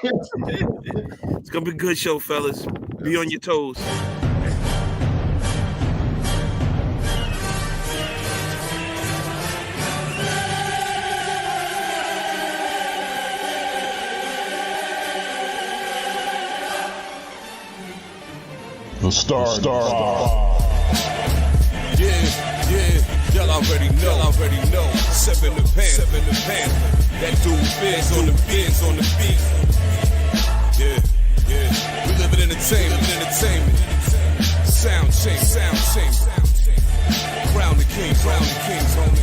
It's gonna be a good show, fellas. Be on your toes. The star. Yeah, y'all already know. Seven the pan. That dude Biz on the beat. Yeah. We live in entertainment. Sound change. Crown the kings, homie.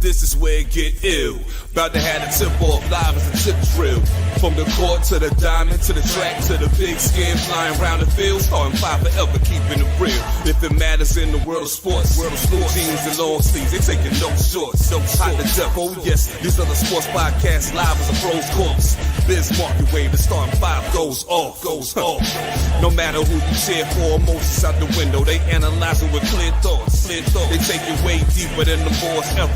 This is where it get ill. About to have the tip off live as a tip drill. From the court to the diamond, to the track, to the big skin, flying around the field, starting five forever, keeping it real. If it matters in the world of sports, jeans and long sleeves, they taking no shorts. Hot to death, oh yes, these other sports podcasts live as a pro's corpse. Biz market wave, the starting five goes off. No matter who you cheer for, emotions out the window, they analyze it with clear thoughts. They take it way deeper than the boys ever.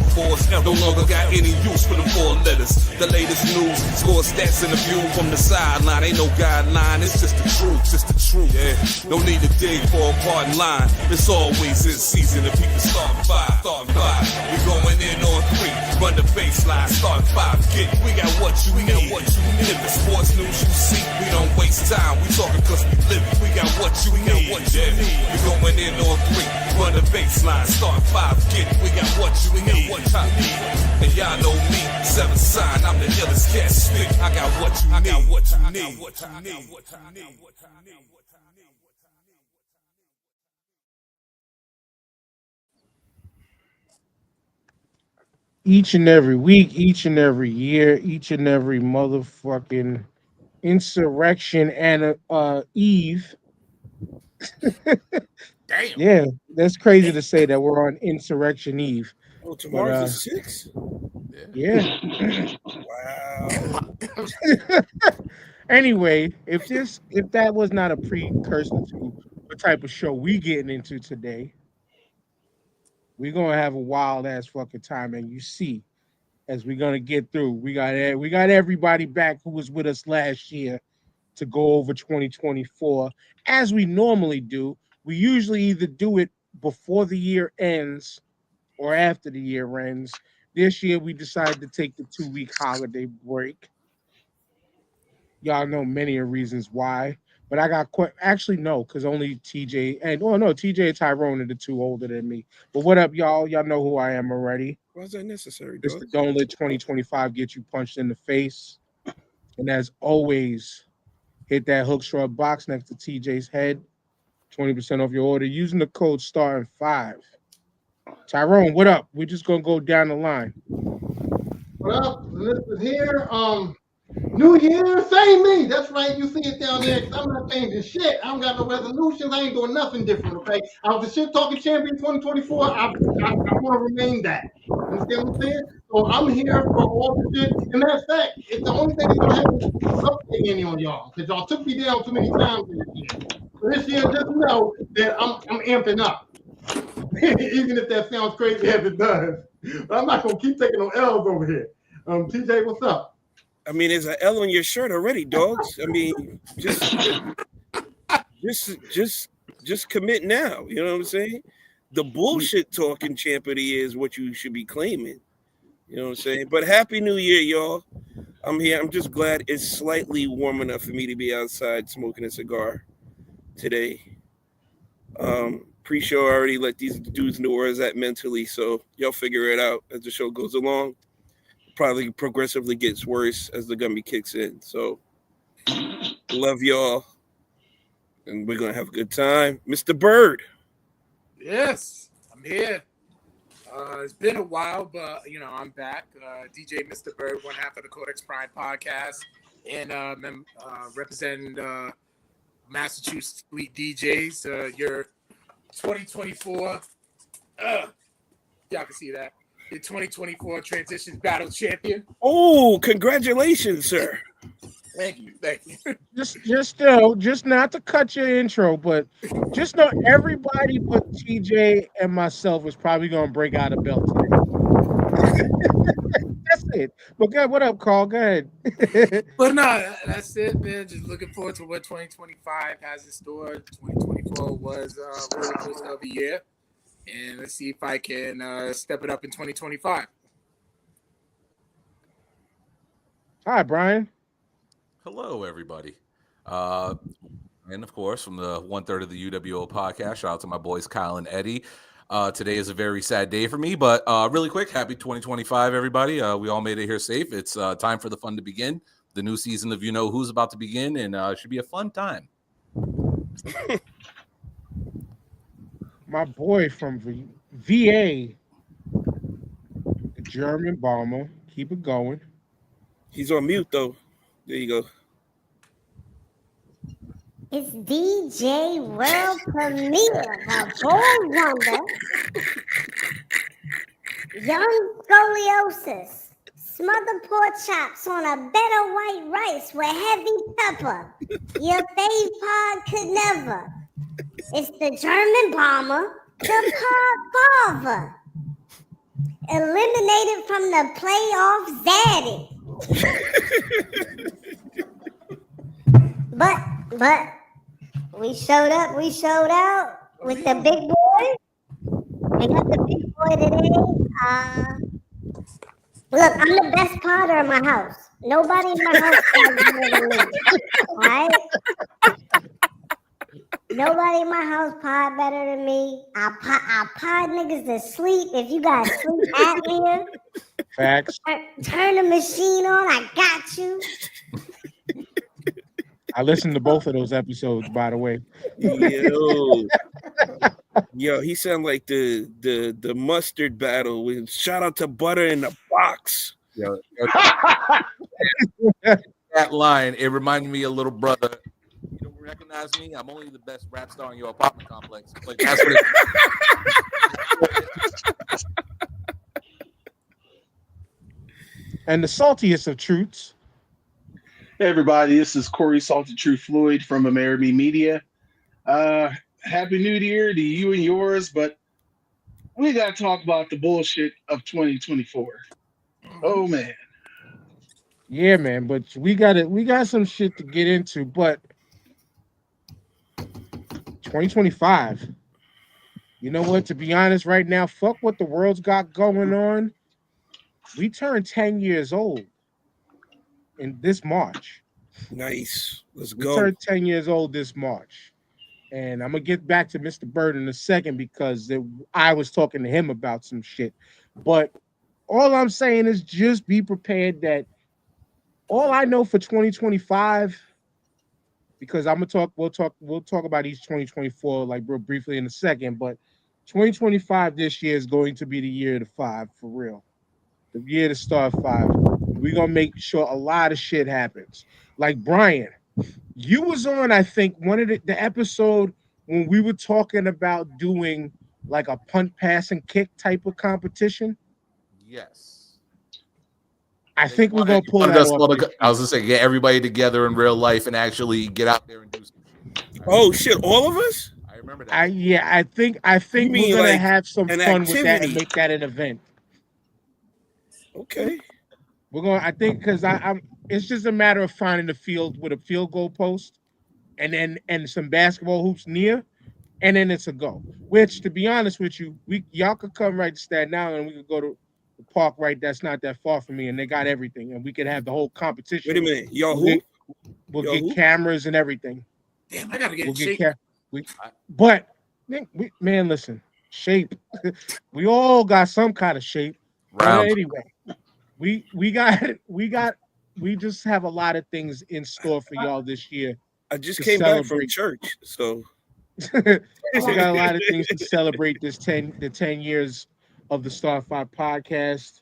No longer got any use for the four letters. The latest news, score stats and the view from the sideline. Ain't no guideline, it's just the truth. Yeah, no need to dig for a pardon line. It's always in season and people starting five. We going in on three, run the baseline, starting five. We got what you need. If the sports news you see, we don't waste time. We talking cause we live it. We got what you need. We going in on three, run the baseline, starting five. We got what you need. And y'all know me, seven sign, I'm the illest cat spit. I got what you need. Each and every week, each and every year, each and every motherfucking insurrection and eve. Damn. Yeah, that's crazy to say that we're on insurrection eve. Oh, tomorrow's the 6th? Yeah. Wow. Anyway, if that was not a precursor to what type of show we getting into today, we're gonna have a wild ass fucking time, and you see, as we're gonna get through, we got everybody back who was with us last year to go over 2024 as we normally do. We usually either do it before the year ends or after the year ends. This year we decided to take the 2-week holiday break. Y'all know many of reasons why, but I got actually no, because only TJ and TJ and Tyrone are the two older than me. But what up, y'all? Y'all know who I am already. Why is that necessary, It's dog? the Don't Let 2025 Get You Punched in the Face. And as always, hit that hook shrub box next to TJ's head. 20% off your order using the code STAR5. Tyrone, what up? We're just gonna go down the line. What up? This is here. New Year, same me. That's right. You see it down there. I'm not changing shit. I don't got no resolutions. I ain't doing nothing different. Okay. I was the shit talking champion 2024. I want to remain that. You understand what I'm saying? So I'm here for all the shit. And that's fact. It's the only thing that's gonna happen is updating any on y'all because y'all took me down too many times this year. So this year, just know that I'm amping up. Even if that sounds crazy as it does. But I'm not gonna keep taking no L's over here. TJ, what's up? I mean, there's an L on your shirt already, dogs. I mean, just commit now. You know what I'm saying? The bullshit talking champ of the year is what you should be claiming. You know what I'm saying? But Happy New Year, y'all. I'm here. I'm just glad it's slightly warm enough for me to be outside smoking a cigar today. Pre-show I already let these dudes know where I was at mentally, so y'all figure it out as the show goes along. Probably progressively gets worse as the gummy kicks in. So love y'all. And we're gonna have a good time. Mr. Bird. Yes, I'm here. It's been a while, but I'm back. DJ Mr. Bird, one half of the Codex Prime podcast, and representing Massachusetts Elite DJs. Your 2024. Y'all can see that. The 2024 Transitions Battle Champion. Oh, congratulations, sir. Thank you. Just not to cut your intro, but just know everybody but TJ and myself is probably gonna break out a belt today. shit. But good, what up, Carl? Go ahead. But no, that's it, man. Just looking forward to what 2025 has in store. 2024 was a roller coaster of a year, and let's see if I can step it up in 2025. Hi, Brian. Hello, everybody. And of course, from the 1/3 of the UWO podcast, shout out to my boys Kyle and Eddie. Today is a very sad day for me, but really quick, happy 2025, everybody. We all made it here safe. It's time for the fun to begin. The new season of You Know Who's about to begin, and it should be a fun time. My boy from VA, the German bomber. Keep it going. He's on mute though. There you go. It's DJ World Premiere, my bold wonder, young scoliosis, smothered pork chops on a bed of white rice with heavy pepper. Your fave pod could never. It's the German bomber, the pod father, eliminated from the playoffs, zaddy. But we showed up, we showed out with the big boy. We got the big boy today. Look, I'm the best potter in my house. Nobody in my house is better than me. Right? Nobody in my house pod better than me. I pod niggas to sleep. If you got sleep apnea, Facts. turn the machine on. I got you. I listened to both of those episodes, by the way. Yo, he sound like the mustard battle. With shout out to Butter in the Box. Yo, that line, it reminded me of Little Brother. You don't recognize me? I'm only the best rap star in your apartment complex. Like, that's what it And the saltiest of truths. Hey everybody, this is Corey Salted True Floyd from AMERIME Media. Happy New Year to you and yours, but we got to talk about the bullshit of 2024. Oh man. Yeah, man, but we got some shit to get into, but 2025. You know what? To be honest, right now, fuck what the world's got going on. We turned 10 years old in this March. Nice. Let's We go. turned 10 years old this March. And I'm going to get back to Mr. Bird in a second because I was talking to him about some shit. But all I'm saying is just be prepared that all I know for 2025, because I'm gonna we'll talk about each 2024 like real briefly in a second, but 2025 this year is going to be the year of the 5 for real. The year to start 5. We're gonna make sure a lot of shit happens. Like Brian, you was on, I think, one of the episode when we were talking about doing like a punt, pass, and kick type of competition. Yes. I think we're gonna pull that off. I was gonna say, get everybody together in real life and actually get out there and do some shit. Oh shit, all of us? I remember that. I think we're gonna have some fun activity with that and make that an event. Okay. We're gonna, I think, because I'm. It's just a matter of finding the field with a field goal post, and some basketball hoops near, and then it's a go. Which, to be honest with you, y'all could come right to Staten Island and we could go to the park right that's not that far from me, and they got everything, and we could have the whole competition. Wait a minute, y'all who? We'll get cameras and everything. Damn, I gotta get We'll shape. But man, listen, shape. We all got some kind of shape. But anyway, we just have a lot of things in store for y'all this year. I just came back from church, so we got a lot of things to celebrate the 10 years of the Star 5 podcast.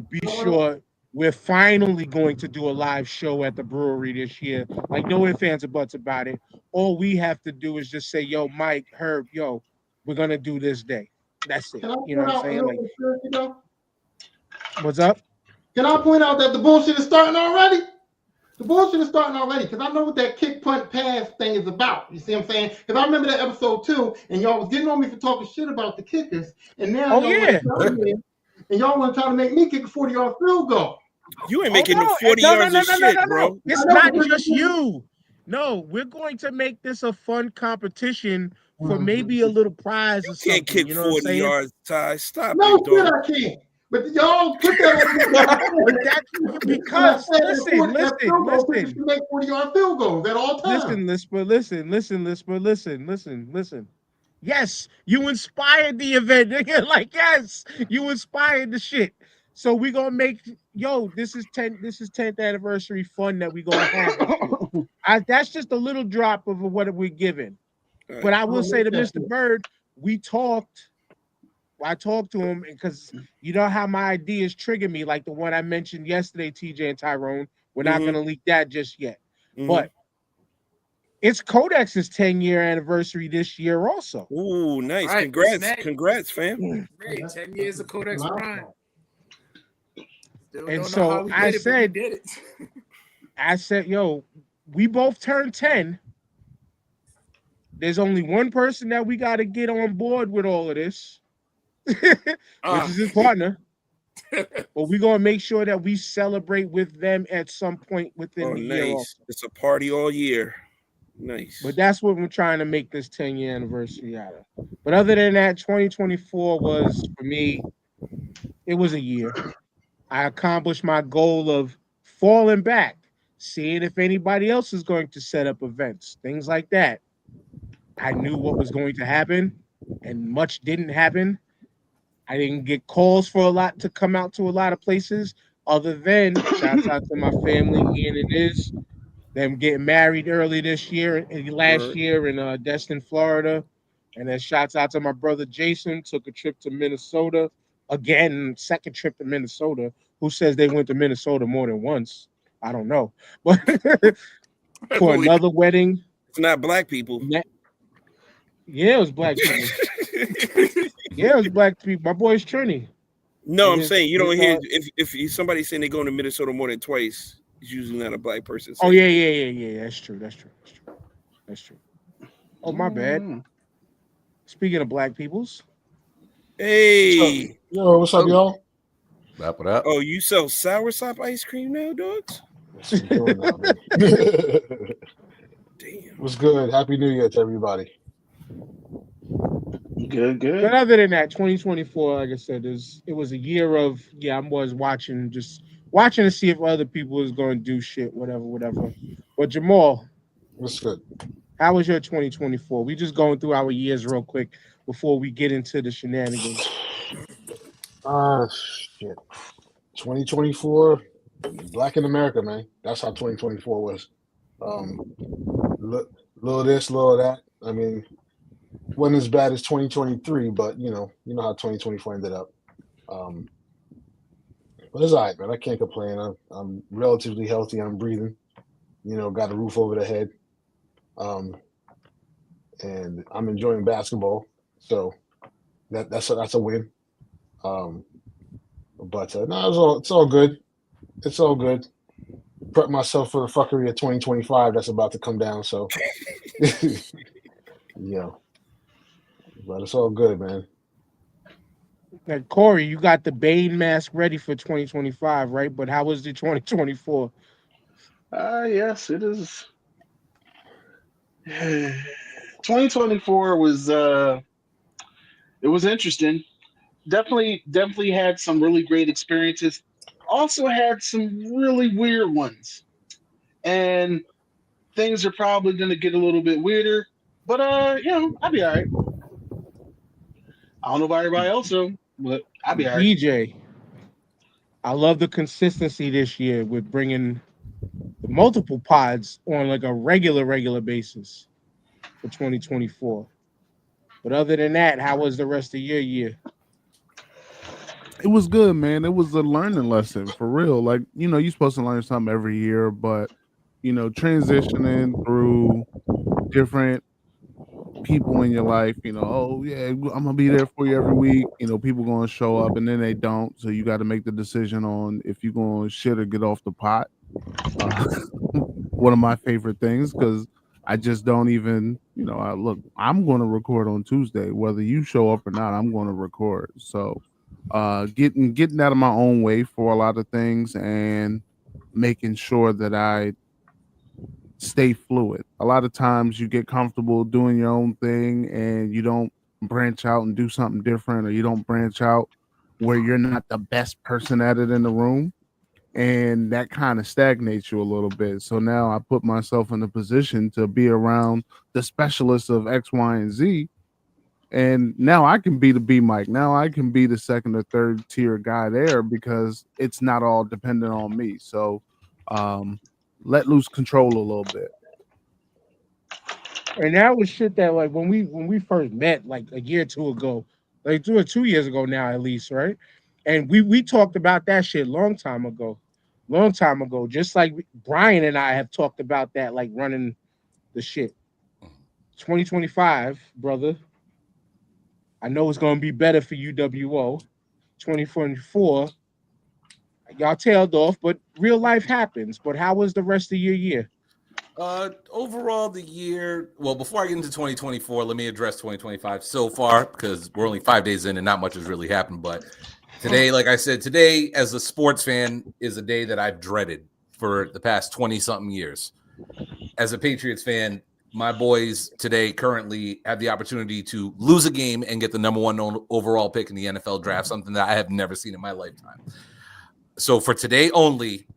Be sure we're finally going to do a live show at the brewery this year. Like, no ifs, ands, or buts about it. All we have to do is just say, yo, Mike, Herb, yo, we're going to do this day. That's it. You know what I'm saying? Like, what's up? Can I point out that the bullshit is starting already? The bullshit is starting already because I know what that kick, punt, pass thing is about. You see what I'm saying? Because I remember that episode 2, and y'all was getting on me for talking shit about the kickers. And now, and y'all want to try to make me kick a 40-yard field goal. You ain't making no 40 no, yards of shit, bro. It's not just you. No, we're going to make this a fun competition for maybe a little prize or something. Can't kick you know 40 yards, Ty. Stop No it, dog. shit, I can't. But y'all put that on because listen. You make 40-yard field goals at all times. Listen. Yes, you inspired the event. Like, yes, you inspired the shit. So we gonna make this is 10th anniversary fun that we gonna have. That's just a little drop of what we're giving. Right. But I will say to Mr. Bird, I talked to him because you know how my ideas trigger me, like the one I mentioned yesterday, TJ and Tyrone. We're not gonna leak that just yet. But it's Codex's 10-year anniversary this year also. Ooh, nice. Right, Congrats, fam. Great. 10 years of Codex Prime. And so I said, we both turned 10. There's only one person that we got to get on board with all of this, which is his partner. But we're going to make sure that we celebrate with them at some point within the year also. It's a party all year. Nice. But that's what we're trying to make this 10-year anniversary out of. But other than that, 2024 was, for me, it was a year. I accomplished my goal of falling back, seeing if anybody else is going to set up events, things like that. I knew what was going to happen, and much didn't happen. I didn't get calls for a lot to come out to a lot of places, other than shouts out to my family, Ian and Iz, them getting married early this year, last year in Destin, Florida. And then shouts out to my brother Jason, took a trip to Minnesota. Again, second trip to Minnesota. Who says they went to Minnesota more than once? I don't know. But for another wedding. It's not black people. Yeah, it was black people. Yeah, it was black people. My boy's Trini. No, I'm saying you don't hear if somebody's saying they're going to Minnesota more than twice, it's usually not a black person. Oh, yeah. That's true. Oh, my bad. Speaking of black peoples. Hey. Yo, what's up, y'all? Wrap it up. Oh, you sell soursop ice cream now, dogs? Damn. What's good? Happy New Year to everybody. Good. But other than that, 2024, like I said, it was a year of I was watching to see if other people was going to do shit, whatever. But Jamal, what's good? How was your 2024? We just going through our years real quick before we get into the shenanigans. Shit. 2024, Black in America, man. That's how 2024 was. Little this, little that. I mean, wasn't as bad as 2023, but you know how 2024 ended up. But it's all right, man. I can't complain. I'm relatively healthy. I'm breathing. Got a roof over the head. And I'm enjoying basketball, so that's a win. But no, it's all good. It's all good. Prep myself for the fuckery of 2025 that's about to come down. So, but it's all good, man. Now, Corey, you got the Bane mask ready for 2025, right? But how was the 2024? Yes, it is. 2024 was it was interesting. Definitely had some really great experiences. Also had some really weird ones. And things are probably going to get a little bit weirder, but I'll be all right. I don't know about everybody else though, but I'll be all right. DJ, I love the consistency this year with bringing the multiple pods on like a regular basis for 2024. But other than that, how was the rest of your year? It was good, man. It was a learning lesson for real. Like, you're supposed to learn something every year, but transitioning through different people in your life, oh yeah, I'm gonna be there for you every week. People gonna show up and then they don't. So you got to make the decision on if you're gonna shit or get off the pot. One of my favorite things, because I just don't even, I'm going to record on Tuesday, whether you show up or not. I'm going to record. So getting out of my own way for a lot of things and making sure that I stay fluid. A lot of times you get comfortable doing your own thing and you don't branch out and do something different, or you don't branch out where you're not the best person at it in the room. And that kind of stagnates you a little bit. So now I put myself in a position to be around the specialists of X, Y, and Z. And now I can be the B mic. Now I can be the second or third tier guy there because it's not all dependent on me. So let loose control a little bit. And that was shit that like when we first met like a year or two ago, like 2 years ago now at least, right? And we talked about that shit long time ago. Just like Brian and I have talked about that, like running the shit. 2025, brother. I know it's gonna be better for UWO. 2024, y'all tailed off, but real life happens. But how was the rest of your year? Overall, the year. Well, before I get into 2024, let me address 2025 so far because we're only 5 days in and not much has really happened. But today, like I said, today as a sports fan is a day that I've dreaded for the past 20-something years. As a Patriots fan, my boys today currently have the opportunity to lose a game and get the number 1 overall pick in the NFL draft, something that I have never seen in my lifetime. So for today only,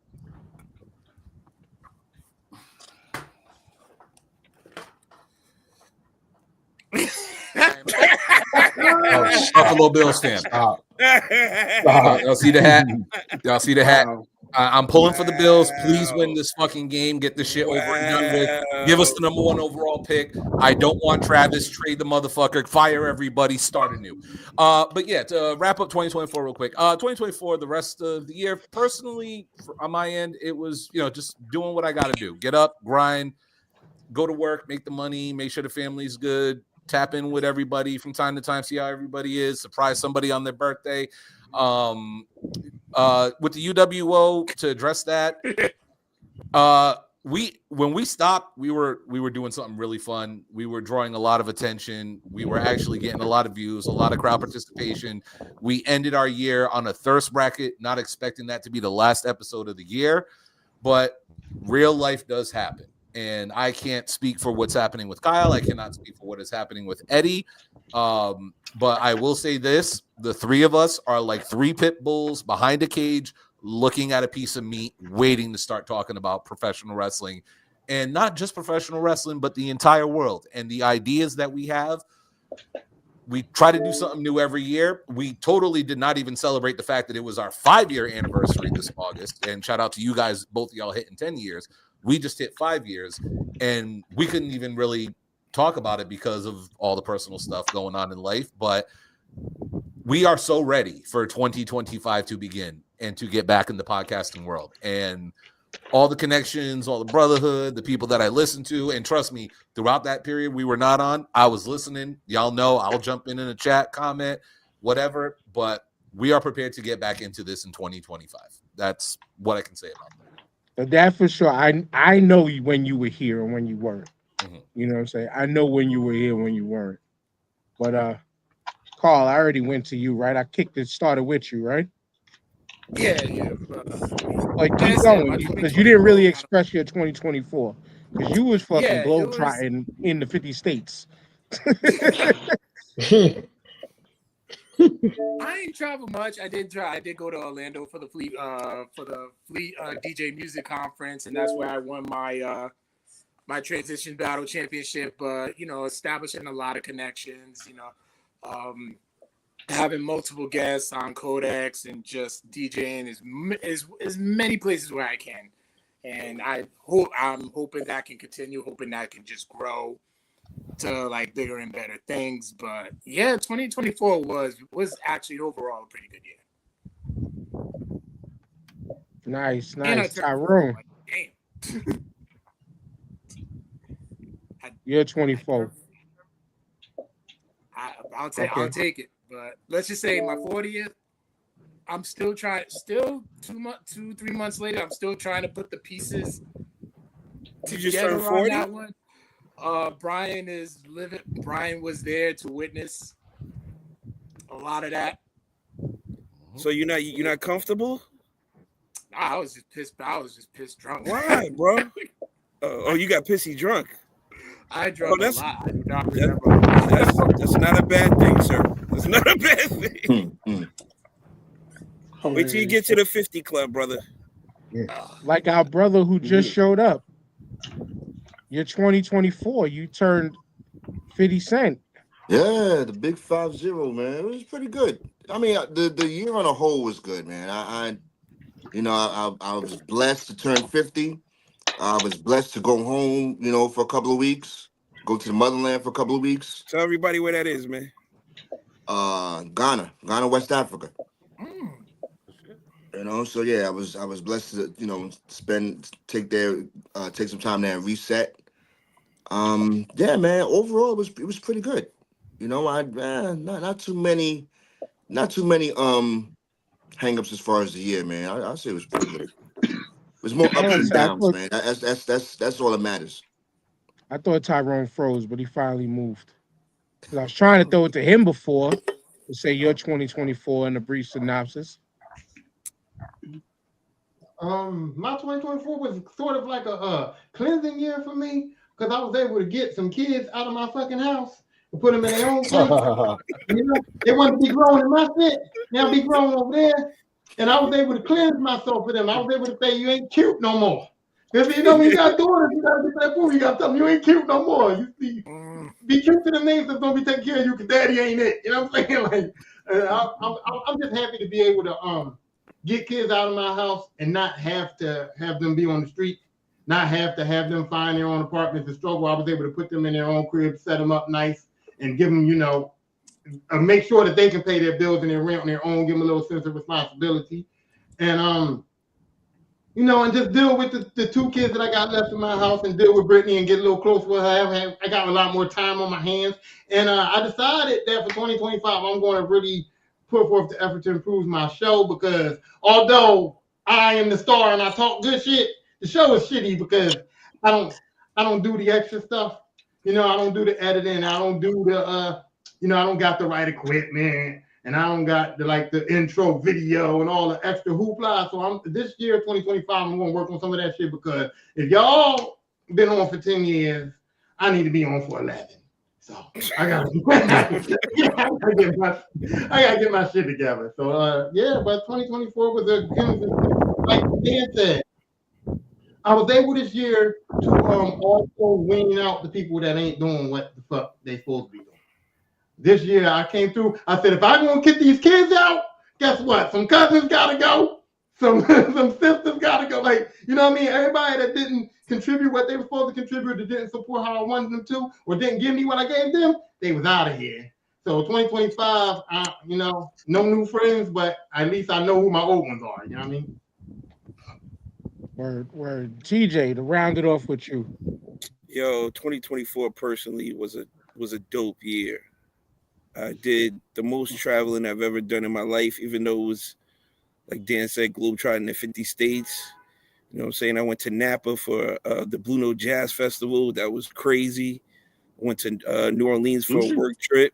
Buffalo Bills fan. Stop. Y'all see the hat? Y'all see the hat? I'm pulling for the Bills. Please win this fucking game. Get this shit over and done with. Give us the number 1 overall pick. I don't want Travis. Trade the motherfucker. Fire everybody. Start anew. But yeah, to wrap up 2024 real quick. 2024, the rest of the year, personally, on my end, it was, just doing what I got to do. Get up, grind, go to work, make the money, make sure the family's good, tap in with everybody from time to time, see how everybody is, surprise somebody on their birthday. With the UWO, to address that, when we stopped, we were doing something really fun. We were drawing a lot of attention. We were actually getting a lot of views, a lot of crowd participation. We ended our year on a thirst bracket, not expecting that to be the last episode of the year, but real life does happen. And I can't speak for what's happening with Kyle. I cannot speak for what is happening with Eddie. But I will say this. The three of us are like 3 pit bulls behind a cage, looking at a piece of meat, waiting to start talking about professional wrestling. And not just professional wrestling, but the entire world. And the ideas that we have, we try to do something new every year. We totally did not even celebrate the fact that it was our 5-year anniversary this August. And shout out to you guys, both of y'all hitting 10 years. We just hit 5 years, and we couldn't even really talk about it because of all the personal stuff going on in life. But we are so ready for 2025 to begin and to get back in the podcasting world. And all the connections, all the brotherhood, the people that I listen to, and trust me, throughout that period we were not on, I was listening. Y'all know I'll jump in a chat, comment, whatever. But we are prepared to get back into this in 2025. That's what I can say about that. That for sure. I know when you were here and when you weren't. Mm-hmm. You know what I'm saying? I know when you were here and when you weren't. But Carl, I already went to you, right? I started with you, right? Yeah. Like keep going because you didn't really express your 2024 because you was fucking globetrotting in the 50 states. I ain't traveled much. I did go to Orlando for the Fleet DJ Music Conference, and that's where I won my my transition battle championship. But establishing a lot of connections. Having multiple guests on Codex and just DJing as many places where I can, and I'm hoping that can continue. Hoping that can just grow to like bigger and better things. But yeah, 2024 was actually overall a pretty good year. Nice. Tyrone. Damn. You're 24. I'll take it. But let's just say my 40th, I'm still trying. Still 2-3 months later, I'm still trying to put the pieces together on that one. Brian is living. Brian was there to witness a lot of that. So you're not comfortable? Nah, I was just pissed drunk. Why, bro? Oh, you got pissy drunk. I drunk a lot. I do not remember. That's not a bad thing, sir. That's not a bad thing. Wait till you get to the 50 club, brother. Like our brother who just showed up. You're 2024. You turned 50 Cent. Yeah, the big 50, man. It was pretty good. I mean, the year on a whole was good, man. I was blessed to turn 50. I was blessed to go home, for a couple of weeks, go to the motherland for a couple of weeks. Tell everybody where that is, man. Ghana, West Africa. So yeah, I was blessed to take some time there and reset. Yeah, man. Overall, it was pretty good. Not too many hang-ups as far as the year, man. I'd say it was pretty good. It was more ups and downs, man. That's all that matters. I thought Tyrone froze, but he finally moved. Because I was trying to throw it to him before to say your 2024 in a brief synopsis. My 2024 was sort of like a cleansing year for me because I was able to get some kids out of my fucking house and put them in their own place. They wanted to be grown in my shit. Now be grown over there. And I was able to cleanse myself for them. I was able to say, you ain't cute no more. Because when you got daughters, you got to get that food. You got to tell them, you ain't cute no more. You be cute to them names that's going to be taking care of you because daddy ain't it. You know what I'm saying? Like, I'm just happy to be able to get kids out of my house and not have to have them be on the street, not have to have them find their own apartments and struggle. I was able to put them in their own crib, set them up nice, and give them, make sure that they can pay their bills and their rent on their own, give them a little sense of responsibility. And, and just deal with the two kids that I got left in my house and deal with Brittany and get a little closer with her. I got a lot more time on my hands. And I decided that for 2025, I'm going to really put forth the effort to improve my show because although I am the star and I talk good shit, the show is shitty because I don't do the extra stuff. I don't do the editing. I don't do the, I don't got the right equipment and I don't got the intro video and all the extra hoopla. So this year, 2025, I'm going to work on some of that shit because if y'all been on for 10 years, I need to be on for 11. So I gotta get my shit together. So but 2024 was like Dan said, I was able this year to also wean out the people that ain't doing what the fuck they supposed to be doing. This year I came through. I said, if I'm gonna get these kids out, guess what? Some cousins gotta go. Some sisters gotta go. Everybody that didn't contribute what they were supposed to contribute, that didn't support how I wanted them to, or didn't give me what I gave them, they was out of here. So 2025, no new friends, but at least I know who my old ones are. You know what I mean? Word. TJ, to round it off with you. Yo, 2024 personally was a dope year. I did the most traveling I've ever done in my life, even though it was, like Dan said, globetrotting in 50 states. You know what I'm saying? I went to Napa for the Blue Note Jazz Festival. That was crazy. I went to New Orleans for a work trip.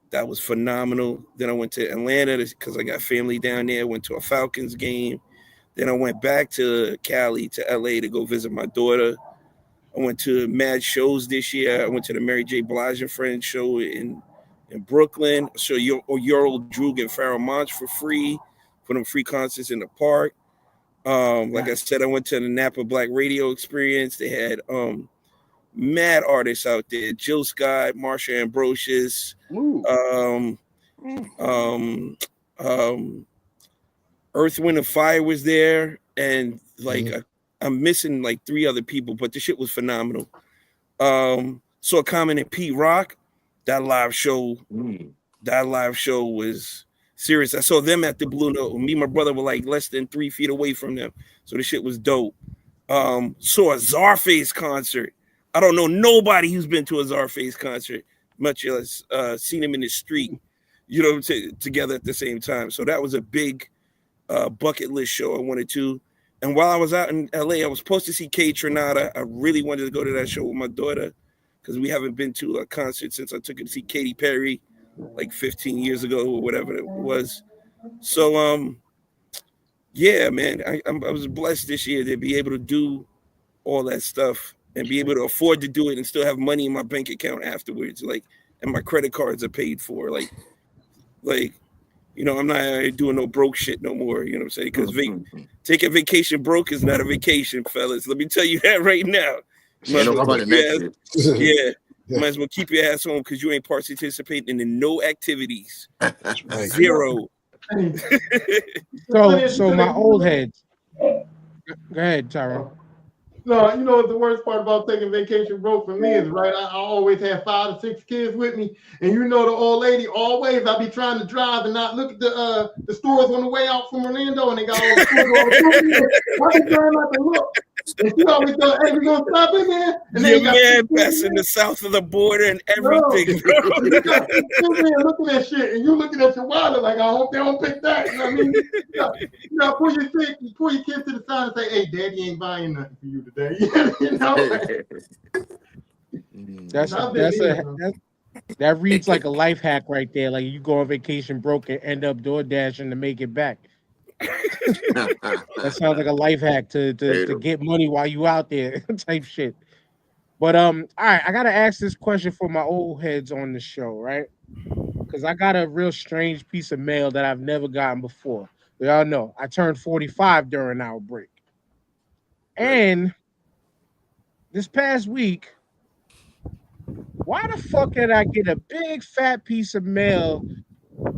That was phenomenal. Then I went to Atlanta because I got family down there. Went to a Falcons game. Then I went back to Cali, to LA to go visit my daughter. I went to mad shows this year. I went to the Mary J. Blige and Friends show in Brooklyn. So your old Droog and Pharoah Monch for free, for them free concerts in the park. Like I said, I went to the Napa Black Radio Experience. They had mad artists out there: Jill Scott, Marsha Ambrosius, Earth, Wind, and Fire was there, and I'm missing like 3 other people, but the shit was phenomenal. Saw Common and Pete Rock. That live show was serious. I saw them at the Blue Note. Me and my brother were like less than 3 feet away from them, so the shit was dope. Saw a Czarface concert. I don't know nobody who's been to a Czarface concert, much less seen him in the street, together at the same time. So that was a big bucket list show I wanted to. And while I was out in LA, I was supposed to see Kay Trinata. I really wanted to go to that show with my daughter because we haven't been to a concert since I took her to see Katy Perry like 15 years ago or whatever it was. So yeah, man, I was blessed this year to be able to do all that stuff and be able to afford to do it and still have money in my bank account afterwards, like, and my credit cards are paid for, like I'm not doing no broke shit no more. You know what I'm saying? Because taking vacation broke is not a vacation, fellas. Let me tell you that right now. You might as well keep your ass, yeah. You might as well keep your ass home because you ain't participating in no activities. Zero. So my old heads. Go ahead, Tyrone. No, you know what the worst part about taking vacation broke for me is, right? I always have 5 or 6 kids with me, and you know the old lady always. I be trying to drive and not look at the stores on the way out from Orlando, and they got all the stores. I be trying not to look, and she always goes, "Hey, we gonna stop in there?" And your man passing the south of the border and everything, bro. You got children looking at shit, and you looking at your wallet like, I hope they don't pick that. You know what I mean? You know, pull your kids to the side and say, "Hey, Daddy ain't buying nothing for you today." You know? That reads like a life hack right there. Like you go on vacation broke and end up door dashing to make it back. That sounds like a life hack to get money while you out there type shit. But all right, I gotta ask this question for my old heads on the show, right? Because I got a real strange piece of mail that I've never gotten before. We all know I turned 45 during our break. And this past week, why the fuck did I get a big fat piece of mail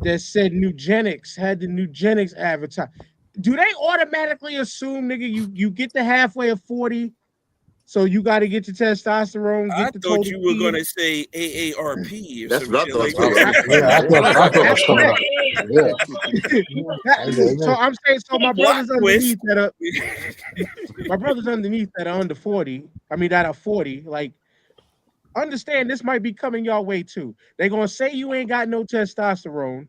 that said Nugenics, had the Nugenics advertised? Do they automatically assume, nigga, you get the halfway of 40, so you got to get your testosterone? I thought you were gonna say AARP or That's some what I shit thought. like that. Yeah, I thought was coming up. Yeah. So I'm saying, so my brothers underneath that are my brothers underneath that are under 40. I mean that are 40. Like, understand this might be coming your way too. They're gonna say you ain't got no testosterone,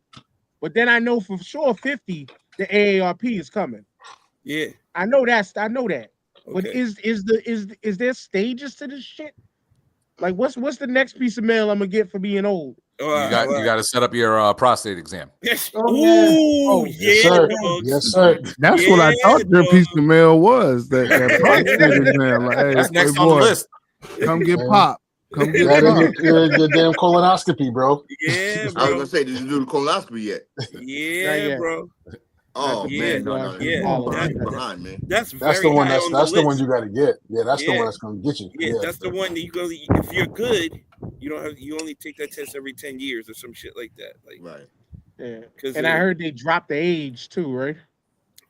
but then I know for sure 50 the AARP is coming. Yeah, I know that. Okay. But is there stages to this shit? Like, what's the next piece of mail I'm gonna get for being old? You got to set up your prostate exam. Yes. Oh, yes, sir. Yes, sir. That's what I thought your piece of mail was. That prostate exam. Like, hey, that's next boy, on the list. Come get popped. Come get your damn colonoscopy, bro. Yeah, bro. I was gonna say, did you do the colonoscopy yet? Yeah, bro. Oh man, no, you're behind, man. That's the one. That's the one you got to get. Yeah, that's the Yeah. one that's gonna get you. Yeah, that's the one that you go. If you're good, you don't have. You only take that test every 10 years or some shit like that. Like, right. Yeah. And I heard they dropped the age too, right?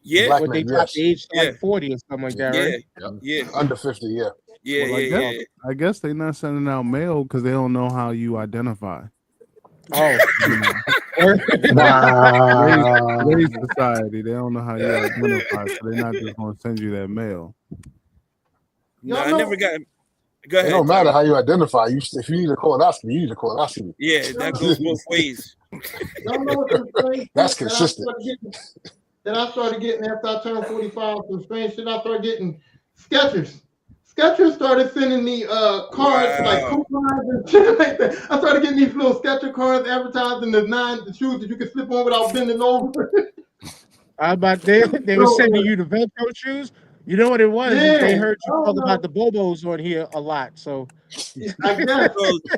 Yeah. But they dropped the age to like 40 or something like that, right? Yeah. Under 50, yeah. Yeah, I guess they're not sending out mail because they don't know how you identify. Oh, race society. They don't know how you identify, so they're not just going to send you that mail. No, I never got. Go ahead. It don't matter how you identify. If you need a colonoscopy, you need a colonoscopy. Yeah, that goes both ways. Y'all know what That's consistent. Then I started getting, after I turned 45, some strange shit. I started getting Skechers. Skechers started sending me cards like coupons and shit like that. I started getting these little Skechers cards advertising the shoes that you can slip on without bending over. They were sending you the Velcro shoes. You know what it was? Yeah, They heard you talk about the Bobos on here a lot. So I guess. I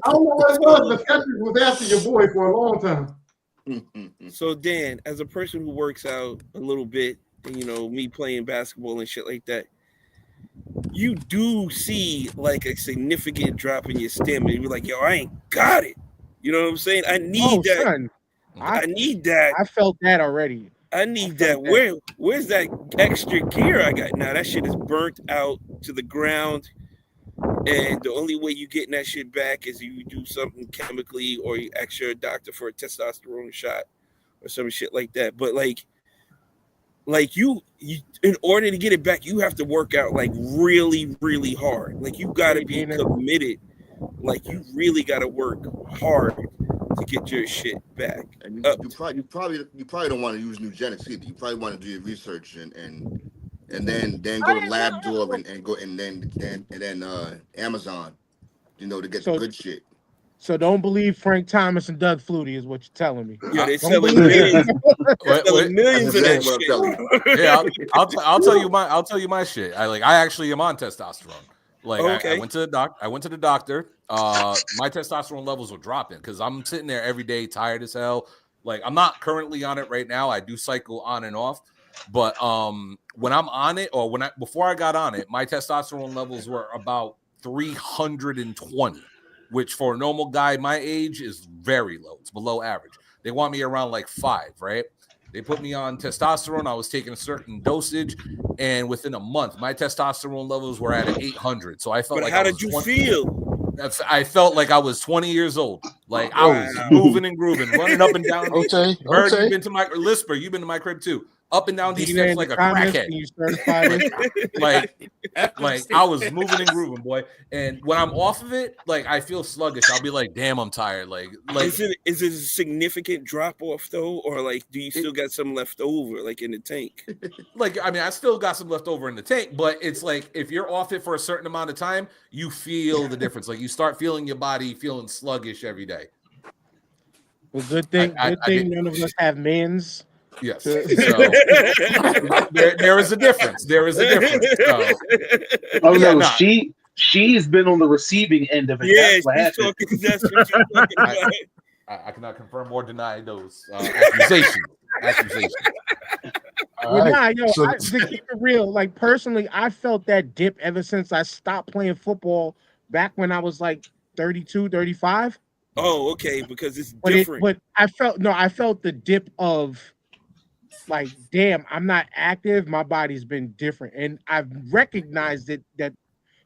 don't know what it was, but Skechers was after your boy for a long time. So Dan, as a person who works out a little bit, and, you know, me playing basketball and shit like that, you do see like a significant drop in your stamina. You're like, yo, I ain't got it. You know what I'm saying? I need that. Son, I need that. I felt that already. I need that. Where's that extra gear I got? Now that shit is burnt out to the ground. And the only way you getting that shit back is you do something chemically or you ask your doctor for a testosterone shot or some shit like that. But like you in order to get it back, you have to work out like really, really hard. Like you got to be committed. Like you really got to work hard to get your shit back. And you probably don't want to use Nugenics either. You probably want to do your research and then go to LabDorb and go and then Amazon, you know, to get the good shit. So don't believe Frank Thomas and Doug Flutie is what you're telling me. Yeah, they're Don't selling believe millions. it. They're selling millions of that Exactly what I'm telling shit. you. Yeah, I'll tell you my shit. I actually am on testosterone. Like I Okay. went to the doctor. My testosterone levels were dropping because I'm sitting there every day tired as hell. Like I'm not currently on it right now. I do cycle on and off. But when I'm on it, or before I got on it, my testosterone levels were about 320, which for a normal guy my age is very low. It's below average. They want me around like 5, right? They put me on testosterone. I was taking a certain dosage, and within a month, my testosterone levels were at 800. So I felt But like how I was did you 20, feel? I felt like I was 20 years old. Like I was Wow. moving and grooving, running up and down. Okay, Bird, okay. you've been to my Lisper, you've been to my crib too. Up and down these Dina steps in the like a comments, crackhead. can you certify this? Like I was moving and grooving, boy. And when I'm off of it, like I feel sluggish. I'll be like, damn, I'm tired. Like Is it a significant drop off though, or like do you still got some left over, like in the tank? like I mean, I still got some left over in the tank, but it's like if you're off it for a certain amount of time, you feel the difference. Like you start feeling your body feeling sluggish every day. Well, good thing none of us have men's. Yes. So there is a difference. There is a difference. So, Oh yeah, no, nah. she's been on the receiving end of it. Yeah, That's what she's happened. talking. That's what she's talking about. I cannot confirm or deny those accusations. Well, right. nah, yo, So- to keep it real, like personally, I felt that dip ever since I stopped playing football back when I was like 32, 35. Oh, okay, because it's But different. I felt the dip of like, damn, I'm not active. My body's been different, and I've recognized it that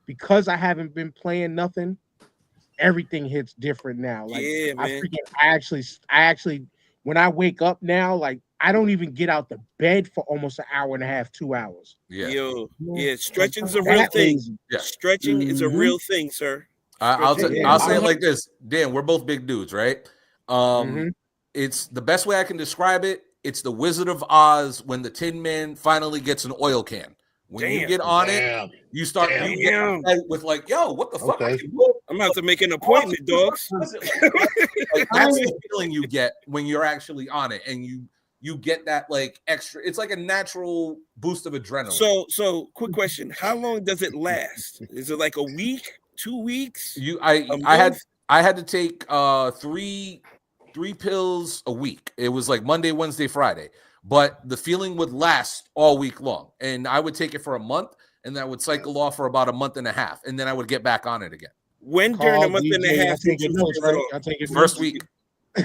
because I haven't been playing nothing, everything hits different now. Like, Yeah, I man. actually, when I wake up now, like I don't even get out the bed for almost an hour and a half, 2 hours. Yeah. Yo, yeah, I'm stretching's a real that thing. lazy. Yeah. Stretching is a real thing, sir. I'll Stretching I'll is- say it like this. Dan, we're both big dudes, right? It's the best way I can describe it. It's the Wizard of Oz when the Tin Man finally gets an oil can. When you Damn. get on Damn. it, you start you get Damn. excited with like, yo, what the fuck? Okay. I'm about to make an appointment, dogs. Like, that's the feeling you get when you're actually on it, and you get that like extra. It's like a natural boost of adrenaline. So quick question: how long does it last? Is it like a week, 2 weeks? I had to take 3 pills a week. It was like Monday, Wednesday, Friday. But the feeling would last all week long. And I would take it for a month, and then I would cycle off for about a month and a half, and then I would get back on it again. When during a Carl, month and a DJ, half I take did you your notes, feel it right? off? I take your First notes. week.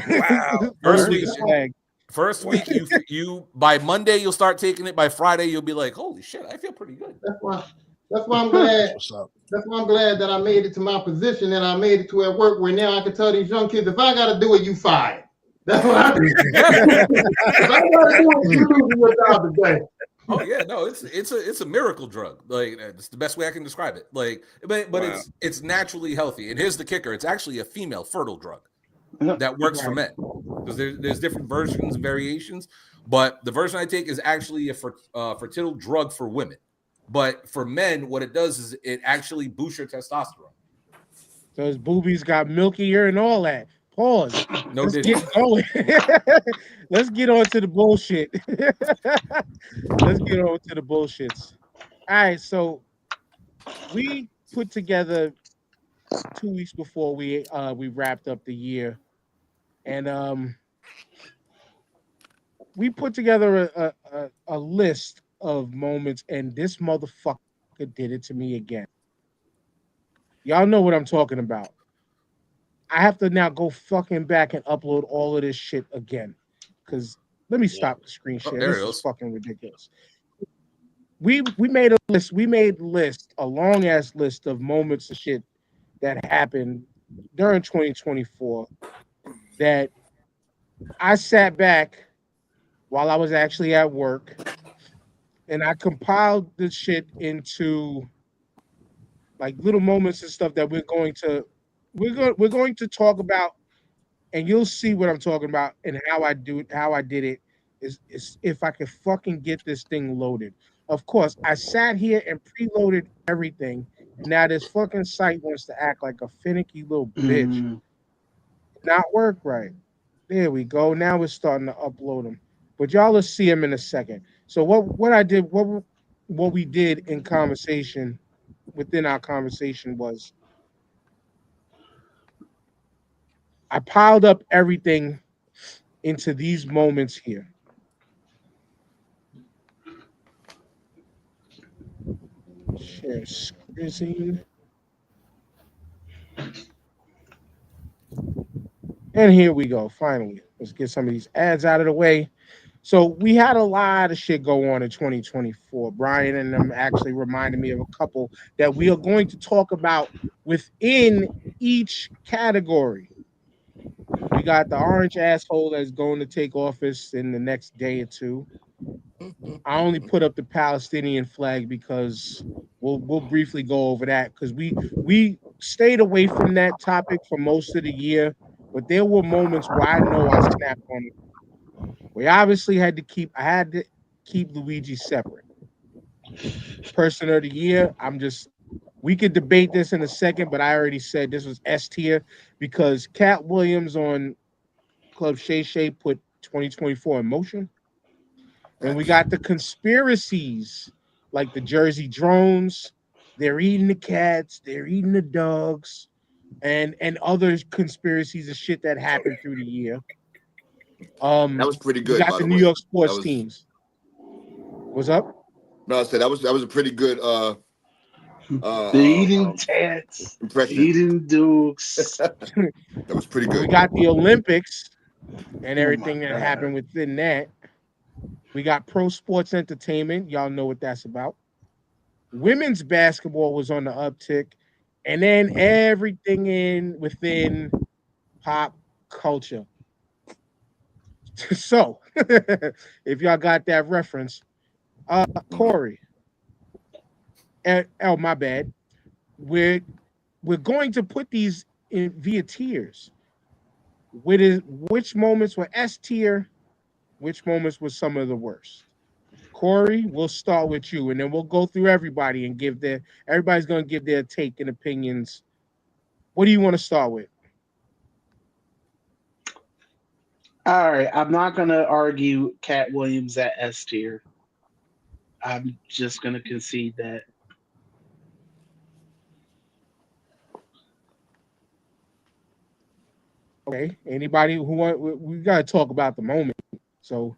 Wow. First Word week. to swag. First week, you by Monday you'll start taking it. By Friday, you'll be like, holy shit, I feel pretty good. That's why I'm glad. What's up? That's why I'm glad that I made it to my position and I made it to at work where now I can tell these young kids, if I got to do it, you fired. That's what I do. If I got to do it, you losing your job today. Oh yeah, no, it's a miracle drug. Like it's the best way I can describe it. Like, but Wow. it's naturally healthy. And here's the kicker: it's actually a female fertile drug that works for men. Because there's different versions and variations, but the version I take is actually a fertile drug for women. But for men, what it does is it actually boosts your testosterone. So his boobies got milkier and all that. Pause. No Let's diddy. get going. Let's get on to the bullshit. Let's get on to the bullshits. All right, so we put together 2 weeks before we wrapped up the year, and we put together a list of moments, and this motherfucker did it to me again. Y'all know what I'm talking about. I have to now go fucking back and upload all of this shit again. Because let me stop the screen share. there This it is is. fucking ridiculous. We made a list. We made a long ass list of moments of shit that happened during 2024 that I sat back while I was actually at work and I compiled this shit into like little moments and stuff that we're going to talk about, and you'll see what I'm talking about and how I did it is if I could fucking get this thing loaded. Of course, I sat here and preloaded everything. Now this fucking site wants to act like a finicky little bitch. not work right. There we go. Now we're starting to upload them. But y'all will see them in a second. So what I did, what we did in conversation, within our conversation, was I piled up everything into these moments here. Share screen. And here we go. Finally, let's get some of these ads out of the way. So we had a lot of shit go on in 2024. Brian and them actually reminded me of a couple that we are going to talk about within each category. We got the orange asshole that's going to take office in the next day or two. I only put up the Palestinian flag because we'll briefly go over that because we stayed away from that topic for most of the year, but there were moments where I know I snapped on it. We obviously had to keep Luigi separate. Person of the year, we could debate this in a second, but I already said this was S tier because Cat Williams on Club Shay Shay put 2024 in motion. And we got the conspiracies like the Jersey drones, they're eating the cats, they're eating the dogs, and other conspiracies of shit that happened through the year. That was pretty We good, got by the the New way. York sports That was teams. What's up? no, I said that was a pretty good The eating tats, impression. eating dukes. That was pretty We good. got the Olympics and Oh everything my that God. happened within that. We got pro sports entertainment. Y'all know what that's about. Women's basketball was on the uptick, and then everything within pop culture. So, if y'all got that reference, Corey, oh my bad, we're going to put these in via tiers. Which moments were S tier? Which moments were some of the worst? Corey, we'll start with you, and then we'll go through everybody and everybody's going to give their take and opinions. What do you want to start with? All right, I'm not gonna argue Cat Williams at S tier. I'm just gonna concede that. Okay. Anybody who want? We got to talk about the moment. So,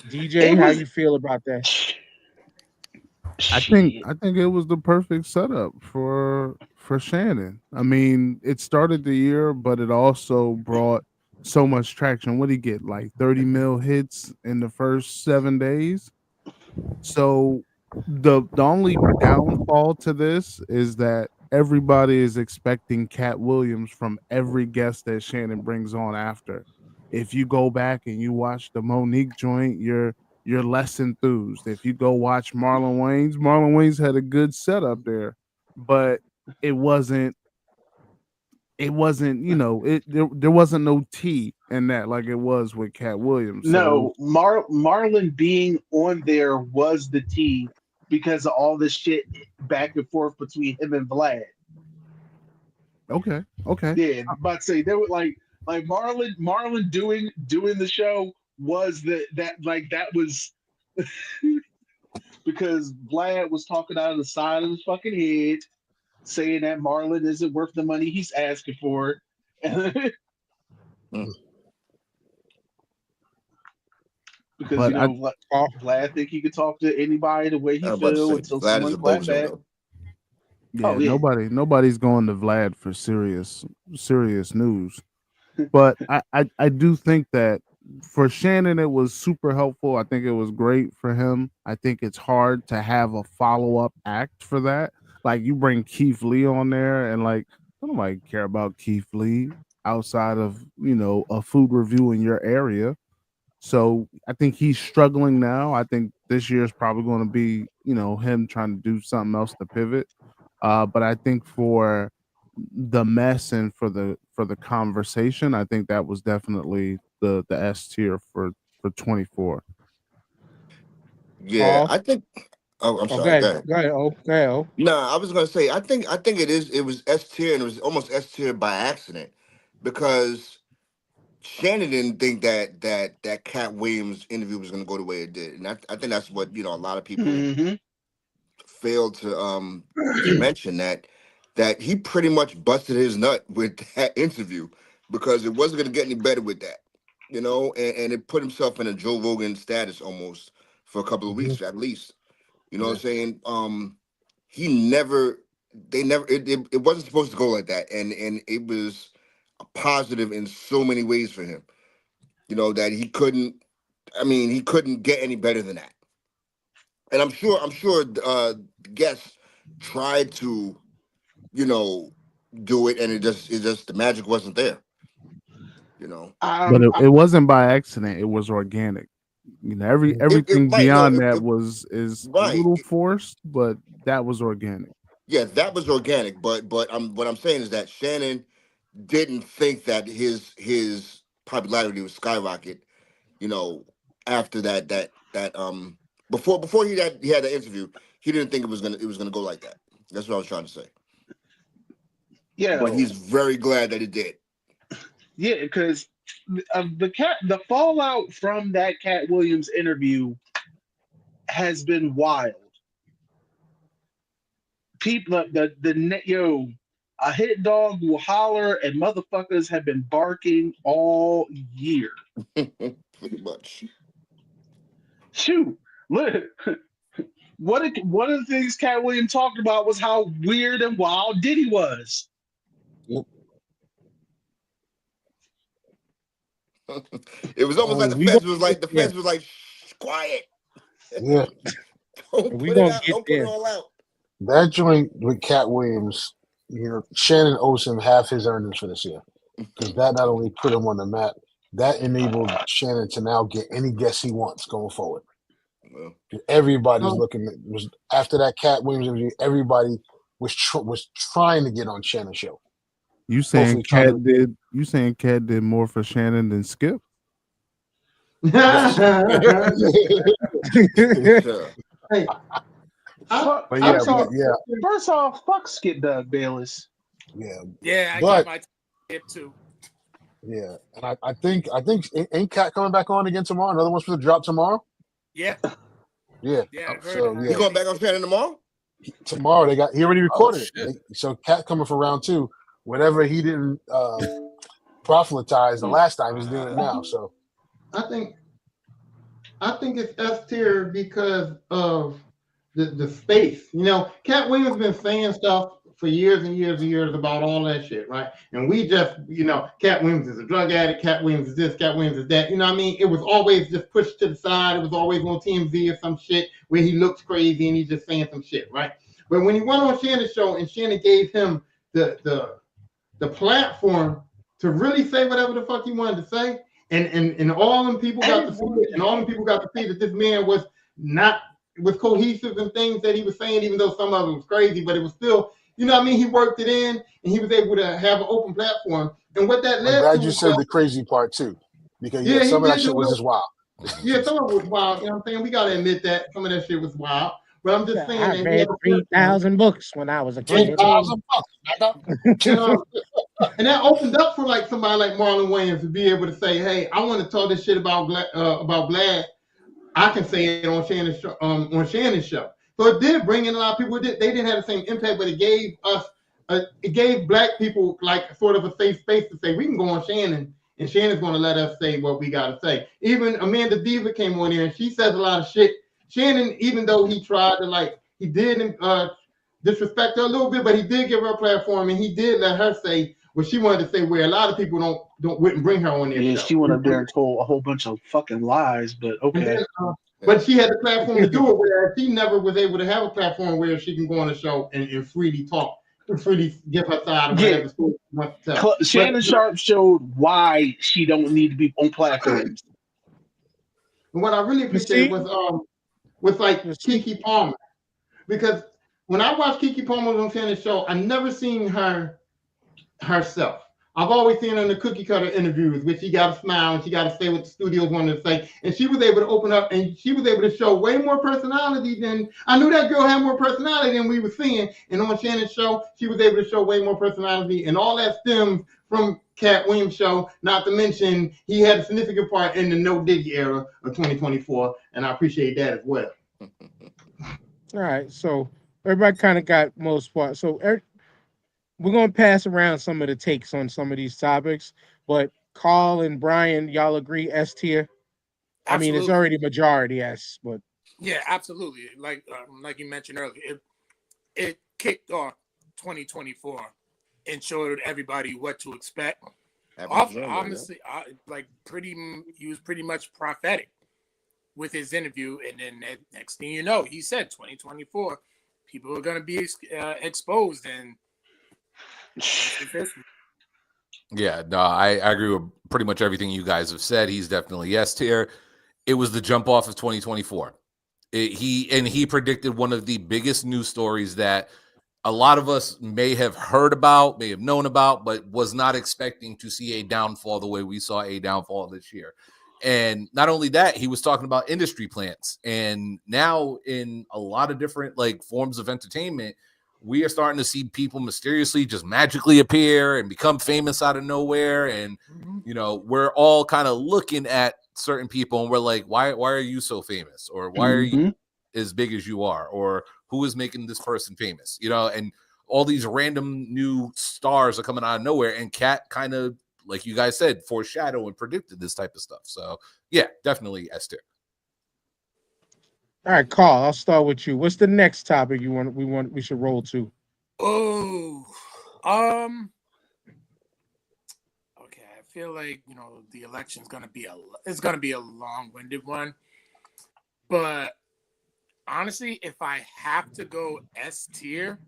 DJ, It how was you feel about that? I think it was the perfect setup for Shannon. I mean, it started the year, but it also brought so much traction. What did he get? Like 30 mil hits in the first 7 days. So the only downfall to this is that everybody is expecting Cat Williams from every guest that Shannon brings on after. If you go back and you watch the Monique joint, you're less enthused. If you go watch Marlon Wayne's had a good setup there, but it wasn't there wasn't no tea in that like it was with Cat Williams. So no Marlon being on there was the T because of all this shit back and forth between him and Vlad. okay. Yeah, about to say they were like Marlon doing the show was that was because Vlad was talking out of the side of his fucking head, saying that Marlon isn't worth the money he's asking for. Because but Vlad think he could talk to anybody the way he I'm about to feel say until Vlad is someone a clap bozo back. though. yeah, Oh yeah. nobody's going to Vlad for serious news. But I do think that for Shannon it was super helpful. I think it was great for him. I think it's hard to have a follow-up act for that. Like you bring Keith Lee on there and like nobody care about Keith Lee outside of, a food review in your area. So I think he's struggling now. I think this year is probably going to be, him trying to do something else to pivot. But I think for the mess and for the conversation, I think that was definitely the S tier for 24. Yeah, I think. Oh, I'm sorry. Go ahead. Go ahead. Go ahead. No, I was gonna say I think it was S tier and it was almost S tier by accident because Shannon didn't think that Cat Williams interview was going to go the way it did, and I think that's what a lot of people failed to mention that he pretty much busted his nut with that interview because it wasn't going to get any better with that, and it put himself in a Joe Rogan status almost for a couple of weeks at least. You know what I'm saying? It wasn't supposed to go like that, and it was a positive in so many ways for him. That he couldn't get any better than that. And I'm sure the guests tried to, do it, and it just the magic wasn't there. But it wasn't by accident. It was organic. Everything beyond that is a little forced, but that was organic. Yeah, that was organic. But what I'm saying is that Shannon didn't think that his popularity would skyrocket. After that before he had that interview, he didn't think it was gonna go like that. That's what I was trying to say. Yeah, but he's very glad that it did. Yeah, because the fallout from that Cat Williams interview has been wild. People, a hit dog will holler, and motherfuckers have been barking all year. Pretty much. Shoot, look. One of the things Cat Williams talked about was how weird and wild Diddy was. It was almost like the fence was like shh, quiet. Yeah. Don't put it all out. That joint with Cat Williams, Shannon owes him half his earnings for this year. Because that not only put him on the map, that enabled Shannon to now get any guest he wants going forward. Well, everybody's looking after that Cat Williams interview, everybody was trying to get on Shannon's show. You saying Cat did more for Shannon than Skip? Hey, First off, fuck Skip Doug Bayless. Yeah, I got my tip too. Yeah, and I think ain't Cat coming back on again tomorrow? Another one's supposed to drop tomorrow. Yeah. Yeah. So you going back on Shannon tomorrow? Tomorrow he already recorded it. So Cat coming for round 2. Whatever he didn't proselytize the last time, he's doing it now. So I think it's S tier because of the space. Cat Williams been saying stuff for years and years and years about all that shit, right? And we just, Cat Williams is a drug addict, Cat Williams is this, Cat Williams is that. It was always just pushed to the side. It was always on TMZ or some shit where he looks crazy and he's just saying some shit, right? But when he went on Shannon's show and Shannon gave him the platform to really say whatever the fuck he wanted to say, and all them people got to see it, and all them people got to see that this man was cohesive in things that he was saying, even though some of it was crazy, but it was still, he worked it in, and he was able to have an open platform. And what that led to. I'm glad you said the crazy part too, because some of that shit was just wild. Yeah, some of it was wild. You know what I'm saying? We gotta admit that some of that shit was wild. But I'm just saying, I read 3,000 books when I was a kid. 3,000 books. And that opened up for like somebody like Marlon Wayans to be able to say, "Hey, I want to talk this shit about Glad. I can say it on Shannon's show." So it did bring in a lot of people. They didn't have the same impact, but it gave us, it gave black people like sort of a safe space to say we can go on Shannon, and Shannon's going to let us say what we got to say. Even Amanda Diva came on here and she says a lot of shit. Shannon, even though he tried to he did disrespect her a little bit, but he did give her a platform and he did let her say what she wanted to say, where a lot of people wouldn't bring her on there. Yeah, she went up there and told a whole bunch of fucking lies, but okay. Then, but she had the platform to do it, where she never was able to have a platform where she can go on the show and freely talk, and freely give her side of whatever story she wants to tell. Shannon Sharp showed why she don't need to be on platforms. And what I really appreciated was like Keke Palmer, because when I watched Keke Palmer on Shannon's show, I never seen her herself. I've always seen her in the cookie cutter interviews, where she got to smile and she got to say what the studios wanted to say. And she was able to open up and she was able to show way more personality than I knew that girl had more personality than we were seeing. And on Shannon's show, she was able to show way more personality. And all that stems from Cat Williams' show, not to mention he had a significant part in the No Diddy era of 2024. And I appreciate that as well. All right. So everybody kind of got most part. So we're going to pass around some of the takes on some of these topics, but Carl and Brian, y'all agree S tier? I mean, it's already majority S, but yeah, absolutely. Like you mentioned earlier, it kicked off 2024 and showed everybody what to expect. Honestly, he was pretty much prophetic with his interview, and then next thing you know, he said 2024 people are going to be exposed and. Yeah, no, I agree with pretty much everything you guys have said. He's definitely yes tier. It was the jump off of 2024. He predicted one of the biggest news stories that a lot of us may have heard about, may have known about, but was not expecting to see a downfall the way we saw a downfall this year. And not only that, he was talking about industry plants. And now in a lot of different forms of entertainment, we are starting to see people mysteriously just magically appear and become famous out of nowhere. And, we're all kind of looking at certain people and we're like, why are you so famous? Or why are you as big as you are? Or who is making this person famous? And all these random new stars are coming out of nowhere. And Kat kind of, like you guys said, foreshadowed and predicted this type of stuff. So yeah, definitely S tier. All right, Carl, I'll start with you. What's the next topic we should roll to? Oh, okay. I feel like the election's gonna be a long-winded one, but honestly, if I have to go S tier,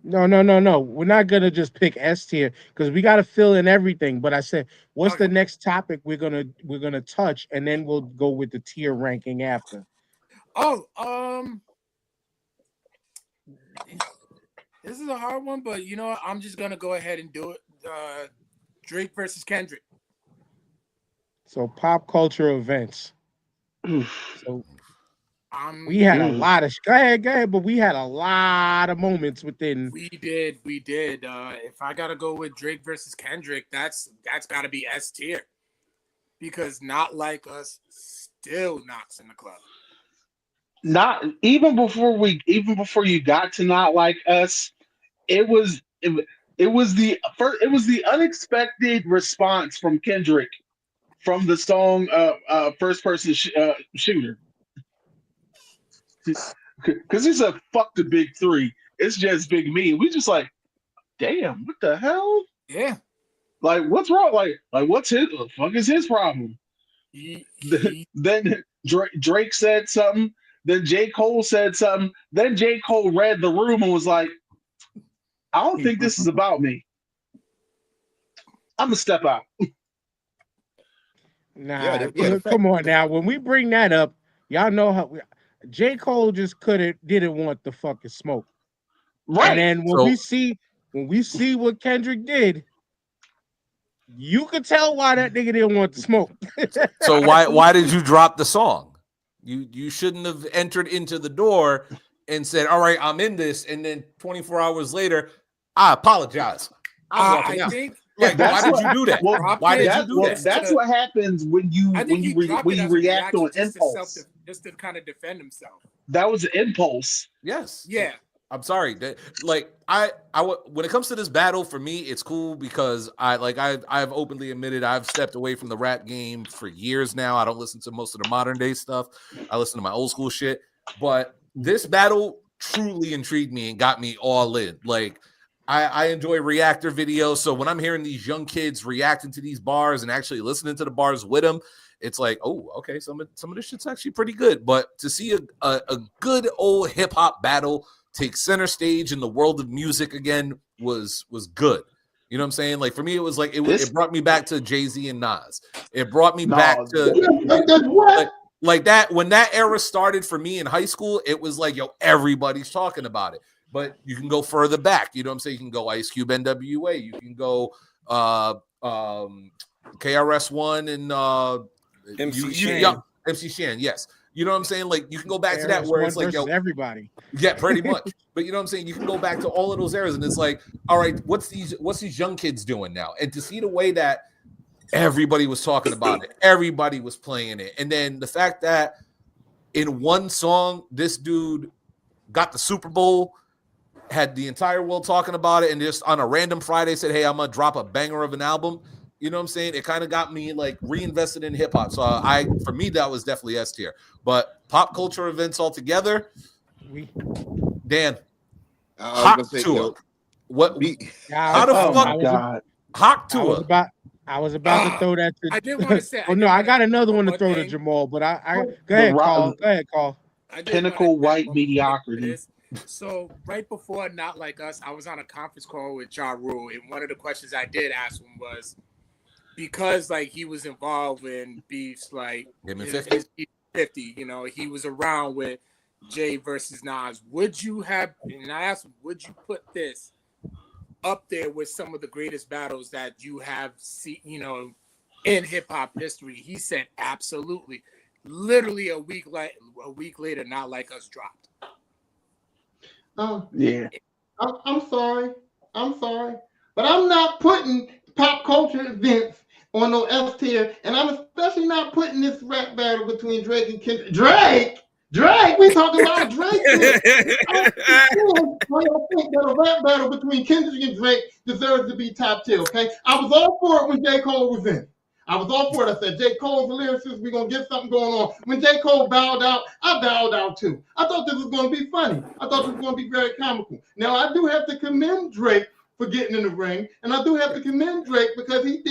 no. We're not gonna just pick S tier because we got to fill in everything. But I said, what's the next topic we're gonna touch, and then we'll go with the tier ranking after. Oh, this is a hard one, but you know what? I'm just gonna go ahead and do it. Drake versus Kendrick. So pop culture events. So we had a lot of go ahead, but we had a lot of moments within. We did. If I gotta go with Drake versus Kendrick, that's gotta be S tier because Not Like Us still knocks in the club. Not even before you got to Not Like Us, it was the unexpected response from Kendrick from the song First Person Shooter, because it's a fuck the big three, it's just big me. We just like, damn, what the hell? Yeah, like what's wrong? Like what's his fuck is his problem? Then Drake said something. Then J. Cole said something. Then J. Cole read the room and was like, I don't think this is about me. I'm going to step out. Nah, come on now. When we bring that up, y'all know how J. Cole just didn't want the fucking smoke. Right. And then when we see what Kendrick did, you could tell why that nigga didn't want the smoke. So why did you drop the song? You shouldn't have entered into the door and said, all right, I'm in this. And then 24 hours later, I apologize. I think why did you do that? Why did you do that? That's what happens when you react on impulse. Just to kind of defend himself. That was an impulse. Yes. Yeah. I'm sorry. When it comes to this battle, for me, it's cool because I've openly admitted I've stepped away from the rap game for years now. I don't listen to most of the modern day stuff. I listen to my old school shit. But this battle truly intrigued me and got me all in. Like, I enjoy reactor videos. So when I'm hearing these young kids reacting to these bars and actually listening to the bars with them, it's like, oh, okay, some of this shit's actually pretty good. But to see a good old hip hop battle take center stage in the world of music again was good. You know what I'm saying? Like, for me, it was like it brought me back to Jay-Z and Nas. It brought me back to like that when that era started for me in high school. It was like, yo, everybody's talking about it. But you can go further back. You know what I'm saying? You can go Ice Cube, NWA. You can go KRS-One and MC yeah, MC Shan, yes. You know what I'm saying? Like you can go back to that where it's like, yo, everybody. Yeah, pretty much. But you know what I'm saying? You can go back to all of those eras, and it's like, all right, what's these young kids doing now? And to see the way that everybody was talking about it, everybody was playing it, and then the fact that in one song, this dude got the Super Bowl, had the entire world talking about it, and just on a random Friday said, "Hey, I'm gonna drop a banger of an album." You know what I'm saying? It kind of got me like reinvested in hip hop. So for me, that was definitely S tier. But pop culture events altogether, Dan, Hawk Tour. What? How the fuck? Hawk Tour. I was about to throw that to. I did want to say. Oh no, I got another one to throw to Jamal, but I go ahead, Carl. Go ahead, Carl. Pinnacle white mediocrity. So right before Not Like Us, I was on a conference call with Ja Rule, and one of the questions I did ask him was, because like he was involved in beefs like him and 50, you know, he was around with Jay versus Nas. Would you have? And I asked him, would you put this up there with some of the greatest battles that you have seen, you know, in hip hop history? He said absolutely. Literally a week later, Not Like Us dropped. Yeah. I'm sorry, but I'm not putting pop culture events on no S tier, and I'm especially not putting this rap battle between Drake and Kendrick. Drake, we talking about Drake. I don't think that a rap battle between Kendrick and Drake deserves to be top tier. Okay, I was all for it when J. Cole was in. I was all for it. I said, J. Cole's the lyricist. We're going to get something going on. When J. Cole bowed out, I bowed out too. I thought this was going to be funny. I thought this was going to be very comical. Now, I do have to commend Drake for getting in the ring, and I do have to commend Drake because he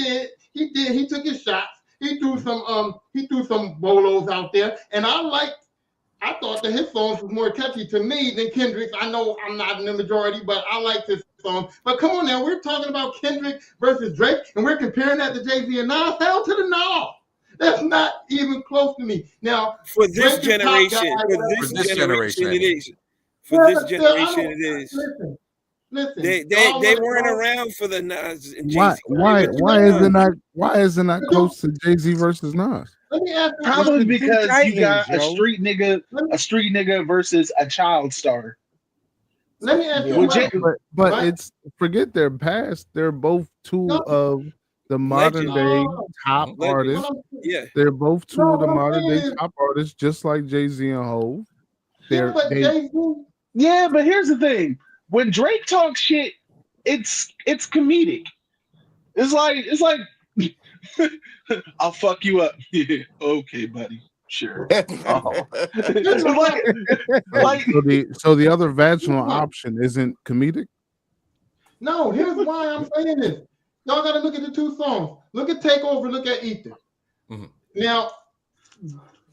took his shots. He threw some bolos out there, and I thought that his songs was more catchy to me than Kendrick's. I know I'm not in the majority, but I like his song. But come on now, we're talking about Kendrick versus Drake, and we're comparing that to Jay-Z and Nas. Hell to the no. That's not even close to me. Now, for this generation, it is. For this generation, it is. Listen, they weren't around for the Nas and Jay-Z. Why is it not close to Jay-Z versus Nas? Let me ask you. Probably because you got a street nigga versus a child star. Let me ask you. But it's forget their past. They're both two of the modern day top artists. Yeah, they're both two of the modern day top artists, just like Jay-Z and Hov. But here's the thing: when Drake talks shit, it's comedic. It's like. I'll fuck you up. Yeah, okay, buddy. Sure. Oh. So the other vaginal option isn't comedic? No, here's why I'm saying this. Y'all got to look at the two songs. Look at Takeover, look at Ether. Mm-hmm. Now,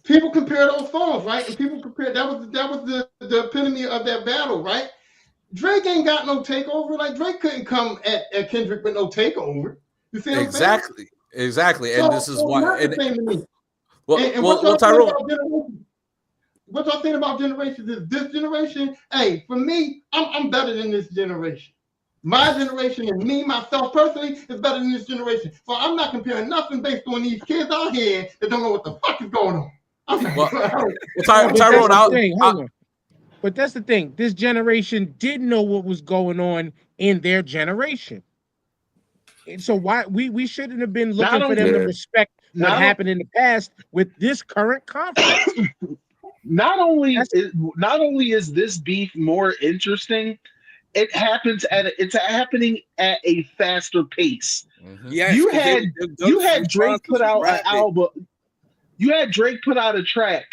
people compare those songs, right? And people compare, that was the epitome of that battle, right? Drake ain't got no takeover. Like, Drake couldn't come at Kendrick with no takeover. You see what I'm saying? Exactly. And this is why. Tyrone, what y'all think about generations is this generation? Hey, for me, I'm better than this generation. My generation and me, myself personally, is better than this generation. So I'm not comparing nothing based on these kids out here that don't know what the fuck is going on. Tyrone, but that's the thing. This generation did know what was going on in their generation. And so why we shouldn't have been looking for them to respect what happened in the past with this current conflict. Not only is this beef more interesting, it's happening at a faster pace. Mm-hmm. Yes, you had Drake put out an album. You had Drake put out a track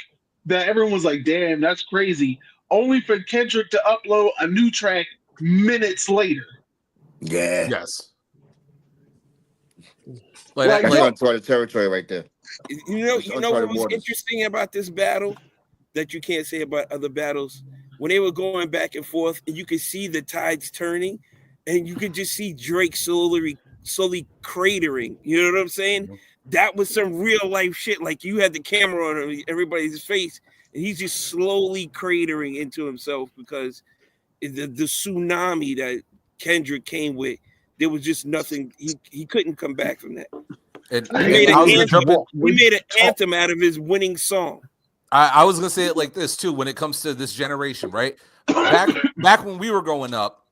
that everyone was like, "Damn, that's crazy." Only for Kendrick to upload a new track minutes later. Yeah. Yes. Like that's the territory right there. You know what was interesting about this battle that you can't say about other battles? When they were going back and forth, and you could see the tides turning, and you could just see Drake slowly cratering. You know what I'm saying? Mm-hmm. That was some real life shit. Like, you had the camera on everybody's face, and he's just slowly cratering into himself because the tsunami that Kendrick came with there was just nothing. He couldn't come back from that. And He made I was an gonna anthem. jump in. He made an anthem out of his winning song. I was gonna say it like this too. When it comes to this generation, right? Back when we were growing up,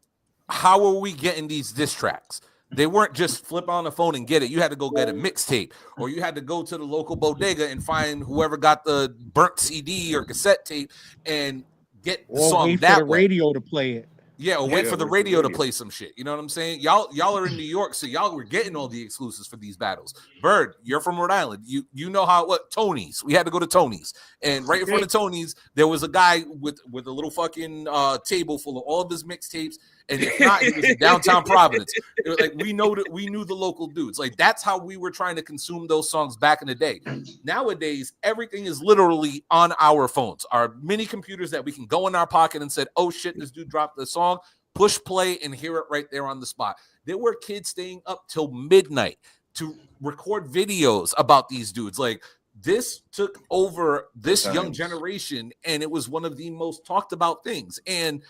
how were we getting these diss tracks? They weren't just flip on the phone and get it. You had to go get a mixtape, or you had to go to the local bodega and find whoever got the burnt CD or cassette tape and get the song wait that for the way. radio to play it. Yeah, or wait for the radio to play some shit. You know what I'm saying? Y'all are in New York, so y'all were getting all the exclusives for these battles. Bird, you're from Rhode Island. You know how Tony's. We had to go to Tony's, and right in front of Tony's, there was a guy with a little fucking table full of all of his mixtapes. And if not, he was in downtown Providence. It was like we knew the local dudes. Like that's how we were trying to consume those songs back in the day. Nowadays, everything is literally on our phones, our mini computers that we can go in our pocket and said, "Oh shit, this dude dropped the song." Push play and hear it right there on the spot. There were kids staying up till midnight to record videos about these dudes. Like this took over this young generation, and it was one of the most talked about things. And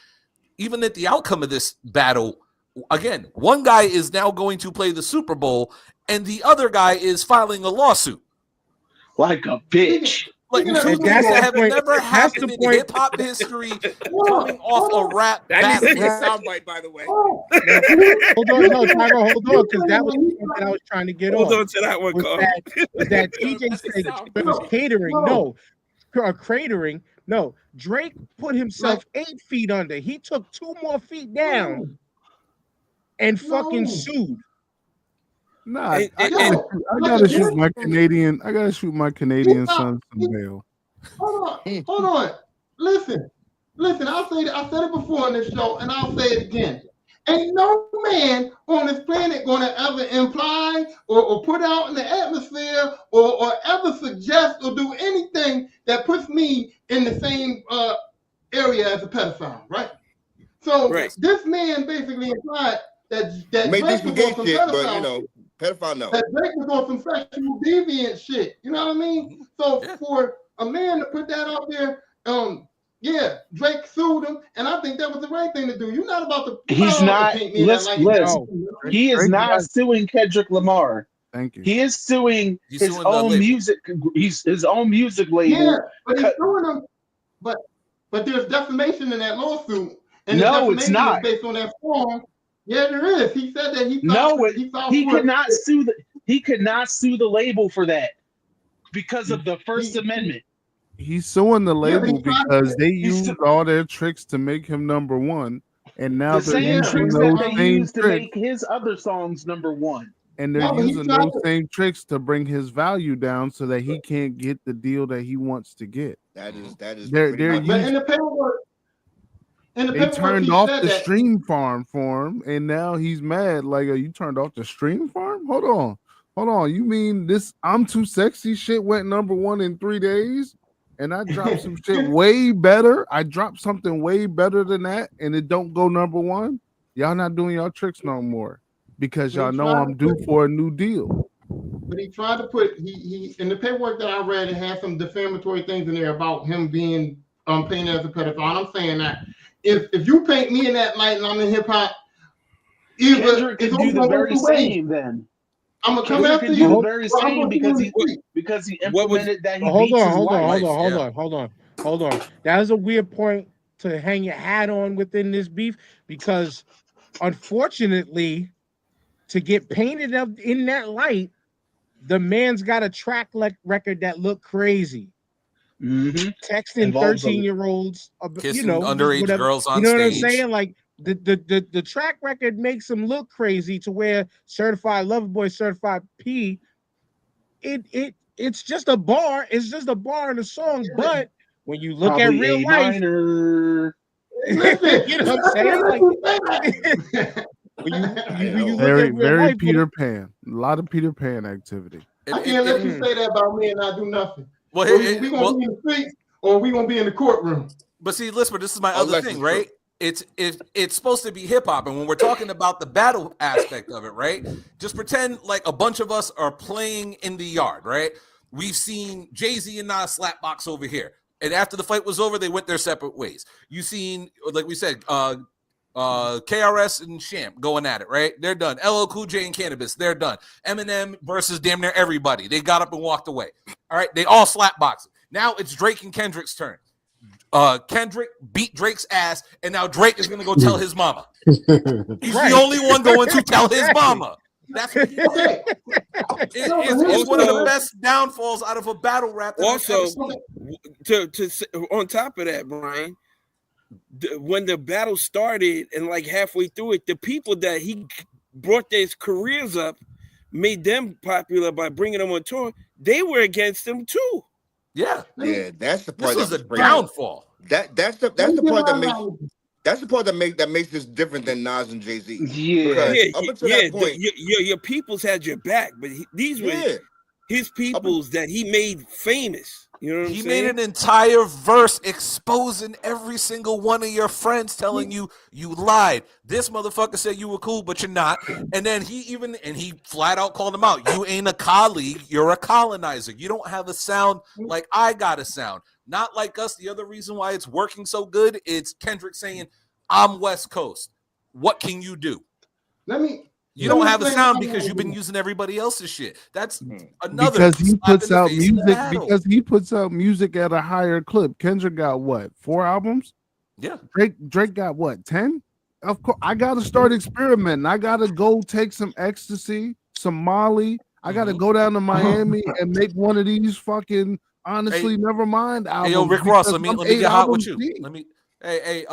even at the outcome of this battle, again, one guy is now going to play the Super Bowl, and the other guy is filing a lawsuit. Like a bitch. Like two things that have never happened in hip hop history, coming off a rap battle. That needs to be a soundbite, by the way. Hold on, no, Tyro, hold on, because that was the point that I was trying to get Hold on. on to that one, Carl. Was that TJ said it was catering? No, cratering. No, Drake put himself 8 feet under. He took 2 more feet down and fucking sued. Nah, I gotta shoot my Canadian. I gotta shoot my Canadian son some bail. Hold on. Listen. I said it before on this show, and I'll say it again. Ain't no man on this planet gonna ever imply or put out in the atmosphere or ever suggest or do anything that puts me in the same area as a pedophile, right? So this man basically implied that Drake was on some pedophile shit, pedophile no. That Drake was on some sexual deviant shit. You know what I mean? So for a man to put that out there, yeah, Drake sued him, and I think that was the right thing to do. You're not about to. He's not. He is not suing Kendrick Lamar. Thank you. He is suing his own music. He's his own music label. Yeah, but he's suing him. But there's defamation in that lawsuit, and no, it's not based on that song. Yeah, there is. He said that he could not sue he could not sue the label for that because of the First Amendment. He's suing the label because they used all their tricks to make him number one, and now they're using those same to make his other songs number one. And they're using those same tricks to bring his value down so that he can't get the deal that he wants to get. That is. They're in the paperwork. They turned off the stream farm for him, and now he's mad. Like, you turned off the stream farm? Hold on. You mean this I'm Too Sexy shit went number one in 3 days? And I dropped some shit way better. I dropped something way better than that, and it don't go number one. Y'all not doing y'all tricks no more because y'all know I'm due for a new deal. But he tried to put he in the paperwork that I read, it had some defamatory things in there about him being painted as a pedophile. And I'm saying that if you paint me in that light and I'm in hip hop, Kendrick can do the very same then. I'm gonna come after you. The very same because he implemented that. Hold on. That is a weird point to hang your hat on within this beef because, unfortunately, to get painted up in that light, the man's got a track record that looked crazy. Mm-hmm. Texting 13-year-olds, kissing underage girls on stage. You know what I'm saying? Like. The track record makes him look crazy to where Certified Lover Boy, Certified P, it's just a bar. It's just a bar in the song. But when you look at real life, you know what I'm saying? Like, when you very look at real life, Peter Pan. A lot of Peter Pan activity. I can't let you say that about me and not do nothing. Well, we gonna be in the streets or we gonna be in the courtroom. But see, Lisper, this is my other thing, right? It's supposed to be hip hop, and when we're talking about the battle aspect of it, right? Just pretend like a bunch of us are playing in the yard, right? We've seen Jay-Z and Nas slapbox over here, and after the fight was over, they went their separate ways. You seen, like we said, KRS and Champ going at it, right? They're done. LL Cool J and Cannabis, they're done. Eminem versus damn near everybody. They got up and walked away. All right, they all slap boxing. Now it's Drake and Kendrick's turn. Kendrick beat Drake's ass, and now Drake is going to go tell his mama. He's the only one going to tell his mama. That's what he did. It's one of the best downfalls out of a battle rap. Also, on top of that, Brian, when the battle started and like halfway through it, the people that he brought their careers up, made them popular by bringing them on tour, they were against him too. Yeah, that's the part. This was a downfall. That's the part that makes. That's the part that makes this different than Nas and Jay-Z. Up until that point, your peoples had your back, but these were his peoples that he made famous. You know what I'm saying? He made an entire verse exposing every single one of your friends, telling you lied. This motherfucker said you were cool, but you're not. And then he flat out called him out. You ain't a colleague, you're a colonizer. You don't have a sound like I got a sound. Not like us. The other reason why it's working so good, it's Kendrick saying, I'm West Coast. What can you do? You don't have a sound because you've been using everybody else's shit. That's another. Because he puts out music. Because he puts out music at a higher clip. Kendrick got what? 4 albums? Yeah. Drake got what? 10? Of course, I got to start experimenting. I got to go take some ecstasy, some Molly. I got to go down to Miami and make one of these fucking honestly never mind albums. Hey, yo, Rick Ross, let me get hot with you. Hey, 2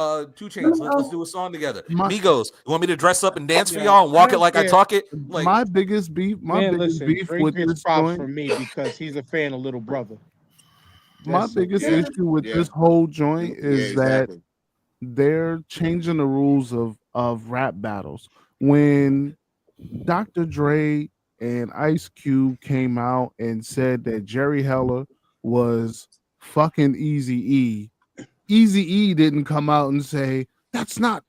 Chainz, let's do a song together. Migos, you want me to dress up and dance for y'all and walk it like I talk it? Like, my biggest beef with this joint for me because he's a fan of Little Brother. My biggest issue with this whole joint is that they're changing the rules of rap battles. When Dr. Dre and Ice Cube came out and said that Jerry Heller was fucking Eazy-E, Eazy-E didn't come out and say it's not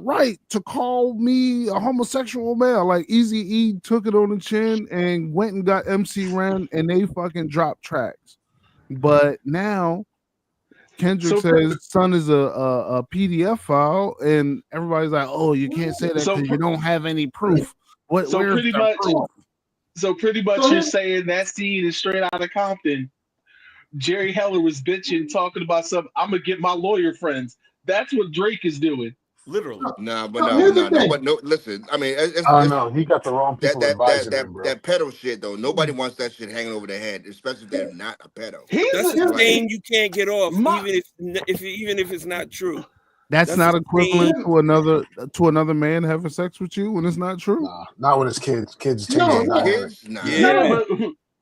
right to call me a homosexual male. Like Eazy-E took it on the chin and went and got MC Ren and they fucking dropped tracks. But now Kendrick says son is a PDF file, and everybody's like, oh, you can't say that because you don't have any proof. Pretty much you're saying that scene is straight out of Compton. Jerry Heller was bitching, talking about something. I'm gonna get my lawyer friends. That's what Drake is doing. Literally. No. Listen, I mean, no, he got the wrong people advising him, bro. That pedo shit though. Nobody wants that shit hanging over their head, especially if they're not a pedo. That's a stain you can't get off, even if it's not true. That's not equivalent to another man having sex with you when it's not true. Nah, not when it's kids. Kids,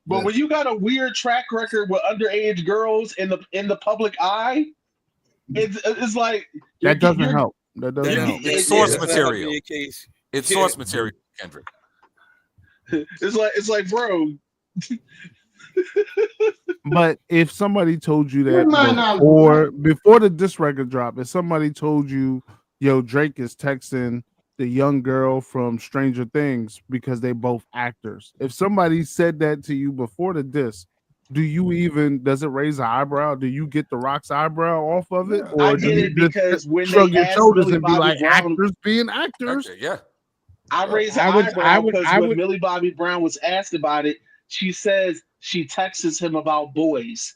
But when you got a weird track record with underage girls in the public eye, it's like that doesn't help. That doesn't help. It's source material. It's source material, Kendrick. It's like, bro. But if somebody told you that before the diss record drop, if somebody told you, yo, Drake is texting the young girl from Stranger Things because they both actors. If somebody said that to you before the diss, does it raise an eyebrow? Do you get the Rock's eyebrow off of it? Or I get it because when shrug they your asked shoulders Millie and be Bobby like Brown, actors being actors? Yeah. I raised an eyebrow because when Millie Bobby Brown was asked about it, she says she texts him about boys.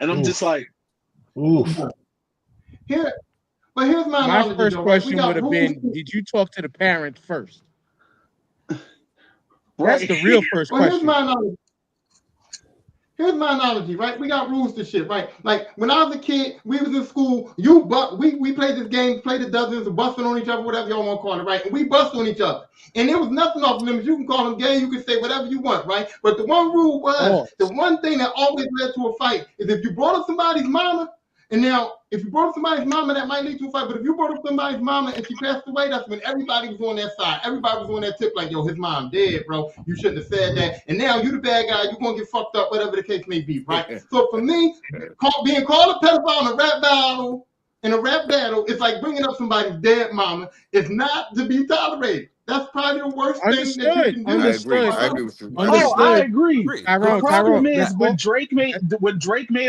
And I'm just like, oof. But here's my first question would have been, did you talk to the parents first? That's the real first question. Here's my analogy, right? We got rules to shit, right? Like when I was a kid, we was in school, we played this game, played the dozens, busting on each other, whatever y'all want to call it, right? And we bust on each other. And there was nothing off limits. You can call them gay, you can say whatever you want, right? But the one rule was, the one thing that always led to a fight is if you brought up somebody's mama, and now, if you brought up somebody's mama, that might lead to a fight. But if you brought up somebody's mama and she passed away, that's when everybody was on that side. Everybody was on that tip like, yo, his mom dead, bro. You shouldn't have said that. And now you the bad guy. You're going to get fucked up, whatever the case may be, right? So for me, being called a pedophile in a rap battle, it's like bringing up somebody's dead mama. It's not to be tolerated. That's probably the worst thing that you can do. I agree with you. I agree. The problem is when Drake made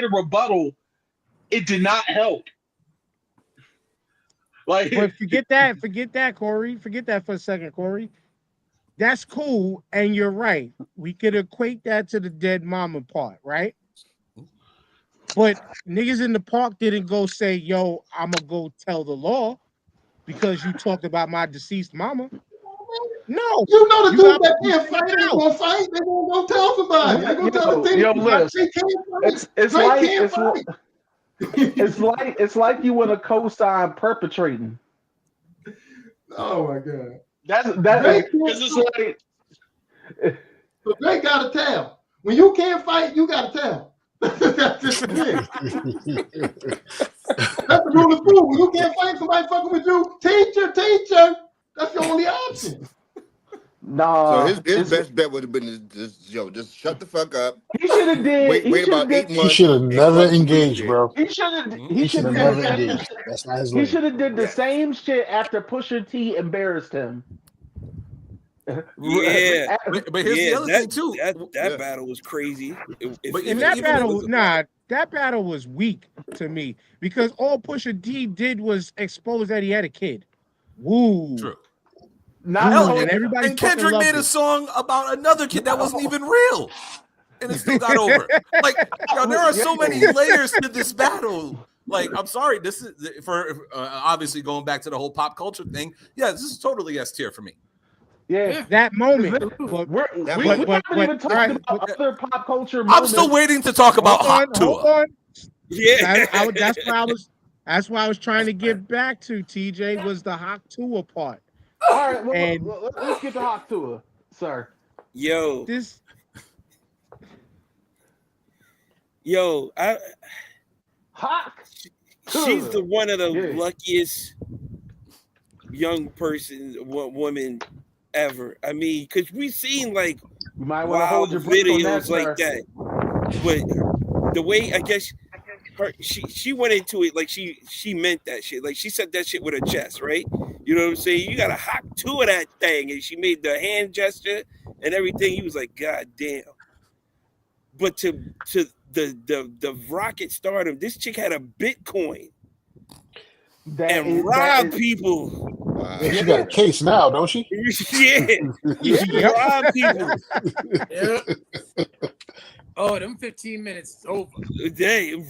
a rebuttal, it did not help. Like, but forget that, Corey. Forget that for a second, Corey. That's cool, and you're right. We could equate that to the dead mama part, right? But niggas in the park didn't go say, "Yo, I'ma go tell the law because you talked about my deceased mama." No, You know the you dude got that can't fight ain't gonna fight. They gonna go tell somebody. They gonna tell the thing. Yo, Liz, They can't fight. it's Drake like can't fight. it's like you want to co-sign perpetrating. Oh my god. That's Drake because it's like So Drake gotta tell. When you can't fight, you gotta tell. That's just it. That's the rule of school. When you can't fight, somebody fucking with you. Teacher. That's your only option. nah. So his best bet would have been just shut the fuck up. He should have did. Wait about 8 He months. should have and never fuck some engaged, shit. bro. He should have. He should have never engaged. That's not his He lane. should have did the same shit after Pusha T embarrassed him. Yeah, But here's the other thing too. That battle was crazy. And that battle was weak to me because all Pusha T did was expose that he had a kid. Woo. True. And everybody and Kendrick made a song about another kid that wasn't even real, and it still got over. Like, yo, there are so many layers to this battle. Like, I'm sorry, this is for obviously going back to the whole pop culture thing. Yeah, this is totally S tier for me. Yeah, that moment. We're not even talking about other pop culture moments. I'm still waiting to talk about Hot Tour. Yeah, that's why I was trying to get back to TJ was the Hot Tour part. All right, let's get to Hot Tour, sir. Yo, Hawk. She's the one of the luckiest young woman ever. I mean, because we've seen like wild videos like that, but the way I guess she went into it like she meant that shit. Like she said that shit with her chest, right? You know what I'm saying? You got a hot two of that thing, and she made the hand gesture and everything. He was like, God damn. But to the rocket stardom, this chick had a Bitcoin and robbed people. Wow. She got a case now, don't she? Yeah, she robbed people. Oh, them 15 minutes is over.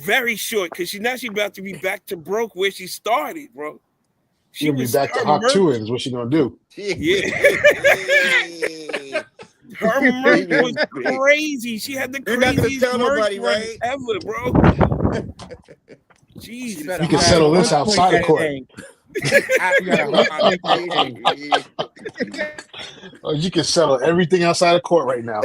Very short, because she's about to be back to broke where she started, bro. She'll be back to Hot Tour is what she gonna do. Yeah. Her merch was crazy. She had the craziest merch right? ever, bro. Jesus. You can settle this outside of court. Oh, you can settle everything outside of court right now.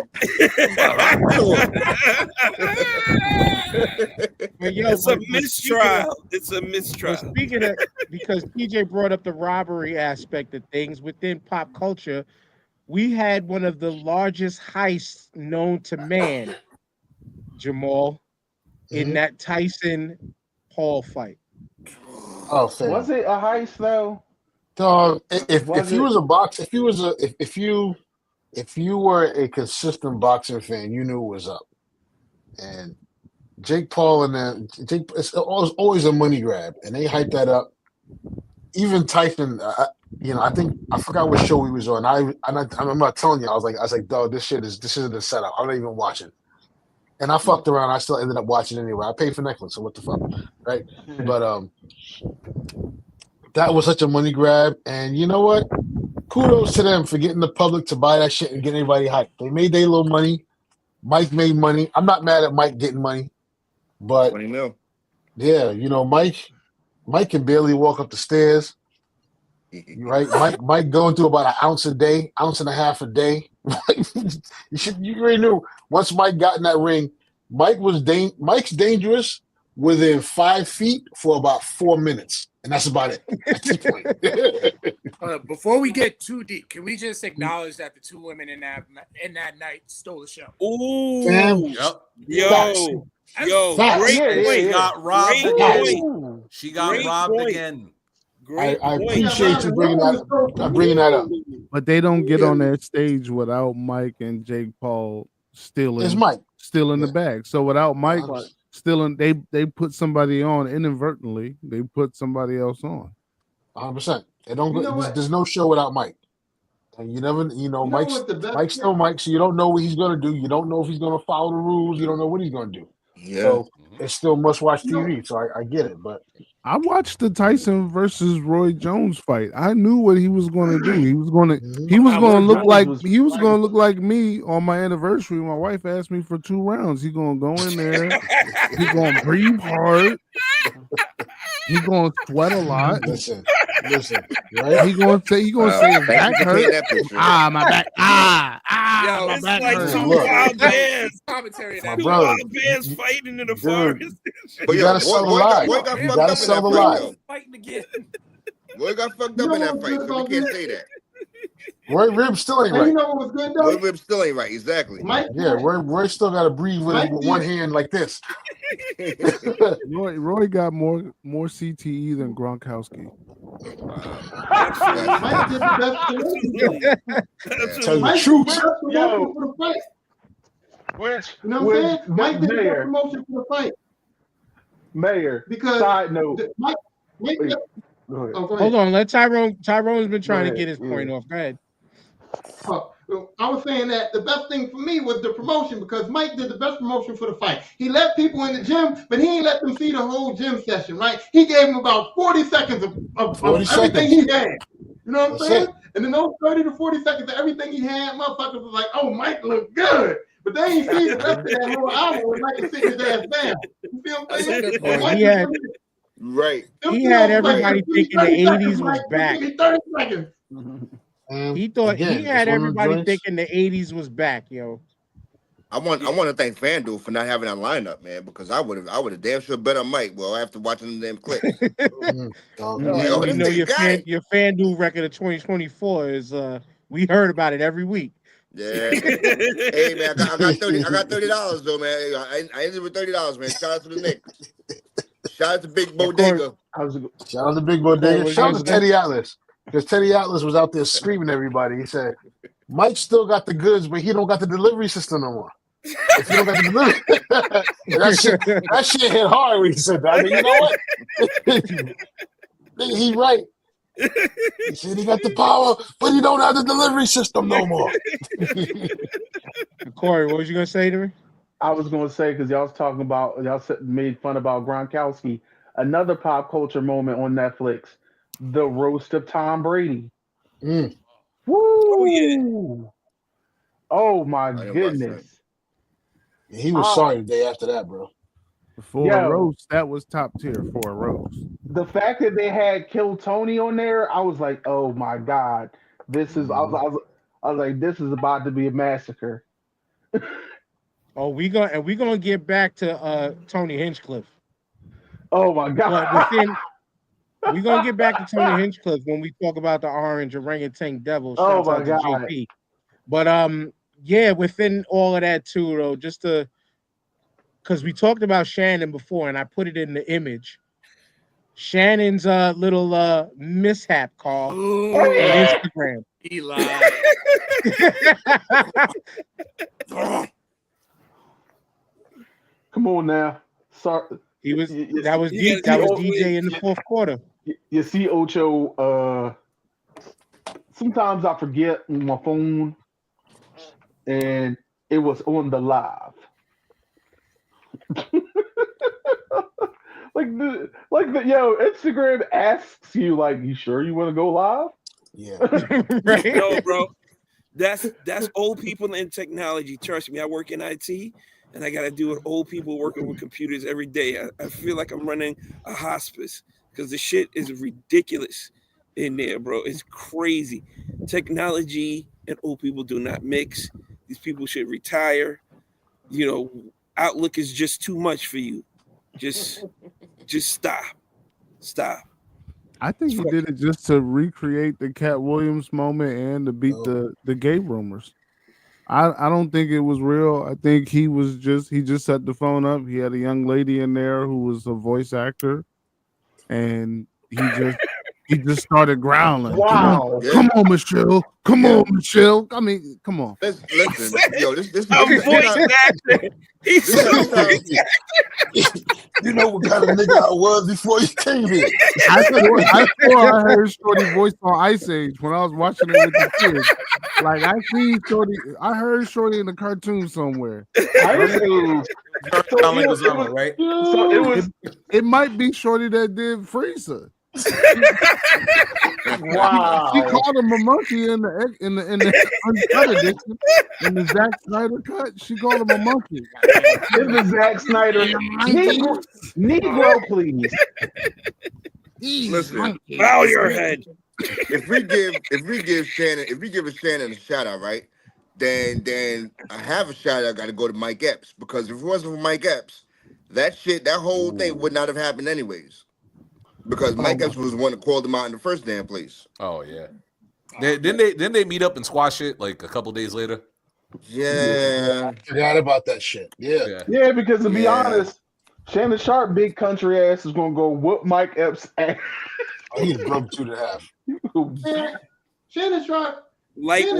It's a mistrial. It's a mistrial. Speaking of, because PJ brought up the robbery aspect of things within pop culture, we had one of the largest heists known to man, Jamal, in that Tyson Paul fight. Oh, fam. Was it a heist though? Dog, if you was a boxer, if you were a consistent boxing fan, you knew it was up. And Jake Paul and it's always a money grab, and they hyped that up. Even Tyson, I forgot what show he was on. I'm not telling you. I was like, dog, this isn't a setup. I'm not even watching. And I fucked around. I still ended up watching anyway. I paid for Netflix, so what the fuck, right? But that was such a money grab, and you know what? Kudos to them for getting the public to buy that shit and get everybody hyped. They made their little money. Mike made money. I'm not mad at Mike getting money, but 20 mil. Yeah, Mike can barely walk up the stairs. Right? Mike going through about an ounce and a half a day. You already knew once Mike got in that ring, Mike's dangerous within 5 feet for about 4 minutes. And that's about it at this point. Before we get too deep, can we just acknowledge that the two women in that night stole the show? Ooh. Yo, great point. She got robbed again. She got robbed again. I appreciate you bringing that up. But they don't get on that stage without Mike and Jake Paul still in the bag. So without Mike still in, they put somebody on inadvertently. They put somebody else on. 100%. It don't. You know what? There's no show without Mike. And you never, You know Mike's what the best? Mike's still Mike, so you don't know what he's gonna do. You don't know if he's gonna follow the rules. You don't know what he's gonna do. Yeah. So it's still must watch You know- TV. So I get it, but I watched the Tyson versus Roy Jones fight. I knew what he was going to do. He was going to look like look like me on my anniversary. My wife asked me for 2 rounds. He's going to go in there. He's going to breathe hard. He's going to sweat a lot. listen, right? He's going to say his back hurt. My back. Yo, my it's back like hurt. 2 Look. wild bears. Commentary. My That brother, Wild bears fighting in the forest. But You yo, gotta sell the Roy lie. got You fucked gotta up in sell that the fight, lie. though. fighting again. Roy got fucked You up know in that what's fight, good so we about can't this? say that. Roy Ribs still ain't And you right. know what was good Roy though? Rib still ain't right, exactly. Mike. Yeah, Roy still got to breathe with Mike one did- hand like this. Roy got more CTE than Gronkowski. Mike did the best promotion. Tell you the Mike did truth. the best promotion for the fight. You know what I'm saying? Mike did the best promotion for the fight. Mayor. Because Side note. Mike Wait, oh, go ahead. go ahead. Hold on, let Tyrone. Tyrone's been trying Go to get ahead, his point off. Go ahead. I was saying that the best thing for me was the promotion because Mike did the best promotion for the fight. He let people in the gym, but he ain't let them see the whole gym session, right? He gave them about 40 seconds of 40 everything seconds. he had. You know what I'm That's saying? it. And then those 30 to 40 seconds of everything he had, motherfuckers was like, oh, Mike looked good. But they ain't see the rest of that whole hour when Mike was sitting his ass down. You feel what I'm saying? Yeah, Mike he had Right. he had everybody thinking the 80s was back. Give me 30 seconds. He thought Again, he had it's one of them everybody joints. thinking the 80s was back, yo. I want to thank FanDuel for not having that lineup, man, because I would have damn sure bet on Mike. Well, after watching them clips. Oh, Like, oh, You this know nigga got it. your FanDuel record of 2024 is we heard about it every week. Yeah. Hey man, I got $30 though, man. I ended with $30, man. Shout out to the Knicks. Shout out to Big Bodega. Shout out to Big Bodega. Corey, Shout out what to you Teddy Atlas. Because Teddy Atlas was out there screaming at everybody. He said, Mike still got the goods, but he don't got the delivery system no more. If you don't got the delivery, that shit hit hard when he said that. I mean, you know what? Nigga, he right. He said he got the power, but he don't have the delivery system no more. Corey, what was you gonna say to me? I was going to say, because y'all was talking about, made fun about Gronkowski. Another pop culture moment on Netflix, the roast of Tom Brady. Mm. Woo! Oh, yeah. Oh my didn't watch goodness. He was sorry the day after that, bro. For a Yo. roast, that was top tier for a roast. The fact that they had Kill Tony on there, I was like, oh my God. This is, I was like, this is about to be a massacre. Oh, we gonna get back to Tony Hinchcliffe. Oh my God. But we're gonna get back to Tony Hinchcliffe when we talk about the orange orangutan devil. Oh Shouts my out to God. JP. But yeah, within all of that too, though, just to because we talked about Shannon before, and I put it in the image. Shannon's little mishap call on Instagram. He lied. Come on now. Sorry. He was You that was see DJ in the fourth quarter. You see, Ocho, sometimes I forget my phone, and it was on the live. Instagram asks you, like, you sure you want to go live? Yeah. Right? No, bro. That's old people in technology. Trust me, I work in IT, and I got to deal with old people working with computers every day. I feel like I'm running a hospice because the shit is ridiculous in there, bro. It's crazy. Technology and old people do not mix. These people should retire. You know, Outlook is just too much for you. Just stop. I think he did it just to recreate the Cat Williams moment and to beat the gay rumors. I don't think it was real. I think he just set the phone up. He had a young lady in there who was a voice actor, and he just he just started growling. Wow. Come on, Michelle. Come on, Michelle. I mean, come on. Listen, yo, this is A voice actor. He's You know what kind of nigga I was before you came here. I swore I heard Shorty voice on Ice Age when I was watching it with the kids. Like I seen Shorty, I heard Shorty in the cartoon somewhere. Sound like Uzama, right? So it was. It might be Shorty that did Frieza. Wow. She called him a monkey in the uncut edition. In the Zack Snyder cut, she called him a monkey. In the Zack Snyder Negro, please. Listen, bow your head. If we give Shannon a shout out, right? Then I have a shout out got to go to Mike Epps, because if it wasn't for Mike Epps, that whole thing would not have happened anyways. Because Mike Epps was the one that called him out in the first damn place. Oh yeah. Didn't they meet up and squash it like a couple days later? Yeah. I forgot about that shit. Yeah, because to be honest, Shannon Sharp, big country ass, is gonna go whoop Mike Epps' ass. He's broke 2.5. Man, Shannon Sharp makes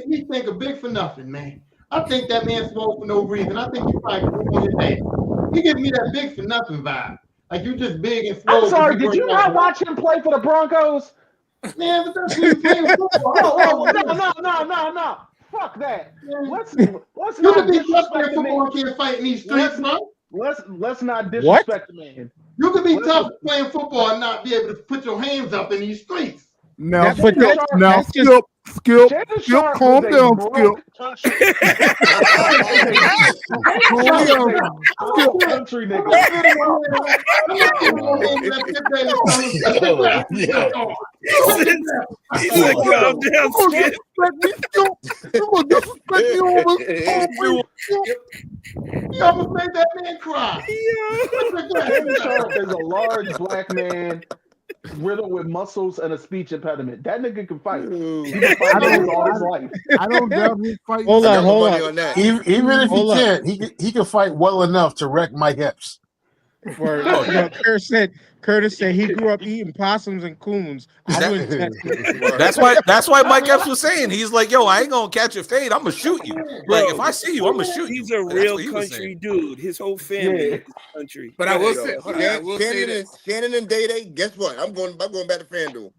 me think of Big for Nothing, man. I think that man smoked for no reason. I think he probably on his head. He gives me that Big for Nothing vibe. Like you just big and slow. I'm sorry, did you not watch him play for the Broncos? Man, but that's what playing football. No. Fuck that. Let's you not can be tough disrespect playing the football man. and can't fight in these streets, man. Let's not disrespect the man. You can be tough playing football and not be able to put your hands up in these streets. Now, Skip, calm down, Skip. Country nigga. He said, calm down, Skip. You almost made that man cry. Shannon Sharp is a large black man riddled with muscles and a speech impediment. That nigga can fight. He can fight all his life. I don't doubt he fight. Hold on. Even if he can't, he can fight well enough to wreck Mike Epps. Curtis said he grew up eating possums and coons. That's why Mike Epps was saying, he's like, yo, I ain't gonna catch a fade. I'm gonna shoot you. Like if I see you, I'm gonna shoot you. He's a real country dude. His whole family is country. But I will say this. Shannon and Day, guess what? I'm going back to FanDuel.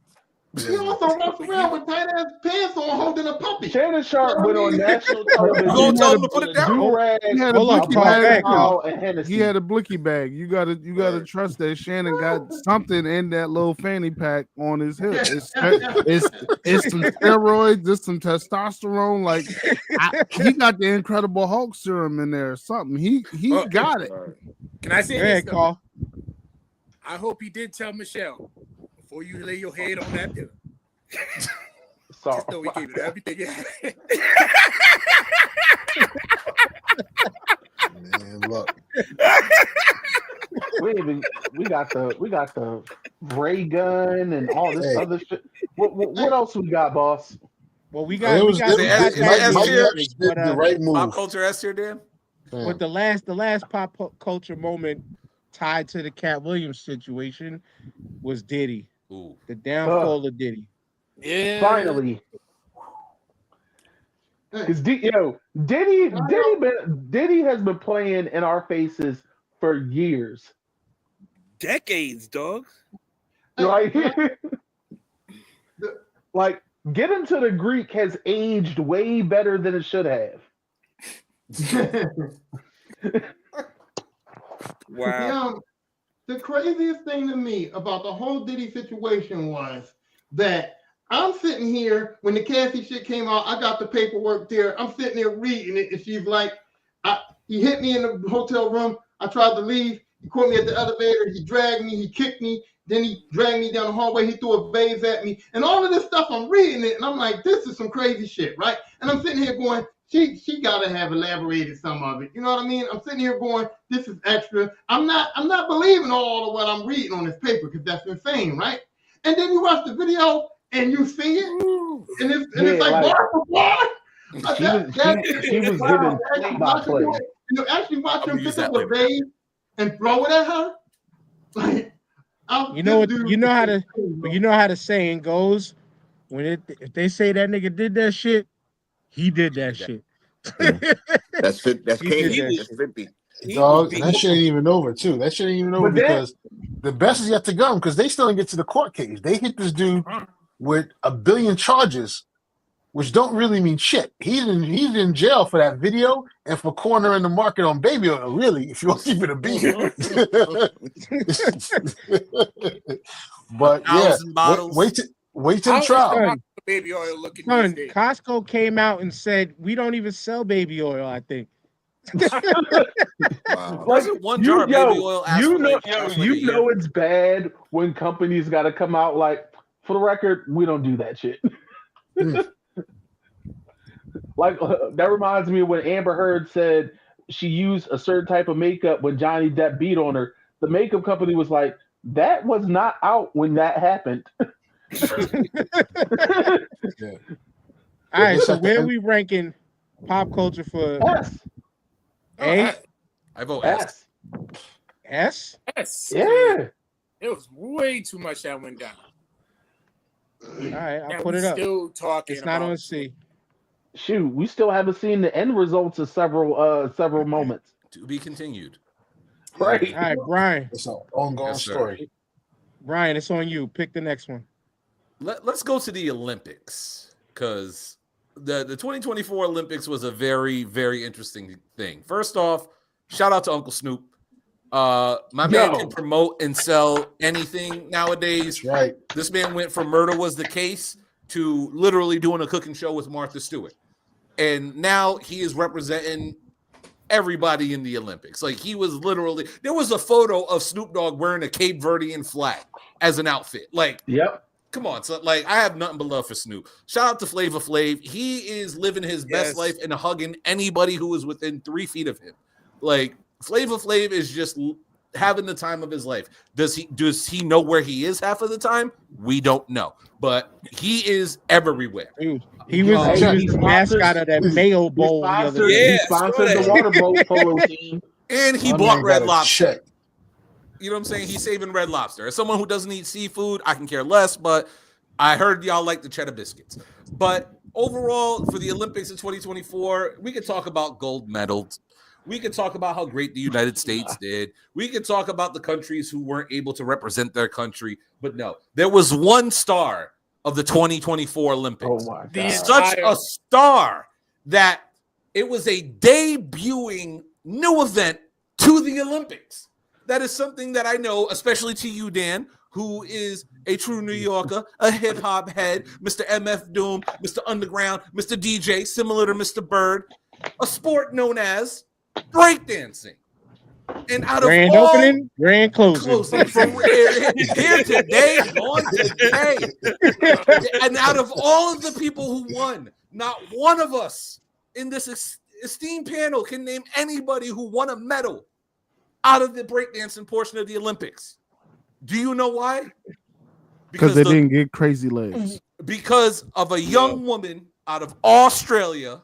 He also walks around with tight ass pants on, holding a puppy. Shannon Sharp went on national television. You gonna tell him to put it down? He had a blicky bag. You gotta trust that Shannon got something in that little fanny pack on his hip. It's some steroids, it's some testosterone. Like he got the Incredible Hulk serum in there or something. He got it. Can I say this? This? Call. I hope he did tell Michelle before you lay your head on that pillow. Sorry. Just know we gave it everything it had. Man, look. We got the ray gun and all this other shit. What else we got, boss? Well, we got the right move. Pop culture S here, Dan. But the last pop culture moment tied to the Cat Williams situation was Diddy. Ooh. The downfall of Diddy. Yeah. Finally. Because Diddy has been playing in our faces for years. Decades, dog. Like Get Him to the Greek has aged way better than it should have. Wow. The craziest thing to me about the whole Diddy situation was that I'm sitting here when the Cassie shit came out. I got the paperwork there. I'm sitting there reading it, and she's like, he hit me in the hotel room. I tried to leave. He caught me at the elevator. He dragged me. He kicked me. Then he dragged me down the hallway. He threw a vase at me. And all of this stuff, I'm reading it, and I'm like, this is some crazy shit, right? And I'm sitting here going, she got to have elaborated some of it. You know what I mean? I'm sitting here going, this is extra. I'm not believing all of what I'm reading on this paper because that's insane, right? And then you watch the video and you see it, and it's like bar for bar. She was given play by play. You actually watch him pick up a vase and throw it at her. Like, Out You know this what? dude You know how is to. crazy, bro. You know how the saying goes. If they say that nigga did that shit, he did that shit. That's it. That's He did Katie. He that was That's shit. 50. he was Dog, and that beating. shit ain't even over too. That shit ain't even over But then, because the best is yet to come because they still didn't get to the court case. They hit this dude with a billion charges, which don't really mean shit. He's in jail for that video and for cornering the market on baby oil. Really, if you want to keep it a beat. But yeah, 1,000 bottles. wait till the How is trial. Son, baby oil looking these son, days? Costco came out and said we don't even sell baby oil. I think. Wow. like Doesn't one jar of baby oil ask for like cost like a you know year? it's bad when companies got to come out like, for the record, we don't do that shit. Like that reminds me of when Amber Heard said she used a certain type of makeup when Johnny Depp beat on her. The makeup company was like, that was not out when that happened. Yeah. All right, Just so at the where end- we ranking pop culture for S. A? I vote S. S? Yes. Yeah. It was way too much that went down. All right, I'll And put we it up. still talking It's not about on C. Shoot, we still haven't seen the end results of several moments. To be continued. Right. All right, Brian. It's an ongoing Yes, sir. story. Brian, it's on you. Pick the next one. Let's go to the Olympics because the 2024 Olympics was a very, very interesting thing. First off, shout out to Uncle Snoop. My man can promote and sell anything nowadays. That's right. This man went from Murder Was the Case to literally doing a cooking show with Martha Stewart. And now he is representing everybody in the Olympics. Like he was literally, there was a photo of Snoop Dogg wearing a Cape Verdean flag as an outfit. Like, yep. Come on, so like I have nothing but love for Snoop. Shout out to Flavor Flav. He is living his best life and hugging anybody who is within 3 feet of him. Like Flavor Flav is just having the time of his life. Does he know where he is half of the time? We don't know, but he is everywhere. Dude, he was the mascot of that Mayo Bowl the other day. He sponsored the water boat polo team, and he My bought man Red got a Lobster. check. You know what I'm saying? He's saving Red Lobster. As someone who doesn't eat seafood, I can care less, but I heard y'all like the cheddar biscuits. But overall, for the Olympics in 2024, we could talk about gold medals. We could talk about how great the United States did. We could talk about the countries who weren't able to represent their country. But no, there was one star of the 2024 Olympics. Oh my God. Such a star that it was a debuting new event to the Olympics. That is something that I know, especially to you, Dan, who is a true New Yorker, a hip-hop head, Mr. MF Doom, Mr. Underground, Mr. DJ, similar to Mr. Bird, a sport known as breakdancing. And out of Grand all opening, grand closing. for here today, on today. And out of all of the people who won, not one of us in this esteemed panel can name anybody who won a medal out of the breakdancing portion of the Olympics. Do you know why? Because they didn't get crazy legs. Because of a young woman out of Australia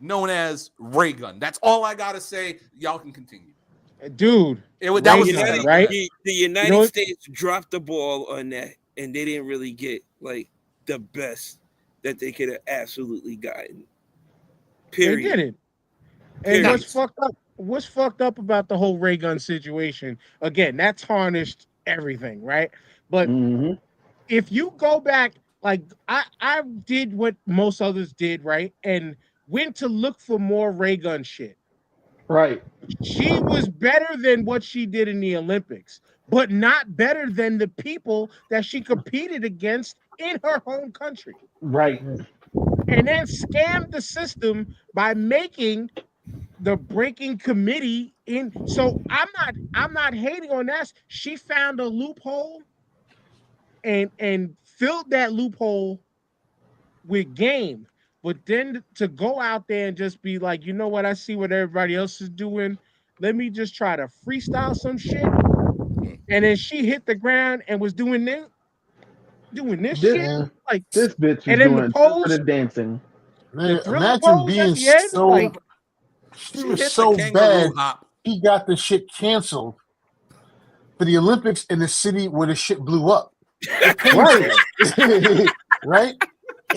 known as Ray Gun. That's all I gotta say. Y'all can continue. Dude, that was right. The United States dropped the ball on that, and they didn't really get like the best that they could have absolutely gotten. Period. They didn't. And what's fucked up about the whole ray gun situation? Again, that tarnished everything, right? But if you go back, like I did what most others did, right? And went to look for more ray gun shit. Right. She was better than what she did in the Olympics, but not better than the people that she competed against in her home country. Right. And then scammed the system by making the breaking committee in. So I'm not hating on that. She found a loophole and filled that loophole with game. But then to go out there and just be like, you know what, I see what everybody else is doing. Let me just try to freestyle some shit. And then she hit the ground and was doing this shit. Like this bitch is and then doing the pose, the dancing. Man, the imagine pose being at the end, so like, she was so bad he got the shit canceled for the Olympics in the city where the shit blew up. Right. Right?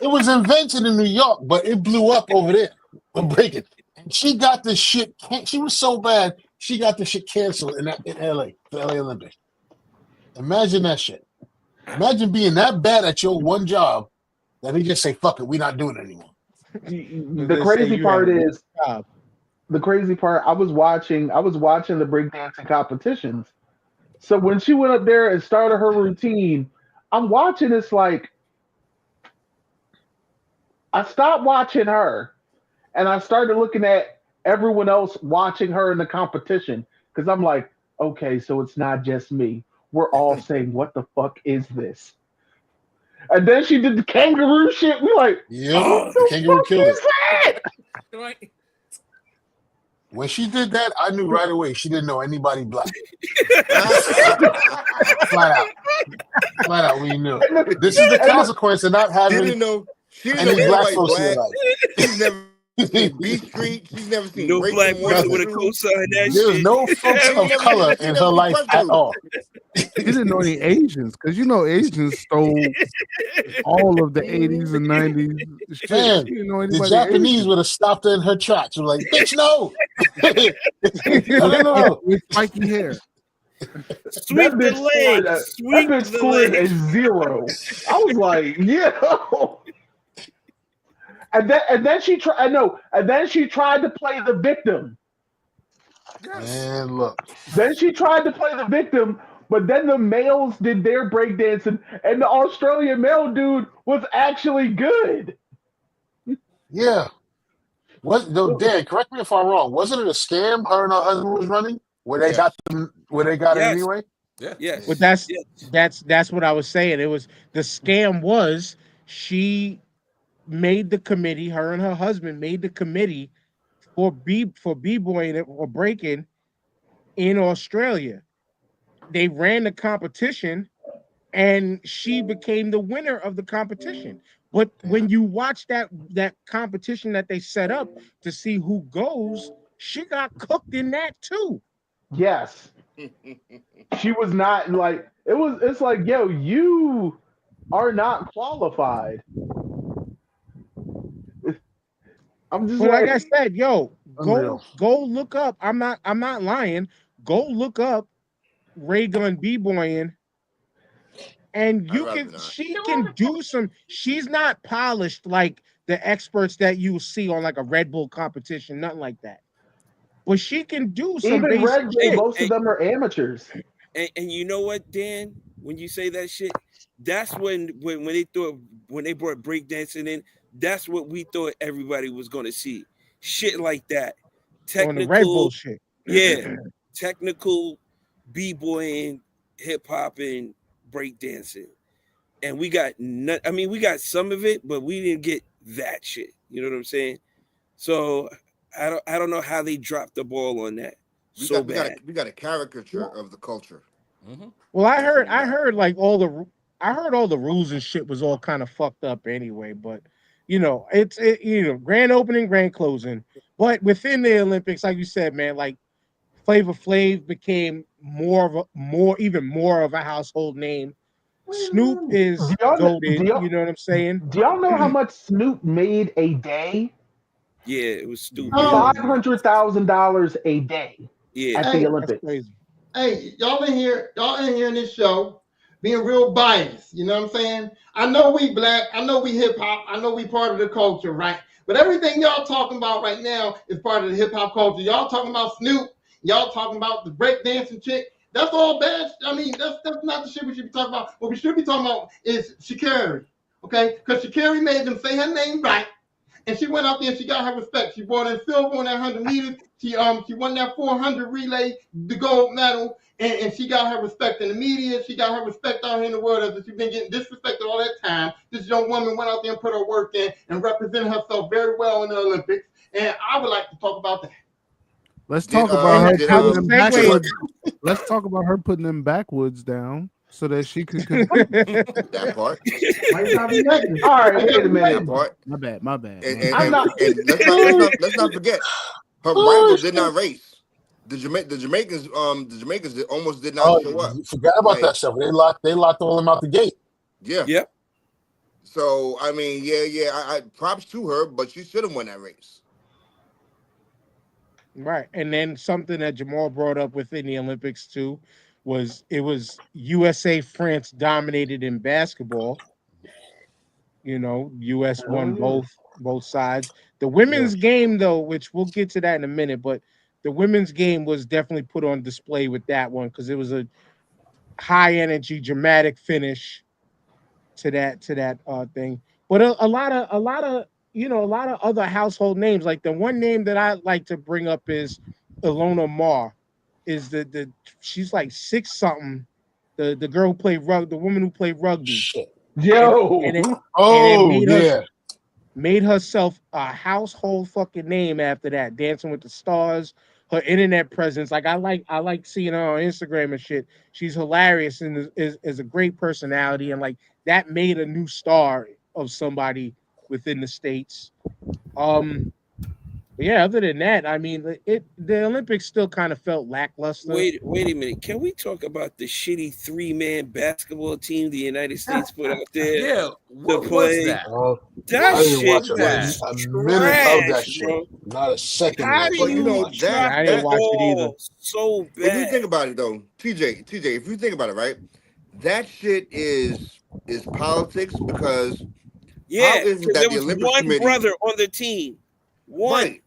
It was invented in New York, but it blew up over there. I'm breaking. And she got the shit. She was so bad. She got the shit canceled in LA, the LA Olympics. Imagine that shit. Imagine being that bad at your one job that they just say, "Fuck it, we're not doing it anymore." The crazy part is, I was watching the breakdancing competitions. So when she went up there and started her routine, I'm watching this like, I stopped watching her and I started looking at everyone else watching her in the competition because I'm like, okay, so it's not just me. We're all saying, what the fuck is this? And then she did the kangaroo shit. We like, yeah, the kangaroo killed it. When she did that, I knew right away she didn't know anybody black. Flat out, we knew. This is the consequence of not having any black folks in your life. She's never seen B Street. She's never seen no black person with a cosign that There's shit. no folks of color in her life at all. She didn't know any Asians because Asians stole all of the 80s and 90s. Shit. Man, She didn't know the anybody Japanese Asian. would have stopped her in her tracks. She was like, "Bitch, no!" no. With spiky hair. Sweep the leg. That Sweep bitch the scored a leg. 0. I was like, yo. And then she tried. I know. And then she tried to play the victim. Man, look. Then she tried to play the victim, but then the males did their breakdancing, and the Australian male dude was actually good. Yeah. Dan, correct me if I'm wrong. Wasn't it a scam her and her husband was running? Where they got them, where they got it anyway? Yeah. Yes. But that's what I was saying. It was the scam was she made the committee, her and her husband made the committee for b-boying or breaking in Australia. They ran the competition and she became the winner of the competition. But when you watch that competition that they set up to see who goes, she got cooked in that too. Yes. She was not like it's like, yo, you are not qualified. I'm just But like I said, yo, Unreal. go look up. I'm not lying. Go look up Ray Gun B-boying, and she can do some. She's not polished like the experts that you see on like a Red Bull competition, nothing like that. But she can do some even basic Red Bull, shit. most of them are amateurs. And you know what, Dan? When you say that shit, that's when they brought breakdancing in. That's what we thought everybody was gonna see. Shit like that. Technical On the Red Bull shit. Yeah. Technical b-boying, hip-hop, and breakdancing. And we got we got some of it, but we didn't get that shit. You know what I'm saying? So I don't know how they dropped the ball on that. We got a caricature of the culture. Mm-hmm. Well, I heard like all the rules and shit was all kind of fucked up anyway, but it's grand opening, grand closing. But within the Olympics, like you said, man, like Flavor Flav became even more of a household name. Snoop is goated, you know what I'm saying? Do y'all know how much Snoop made a day? Yeah, it was stupid. $500,000 a day at the Olympics. Hey, y'all in here in this show being real biased, you know what I'm saying? I know we black, I know we hip hop, I know we part of the culture, right? But everything y'all talking about right now is part of the hip hop culture. Y'all talking about Snoop, y'all talking about the breakdancing chick. That's all bad. I mean, that's not the shit we should be talking about. What we should be talking about is Sha'Carri, okay? Because Sha'Carri made them say her name right, and she went out there and she got her respect. She brought in silver on that 100 meters. She won that 400 relay, the gold medal, and she got her respect in the media. She got her respect out here in the world as she's been getting disrespected all that time. This young woman went out there and put her work in and represented herself very well in the Olympics. And I would like to talk about that. Let's talk about her putting them backwards. Let's talk about her putting them backwoods down so that she could that part. All right, wait a minute. That part. My bad. And let's not forget, her rival did not race. the Jamaicans almost did not show up. You forgot about that stuff. They locked all them out the gate. Yeah. Yep. So I mean, I props to her, but she should have won that race. Right. And then something that Jamal brought up within the Olympics too was USA France dominated in basketball. You know, US won both sides. The women's game though, which we'll get to that in a minute, but the women's game was definitely put on display with that one because it was a high energy, dramatic finish to that thing. But a lot of you know, a lot of other household names. Like the one name that I like to bring up is Ilona Maher. Is the she's like 6-something. The girl who played rugby, the woman who played rugby. Shit. Yo. Made herself a household fucking name after that. Dancing with the Stars, her internet presence. Like I like seeing her on Instagram and shit. She's hilarious and is a great personality, and like that made a new star of somebody within the States. Yeah, other than that, I mean, the Olympics still kind of felt lackluster. Wait a minute. Can we talk about the shitty 3-man basketball team the United States put out there? Yeah, what was that? That I didn't shit watch was a minute of that trash, shit. bro. Not a second. How of do it. you know watch that? I didn't watch it either. so bad? If you think about it though, TJ, if you think about it, right, that shit is politics because Yeah, is it because that there the was Olympic one Committee- brother on the team. One. Right.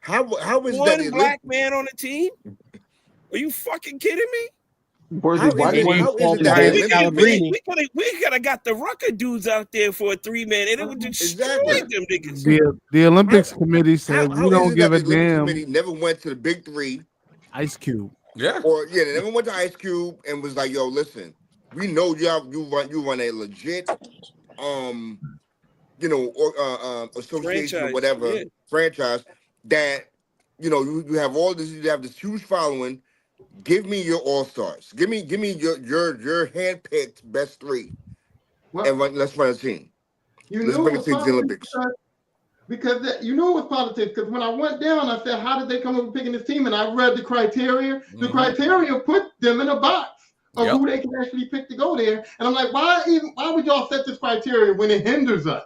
How is it One that the black Olympic man on the team? Are you fucking kidding me? Where's How the black is it- one? how is it that Brian the Olympic Scalabrine. We could have got the Rucker dudes out there for a 3-man, and it would destroy them niggas. The Olympics committee said we how is don't it give that a the Olympic damn. Committee never went to the Big Three? Ice Cube. Yeah. Or they never went to Ice Cube and was like, "Yo, listen, we know you run a legit, association or Franchise, whatever yeah. franchise that you have all this. You have this huge following. Give me your all stars. Give me your handpicked best 3, and let's run a team. Let's bring a team to the Olympics." Because it was politics. Because when I went down, I said, "How did they come up with picking this team?" And I read the criteria. The criteria put them in a box of who they can actually pick to go there. And I'm like, why would y'all set this criteria when it hinders us?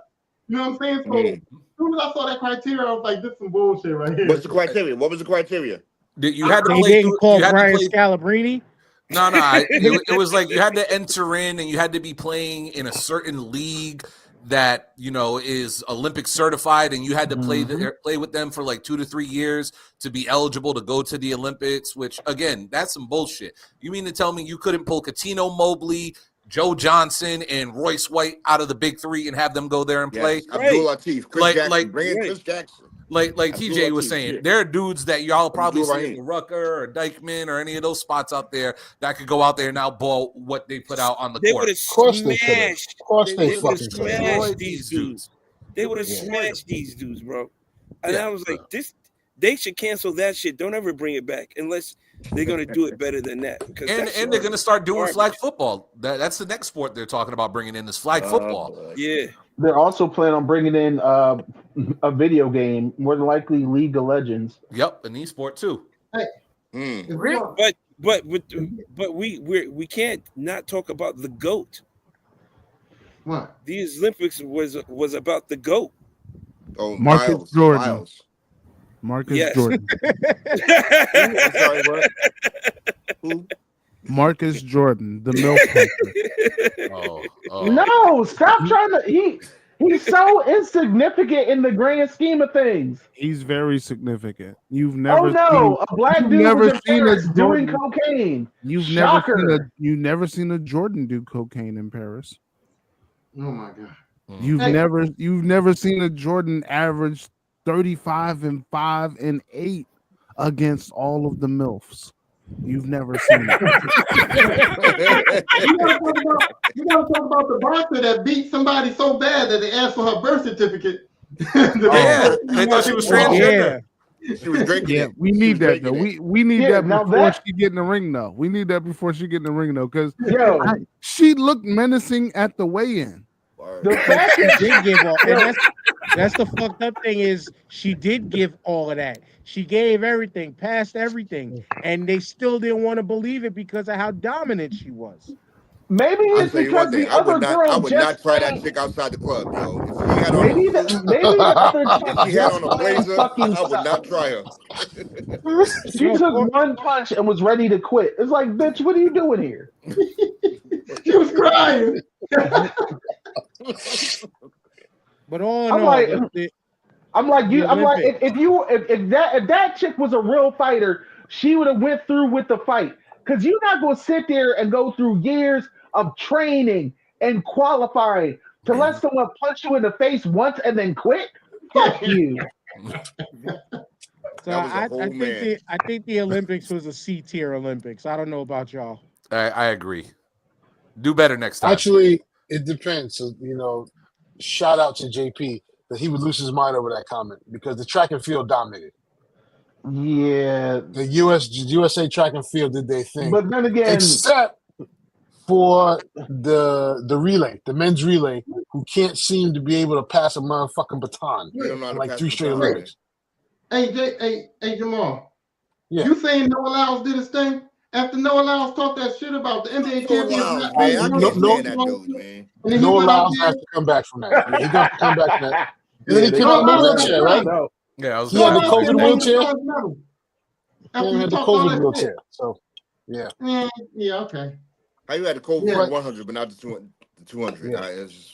You know what I'm saying? So as soon as I saw that criteria, I was like, "This is some bullshit right here." What's the criteria? What was the criteria? You had to They play didn't through. call You had to Brian play. Scalabrine. No, it was like you had to enter in, and you had to be playing in a certain league that is Olympic certified, and you had to play with them for like 2 to 3 years to be eligible to go to the Olympics. Which again, that's some bullshit. You mean to tell me you couldn't pull Katino Mobley, Joe Johnson, and Royce White out of the Big Three and have them go there and play? Abdul Latif, Chris Jackson, bring in Chris Jackson. Like TJ was saying, there are dudes that y'all probably Abdul see Rahim. in the Rucker or Dykeman or any of those spots out there that could go out there and outball what they put out on the They court. would have course they could've. smashed. Of course they would've fucking could've. smashed these dudes. They would have smashed these dudes, bro. And I was like, they should cancel that shit. Don't ever bring it back unless they're gonna do it better than that. And they're gonna start doing flag football. That's the next sport they're talking about bringing in is flag football. Yeah. They're also planning on bringing in a video game, more than likely League of Legends. Yep, an esport too. But we can't not talk about the GOAT. What? These Olympics was about the GOAT. Oh, Marcus Jordan. Marcus Jordan. I'm sorry, what? Who? Marcus Jordan, the milk hunter. No, stop trying to. He's so insignificant in the grand scheme of things. He's very significant. You've never a black dude never was seen in Paris a doing Jordan. cocaine. You've Shocker. never seen a Jordan do cocaine in Paris. Oh my god. You've never seen a Jordan average 35 and 5 and 8 against all of the MILFs. You've never seen it. You gotta talk about the boxer that beat somebody so bad that they asked for her birth certificate. They thought she was transgender. She was drinking Yeah, it. we need that though. We need Yeah, that now before that- she get in the ring though. We need that before she get in the ring though, because Yo. she looked menacing at the weigh-in. The fact She is, did give off, and That's the fucked up thing is she did give all of that. She gave everything, passed everything, and they still didn't want to believe it because of how dominant she was. Maybe I'll it's tell you one because thing. the other I girl would just not try that ain't. chick outside the club, yo. If she had on a Maybe suit, the other if chick she had just on a plain blazer, fucking I would not sucked. try her. She No, took one punch and was ready to quit. It's like, bitch, what are you doing here? She was crying. but all in I'm all, like, the Olympics. if that chick was a real fighter, she would have went through with the fight. Because you're not gonna sit there and go through years of training and qualifying to let someone punch you in the face once and then quit. Fuck you. So That was a I whole think man. the Olympics was a C tier Olympics. I don't know about y'all. I agree. Do better next time. Actually, it depends. So, shout out to JP that he would lose his mind over that comment because the track and field dominated. Yeah. The USA track and field did their thing. But then again, except for the relay, the men's relay, who can't seem to be able to pass a motherfucking baton in like 3 straight Olympics. Hey, Jamal. Yeah. You saying Noah Lyles did his thing? After Noah Lyles talked that shit about the NBA champions, Lyles, man. I can't stand that dude, man. And then he Noah went out Lyles there. has to come back from that. Yeah, he got to come back from that. And then Yeah, he came out in the wheelchair, right? Yeah, I was He had the gonna say COVID that. wheelchair. After He he had the talked all COVID that wheelchair. shit. So, yeah. Yeah, okay. How you had the COVID Yeah. 100, but not the 200? Yeah. It's just,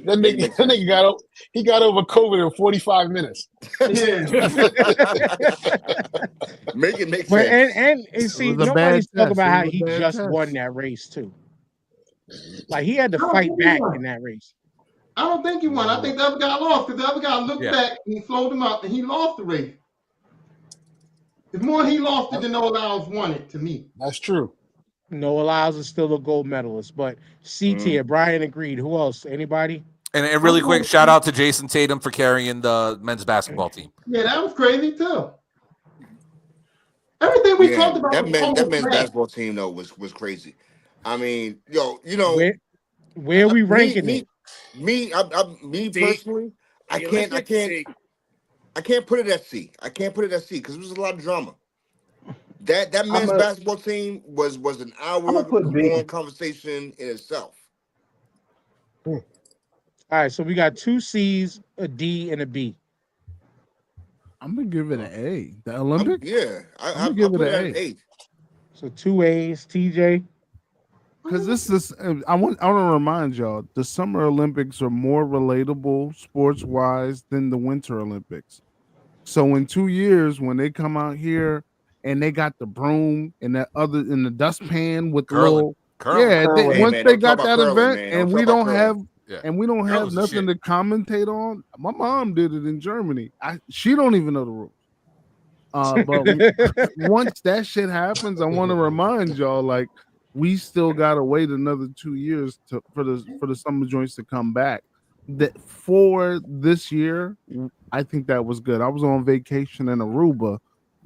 That nigga got over COVID in 45 minutes. Yeah. Make it make But sense. and see, was a nobody's bad talking test. about It how was a he bad just test. won that race too. Like he had to I don't fight think he back won. in that race. I don't think he won. I think the other guy lost because the other guy looked Yeah. back and he slowed him up and he lost the race. It's more he lost it than Noah Lyles won it to me. That's true. Noah Lyles is still a gold medalist, but C tier. Brian agreed. Who else? Anybody? And really quick, shout out to Jason Tatum for carrying the men's basketball team. Yeah, that was crazy too. Everything we talked about that was men's almost bad. basketball team though was crazy. I mean, Where we ranking it? Me personally, I can't put it at C. I can't put it at C because there was a lot of drama. That men's basketball team was an hour-long conversation in itself. All right, so we got 2 C's, a D, and a B. I'm gonna give it an A. The Olympics? I'm gonna give it put an at 8. So 2 A's, TJ. Because this is, I want to remind y'all, the Summer Olympics are more relatable sports wise than the Winter Olympics. So in 2 years, when they come out here and they got the broom and the dustpan with the little, once they got that event and we don't have nothing to commentate on. My mom did it in Germany. She don't even know the rules. But once that shit happens, I want to remind y'all, like, we still gotta wait another 2 years for the summer joints to come back. That for this year, I think that was good. I was on vacation in Aruba,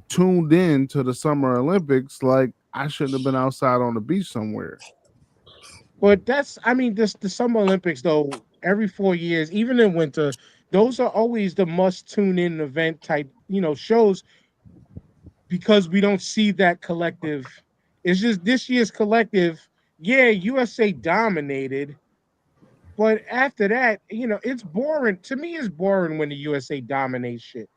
tuned in to the Summer Olympics, like I shouldn't have been outside on the beach somewhere. But the Summer Olympics though, every 4 years, even in winter, those are always the must tune in event type, shows because we don't see that collective. It's just this year's collective. Yeah, USA dominated, but after that, it's boring. To me, it's boring when the USA dominates shit.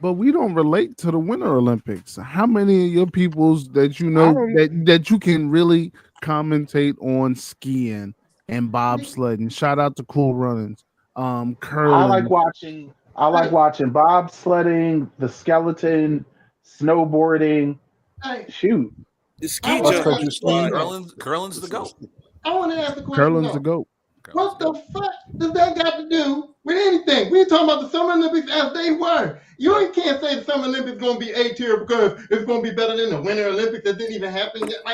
But we don't relate to the Winter Olympics. How many of your peoples that you know that you can really commentate on skiing and bobsledding? Shout out to Cool Runnings, curling. I like watching bobsledding, the skeleton, snowboarding. Shoot, the ski jumping. Curling's the goat. I want to ask the question. Curling's the goat. What the fuck does that got to do with anything? We talking about the Summer Olympics as they were. You can't say the Summer Olympics going to be A tier because it's going to be better than the Winter Olympics that didn't even happen yet.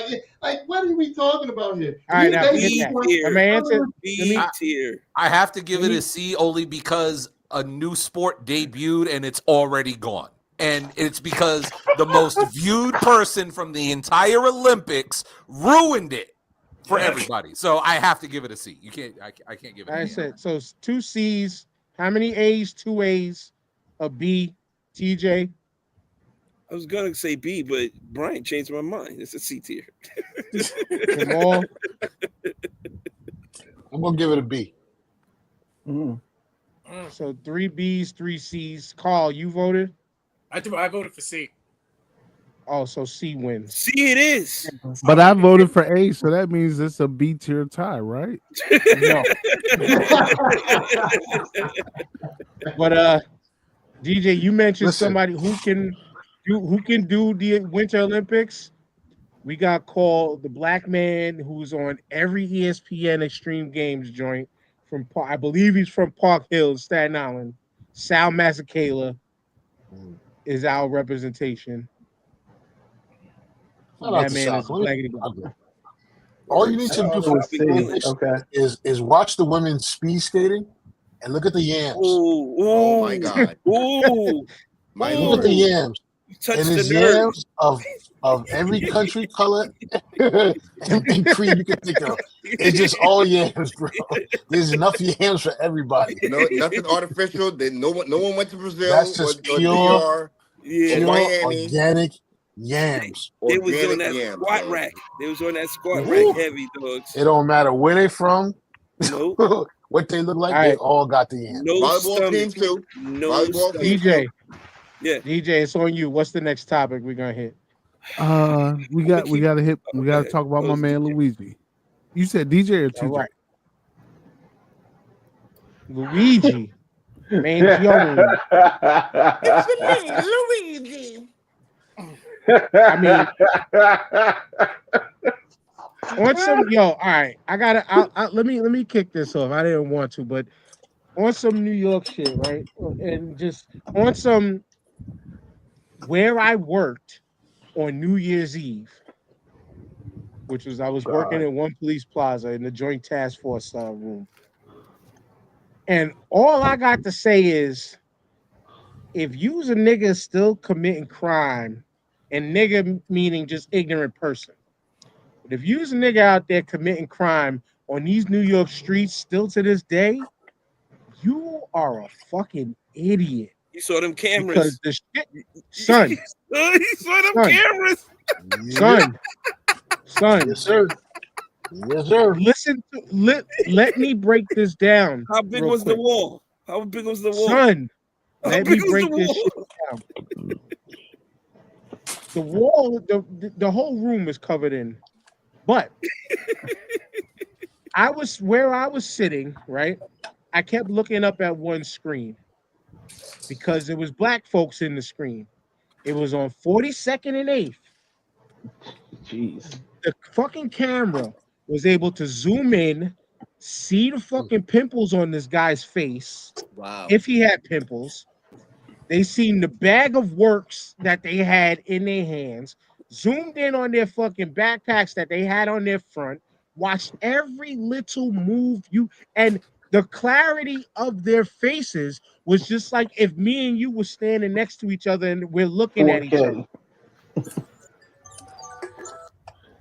Like what are we talking about here? All right, now B tier. I have to give it a C only because a new sport debuted and it's already gone. And it's because the most viewed person from the entire Olympics ruined it for everybody. So I have to give it a C. You can't. I can't give it. I said so. 2 C's, How many A's? 2 A's, a B. TJ. I was gonna say B, but Brian changed my mind. It's a C tier. Jamal. I'm gonna give it a B. So 3 B's, 3 C's. Carl, you voted? I voted for C. Oh, so C wins. C it is. But I voted for A, so that means it's a B tier tie, right? No. But DJ, you mentioned somebody who can do the Winter Olympics. We got called the black man who's on every ESPN Extreme Games joint from I believe he's from Park Hill, Staten Island. Sal Mazzacala is our representation. Shout out That to man Sal. is blackity black. All you need to do for is watch the women's speed skating and look at the yams. Oh my God. Ooh. My Look Lord. at the yams. Touch And the it's nerve. yams of every country, color, and creed you can think of. It's just all yams, bro. There's enough yams for everybody. No, nothing artificial. No one went to Brazil That's just or pure, DR or Miami. organic yams. They was on that Yams, squat dog. rack. They was on that squat Woo. rack heavy, dogs. It don't matter where they from, Nope. what they look like. All They right. all got the yams. No Volleyball stomach. team too. No Volleyball stomach. team DJ, too. Yeah. DJ, it's on you. What's the next topic we're gonna hit? We gotta talk about my man Luigi. You said DJ or TJ? All right. Luigi. Mangione. Luigi. I mean, on some all right. Let me kick this off. I didn't want to, but on some New York shit, right? And just on some where I worked on New Year's Eve, which was I was working in one police plaza in the Joint Task Force room. And all I got to say is, if you's a nigga still committing crime, and nigga meaning just ignorant person, but if you's a nigga out there committing crime on these New York streets still to this day, you are a fucking idiot. You saw them cameras. Because the shit, son. You saw them cameras. Son. Yes, sir. Yes, sir. Listen to let me break this down. How big was the wall? How big was the wall? Son, How let big me was break the this wall? shit down. The wall, the whole room is covered in, but where I was sitting, right? I kept looking up at one screen because there was black folks in the screen. It was on 42nd and 8th. Jeez. The fucking camera was able to zoom in, see the fucking pimples on this guy's face. Wow. If he had pimples. They seen the bag of works that they had in their hands, zoomed in on their fucking backpacks that they had on their front, watched every little move and the clarity of their faces was just like if me and you were standing next to each other and we're looking at each other.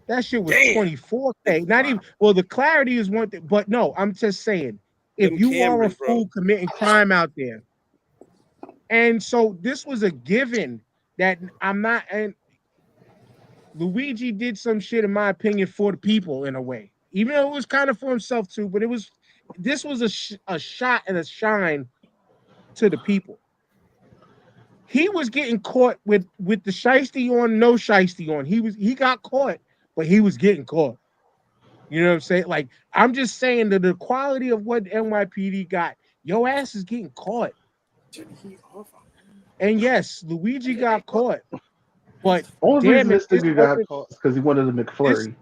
That shit was 24K. Not even the clarity is one thing, but no, I'm just saying, if Them you are a cameras, bro. fool committing crime out there. And so this was a given that I'm not, and Luigi did some shit, in my opinion, for the people in a way, even though it was kind of for himself too, but this was a shot and a shine to the people. He was getting caught with the shiesty on, no shiesty on. He got caught, but he was getting caught. You know what I'm saying? Like, I'm just saying that the quality of what NYPD got, your ass is getting caught. And yes, Luigi got caught, but Only reason this this nigga got wasn't- caught is because he wanted a McFlurry.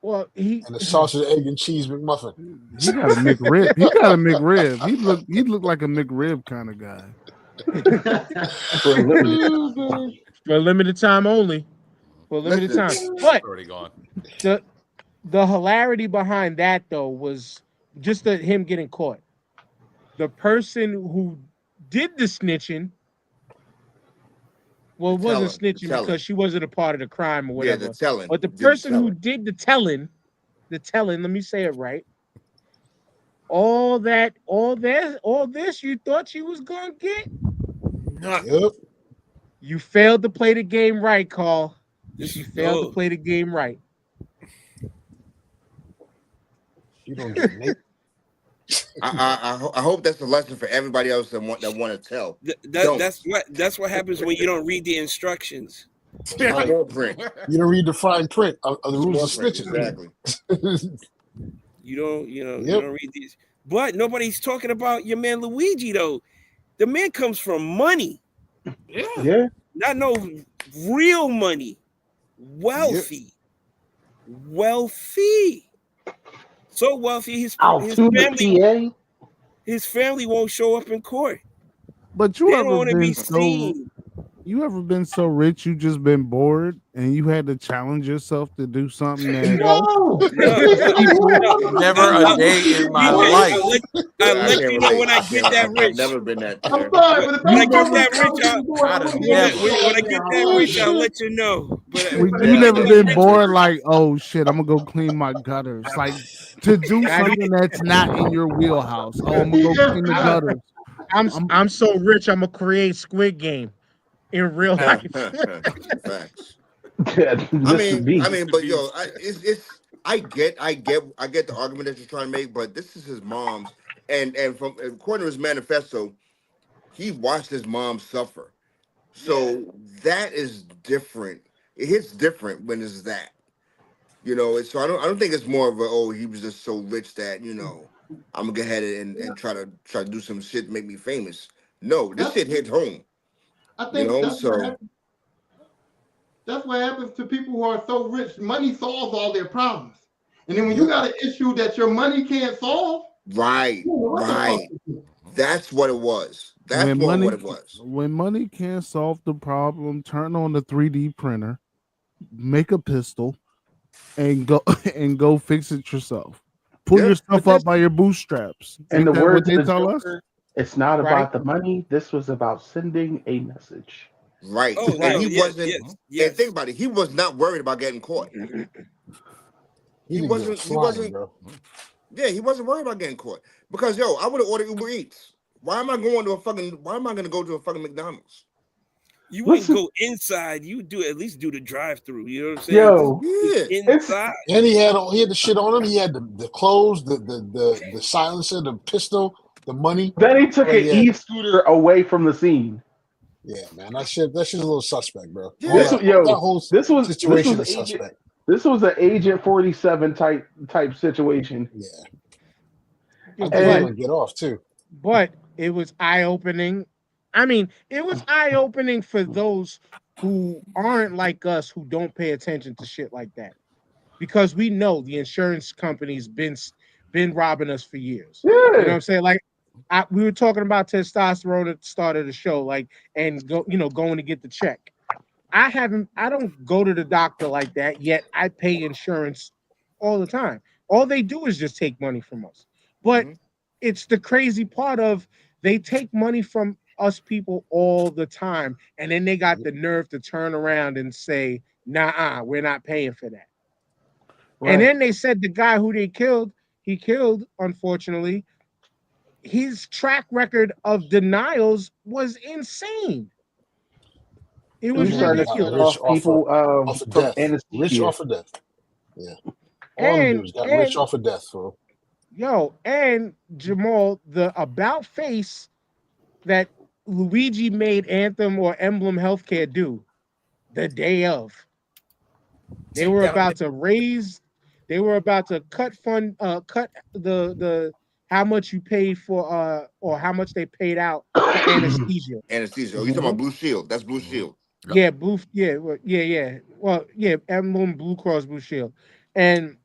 well, And a sausage, egg, and cheese McMuffin. He got a McRib. He got a McRib. He looked like a McRib kind of guy. For a limited time only. For a limited time. But already gone. The hilarity behind that though was just him getting caught. The person who did the snitching, well, it wasn't snitching because she wasn't a part of the crime or whatever. Yeah, the telling. But the person who did the telling, let me say it right, all this you thought you was gonna get. Nothing. Yep. You failed to play the game right, Carl. This You is failed to dog. play the game right. You don't get Nate. I hope that's a lesson for everybody else that want to tell. That's what happens when you don't read the instructions. Right. Small print. You don't read the fine print of the rules of Small print, snitching. exactly. You don't read these. But nobody's talking about your man Luigi though. The man comes from money. Yeah. Not no real money. Wealthy. Wealthy. So wealthy his family won't show up in court. But They don't want to be seen. You ever been so rich you just been bored and you had to challenge yourself to do something that Never a day in my life. I'll let you know when I get that rich. I've never been that. When I get that rich, I'll let you know. But you never been bored like, oh shit, I'm gonna go clean my gutters. Like to do something that's not in your wheelhouse. Oh, I'm gonna go clean the gutters. I'm so rich, I'm gonna create Squid Game in real life. Facts. Yeah, I mean, but yo, I get the argument that you're trying to make, but this is his mom's, and from according to his manifesto, he watched his mom suffer, so that is different. It hits different when it's that, So I don't think it's more of a he was just so rich that I'm gonna go ahead and try to do some shit to make me famous. No, this shit hit home. I think that's what happens to people who are so rich. Money solves all their problems. And then when you got an issue that your money can't solve, right. That's what it was. That's what it was. When money can't solve the problem, turn on the 3D printer, make a pistol, and go fix it yourself. Pull yourself up by your bootstraps. And the words they tell us. It's not about the money. This was about sending a message. Right. And he wasn't. And think about it. He was not worried about getting caught. He wasn't. Bro. Yeah, he wasn't worried about getting caught because I would have ordered Uber Eats. Why am I going to Why am I going to go to a fucking McDonald's? You wouldn't go inside. You would at least do the drive-through. You know what I'm saying? Inside. And he had the shit on him. He had the clothes, the silencer, the pistol, the money. Then he took an e-scooter away from the scene. Yeah, man, that shit's a little suspect, bro. Yeah. That whole situation is suspect. This was an Agent 47 type situation. Yeah, and get off too. But it was eye-opening. I mean, it was eye-opening for those who aren't like us, who don't pay attention to shit like that, because we know the insurance company's been robbing us for years. Yeah. You know what I'm saying? Like, we were talking about testosterone at the start of the show, going to get the check. I don't go to the doctor like that, yet I pay insurance all the time. All they do is just take money from us. But it's the crazy part of they take money from us people all the time, and then they got the nerve to turn around and say, nah, we're not paying for that. Right. And then they said the guy who he killed, unfortunately, his track record of denials was insane. It was ridiculous. Rich off of death. Rich off of death. Yeah. All the dudes got rich off of death, bro. Yo, and Jamal, the about face that Luigi made Anthem or Emblem Healthcare do the day of. They were about to cut the how much you paid for or how much they paid out for anesthesia. Anesthesia. Oh, you talking about Blue Shield? That's Blue Shield. Yeah, Well, Emblem Blue Cross Blue Shield. And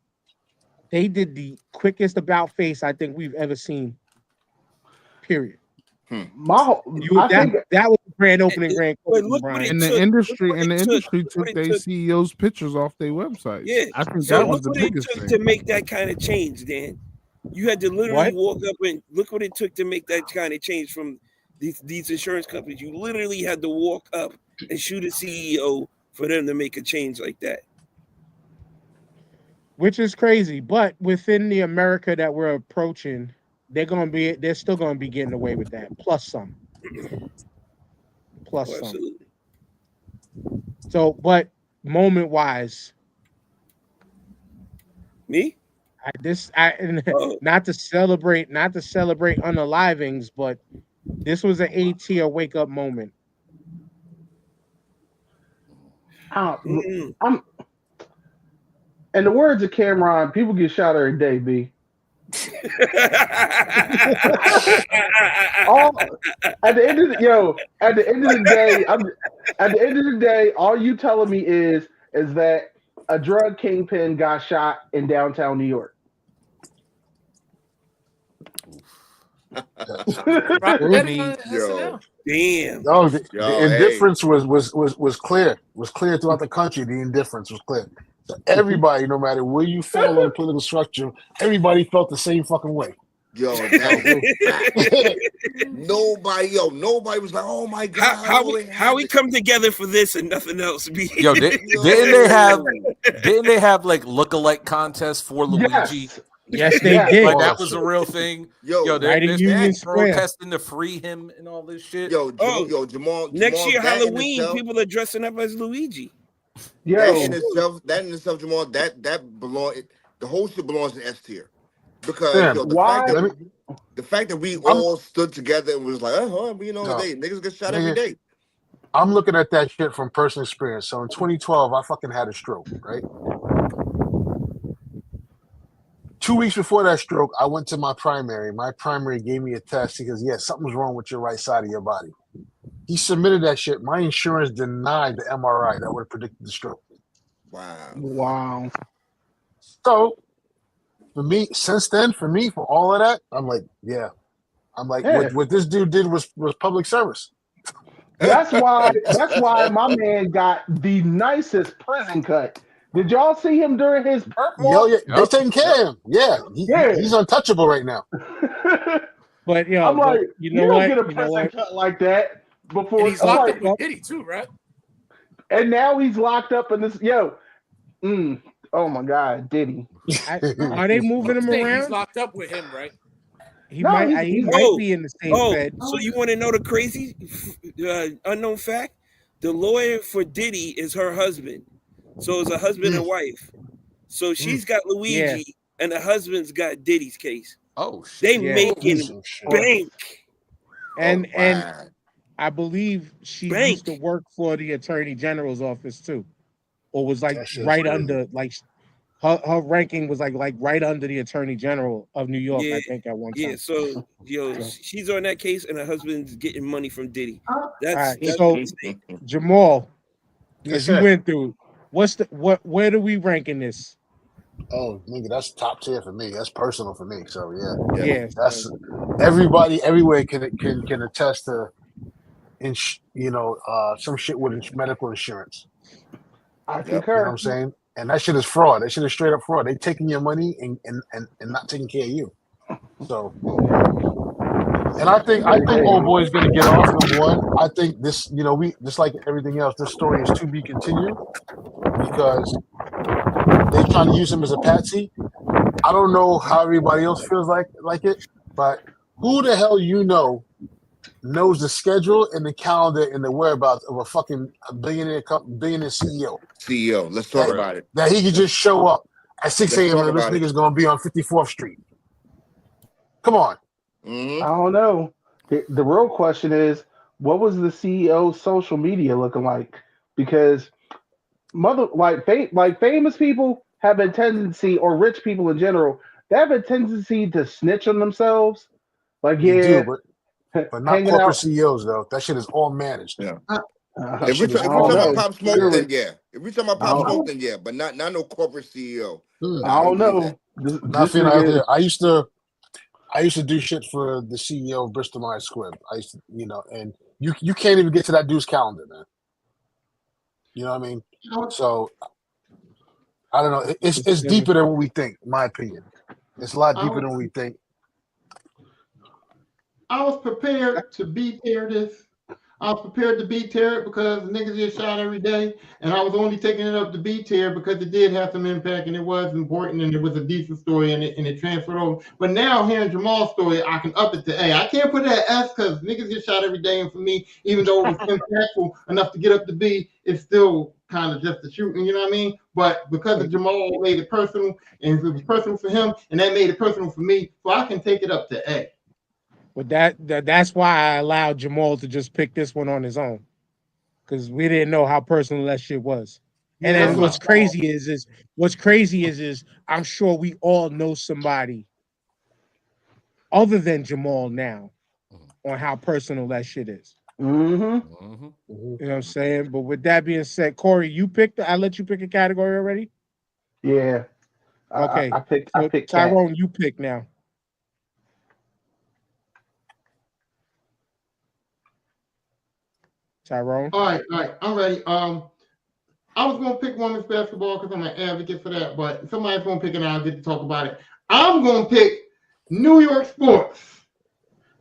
they did the quickest about face I think we've ever seen. Period. I think that was the grand opening. And the industry took their CEOs' pictures off their website. Yeah, I think that was the biggest thing thing to make that kind of change. Dan, you had to literally walk up and look what it took to make that kind of change from these insurance companies. You literally had to walk up and shoot a CEO for them to make a change like that. Which is crazy, but within the America that we're approaching, they're still gonna be getting away with that. Plus some. Plus Oh, some. absolutely. So, but moment wise, Me? Oh. not to celebrate unalivings, but this was an A tier wake up moment. Mm. I'm in the words of Cameron, people get shot every day, B. At the end of the day, all you telling me is that a drug kingpin got shot in downtown New York. Yo. Damn. No, the Yo, indifference was clear. Was clear throughout the country. The indifference was clear. So everybody, no matter where you fall on the political structure, everybody felt the same fucking way. Yo, that is nobody was like, oh my god, how we come together for this and nothing else? Yo, didn't they have like lookalike contests for Luigi? Yes, they did. Like that was a real thing. Yo, there's Union that Square. protesting to free him and all this shit. Jamal. Next year that in Halloween, itself- people are dressing up as Luigi. That in itself, Jamal, that belong. The whole shit belongs in S tier because the fact that we all stood together and was like, niggas get shot every day. I'm looking at that shit from personal experience. So in 2012, I fucking had a stroke, right? 2 weeks before that stroke, I went to my primary. My primary gave me a test. He goes, yeah, something's wrong with your right side of your body. He submitted that shit. My insurance denied the MRI that would have predicted the stroke. Wow. So, for me, since then, for all of that, I'm like, yeah. I'm like, what this dude did was public service. That's why my man got the nicest prison cut. Did y'all see him during his perp walk? Yeah, they're taking care of him. Yeah, he's untouchable right now. But I'm like, you don't get a prison cut like that before. And he's locked up with Diddy too, right? And now he's locked up in this. Oh my God, Diddy. Are they moving him around? He's locked up with him, right? He might be in the same bed. So you want to know the crazy unknown fact? The lawyer for Diddy is her husband. So it's a husband and wife. So she's got Luigi and the husband's got Diddy's case. Oh shit. They making bank. And I believe she used to work for the Attorney General's office too. Or was like right under, like her ranking was like right under the Attorney General of New York, I think, at one time. Yeah, so she's on that case and her husband's getting money from Diddy. That's so Jamal, because you went through, where do we rank in this? Oh, nigga, that's top tier for me. That's personal for me. So yeah. That's everybody everywhere can attest to, some shit with medical insurance. I concur. You know what I'm saying? And that shit is fraud. That shit is straight up fraud. They taking your money and not taking care of you. So, and I think old boy's gonna get off. Number one, I think this, we just like everything else. This story is to be continued because they're trying to use him as a patsy. I don't know how everybody else feels like it, but who the hell knows the schedule and the calendar and the whereabouts of a fucking billionaire CEO. Let's talk about it. That he could just show up at 6 a.m. and this nigga's going to be on 54th Street. Come on. Mm-hmm. I don't know. The real question is, what was the CEO's social media looking like? Because famous people have a tendency, or rich people in general, they have a tendency to snitch on themselves. Like, but not corporate CEOs though. That shit is all managed. Yeah. If we're talking about Pop Smoke, then yeah. If we're talking about Pop Smoke, then yeah. But not no corporate CEO. I don't know. I used to do shit for the CEO of Bristol Myers Squibb. I used to, and you can't even get to that dude's calendar, man. You know what I mean? So I don't know. It's deeper than what we think, in my opinion. It's a lot deeper than we think. I was prepared to be there. I was prepared to B tier it because niggas get shot every day, and I was only taking it up to B tier because it did have some impact and it was important and it was a decent story and it transferred over. But now hearing Jamal's story, I can up it to A. I can't put it at S because niggas get shot every day, and for me, even though it was impactful enough to get up to B, it's still kind of just a shooting, you know what I mean? But because of Jamal made it personal, and it was personal for him, and that made it personal for me, so I can take it up to A. But that's why I allowed Jamal to just pick this one on his own, because we didn't know how personal that shit was. And then what's crazy is I'm sure we all know somebody other than Jamal now on how personal that shit is. Mm-hmm. You know what I'm saying? But with that being said, Corey, I let you pick a category already? Yeah. Okay. I picked Tyrone, you pick now. Tyrone. All right, I'm ready. I was gonna pick women's basketball because I'm an advocate for that, but somebody's gonna pick it and I'll get to talk about it. I'm gonna pick New York sports.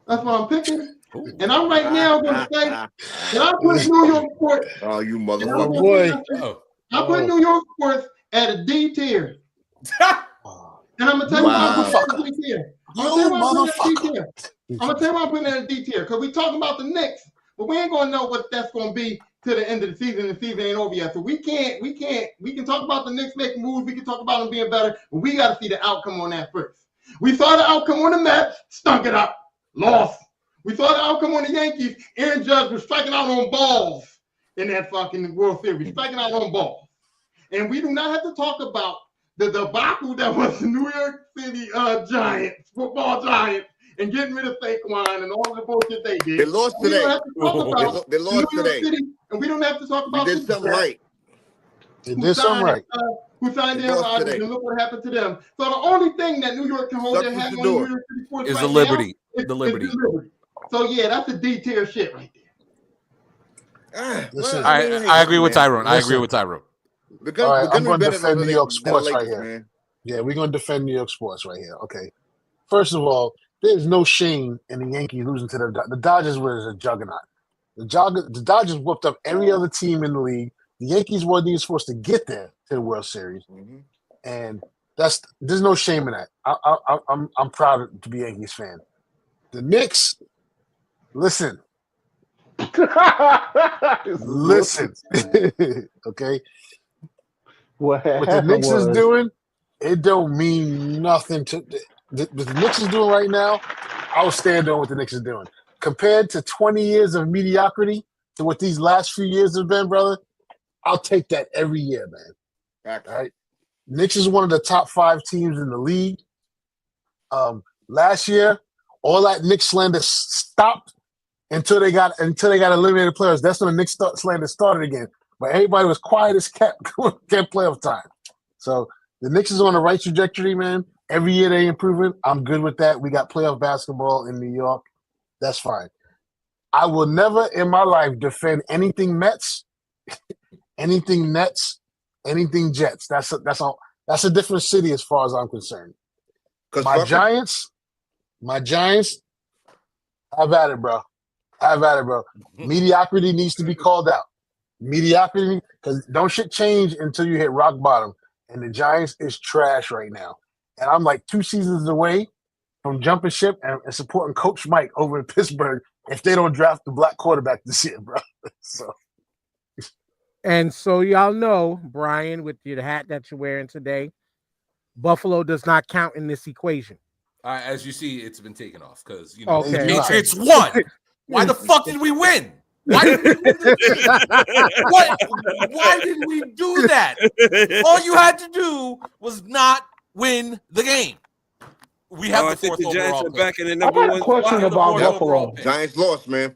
That's what I'm picking. And I'm right now gonna say that I put New York sports. Oh, you And motherfucker. I put New York sports at a D tier. And I'm gonna tell you why I'm putting it at a D tier. I'm gonna tell you why I'm putting it at a D tier. Because we talking about the Knicks, but we ain't gonna know what that's gonna be to the end of the season. The season ain't over yet. So we can talk about the Knicks making moves, we can talk about them being better, but we gotta see the outcome on that first. We saw the outcome on the Mets, stunk it up, lost. We saw the outcome on the Yankees. Aaron Judge was striking out on balls in that fucking World Series, striking out on balls. And we do not have to talk about the debacle that was the New York City Giants, football Giants, and getting rid of Saquon and all the bullshit they did. They lost today. We don't have to talk about They lost New York today. City, and we don't have to talk about You did something right. They did something right. Who signed Aaron Rodgers, and look what happened to them. So the only thing that New York can hold their hat on New York City sports is right the Liberty. now The Liberty. is the Liberty. So yeah, that's a D tier shit right there. Listen, I agree with Tyrone. I agree with Tyrone. All right, I'm going to defend New York than sports Lakers, right here. man. Yeah, we're going to defend New York sports right here. Okay. First of all, there's no shame in the Yankees losing to the Dodgers was a juggernaut. The Dodgers whooped up every other team in the league. The Yankees weren't even supposed to get there to the World Series, and there's no shame in that. I'm proud to be a Yankees fan. The Knicks, listen, okay. What the Knicks is doing, it don't mean nothing to what the Knicks is doing right now. I'll stand on what the Knicks is doing compared to 20 years of mediocrity to what these last few years have been, brother. I'll take that every year, man. All right. Knicks is one of the top 5 teams in the league. Last year, all that Knicks slander stopped until they got eliminated players. That's when the Knicks slander started again. But everybody was quiet as kept playoff time. So the Knicks is on the right trajectory, man. Every year they improving. I'm good with that. We got playoff basketball in New York. That's fine. I will never in my life defend anything Mets, anything Nets, anything Jets. That's a different city as far as I'm concerned. My Giants, have at it, bro. Mediocrity needs to be called out. Mediocrity, because don't shit change until you hit rock bottom. And the Giants is trash right now. And I'm like 2 seasons away from jumping ship and supporting Coach Mike over in Pittsburgh if they don't draft the black quarterback this year, bro. And so y'all know, Brian, with your hat that you're wearing today, Buffalo does not count in this equation. As you see, it's been taken off because Okay. the Patriots won. Why the fuck did we win? Why did we win Why did we do that? All you had to do was not win the game. We have I think the Giants are back in the number one question about Buffalo. Giants lost, man.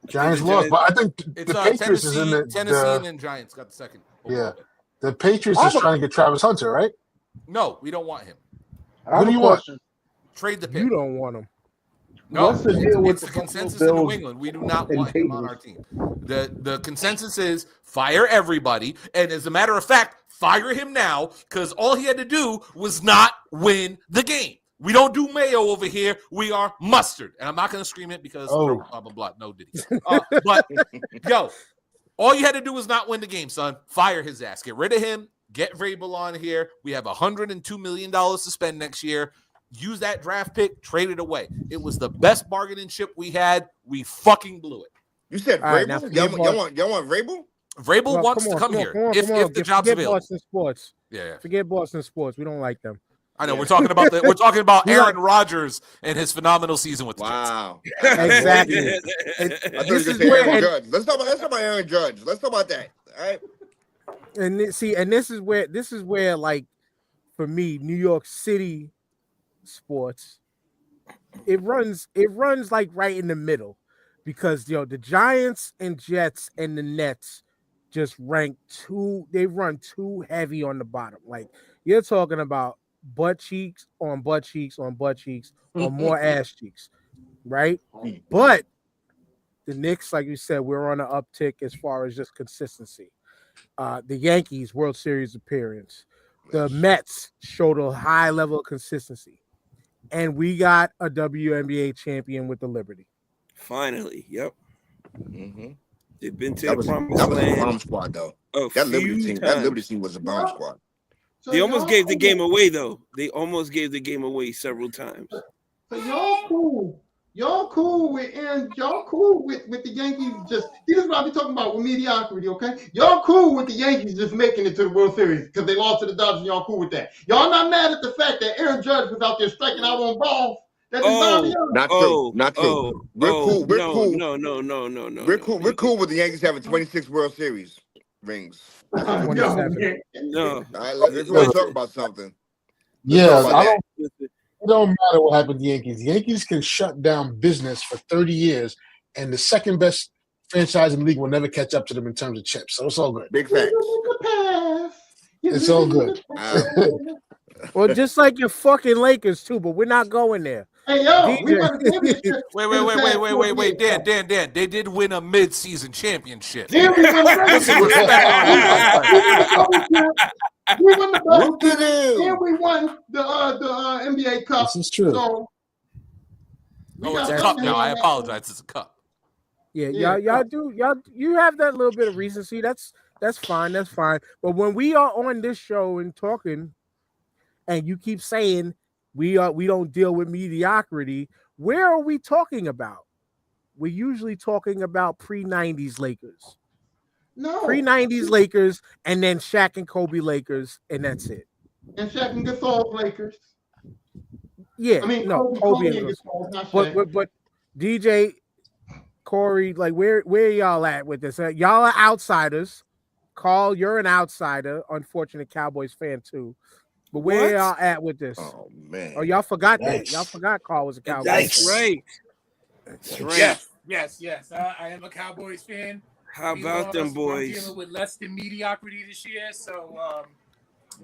Giants lost, but I think it's the Patriots is in the Tennessee and then Giants got the second. Yeah, the Patriots is trying to get Travis Hunter, right? No, we don't want him. What do you want? Trade the pick. You don't want him. No, What's the deal with it's the consensus in New England. We do not want him on our team. The consensus is fire everybody, and as a matter of fact, fire him now because all he had to do was not win the game. We don't do mayo over here. We are mustard. And I'm not going to scream it because blah, blah, blah. No, did he? But, yo, all you had to do was not win the game, son. Fire his ass. Get rid of him. Get Vrabel on here. We have $102 million to spend next year. Use that draft pick. Trade it away. It was the best bargaining chip we had. We fucking blew it. You said Vrabel? Right, y'all want Vrabel? Vrabel wants to come here if the job's available. Boston sports. Yeah. Forget Boston sports. We don't like them. I know. We're talking about Aaron Rodgers and his phenomenal season with the Jets. Exactly. This is where Aaron Judge. Let's talk about Aaron Judge. Let's talk about that. All right. And this is where like for me, New York City sports, it runs like right in the middle, because the Giants and Jets and the Nets just run too heavy on the bottom. Like, you're talking about butt cheeks on butt cheeks on butt cheeks or more ass cheeks, right? But the Knicks, like you said, we're on an uptick as far as just consistency. The Yankees World Series appearance, the Mets showed a high level of consistency, and we got a WNBA champion with the Liberty. Finally, yep. Mm-hmm. They've been to that the was promised a land. bomb squad, though. That Liberty team was a bomb squad. They almost gave the game away, though. They almost gave the game away several times. So y'all cool. Y'all cool with Aaron. Y'all cool with the Yankees. Just this is what I be talking about with mediocrity, okay? Y'all cool with the Yankees just making it to the World Series because they lost to the Dodgers. And y'all cool with that. Y'all not mad at the fact that Aaron Judge was out there striking out on balls. Not true. We're cool. No. We're cool. We're cool with the Yankees having 26 World Series rings. No. All right, let's talk about something. It don't matter what happened to the Yankees. The Yankees can shut down business for 30 years, and the second best franchise in the league will never catch up to them in terms of chips. So it's all good. Big facts. It's all good. Well, just like your fucking Lakers too, but we're not going there. Hey, yo, Wait. Dan. They did win a mid-season championship. Then we won the NBA Cup. This is true. So it's a cup now. I apologize. It's a cup. Yeah, you have that little bit of recency. That's fine. That's fine. But when we are on this show and talking, and you keep saying we don't deal with mediocrity, where are we talking about? We're usually talking about pre-90s Lakers. No. Pre-90s Lakers, and then Shaq and Kobe Lakers, and that's it. And Shaq and Gasol Lakers. Yeah, I mean, no, Kobe and Gasol. not Shaq. But DJ, Corey, like where y'all at with this? Y'all are outsiders. Carl, you're an outsider. Unfortunate Cowboys fan too. But where y'all at with this? Oh man! Oh, y'all forgot that. Y'all forgot Carl was a Cowboys fan. That's right. Yes. I am a Cowboys fan. How about them boys? I'm dealing with less than mediocrity this year, so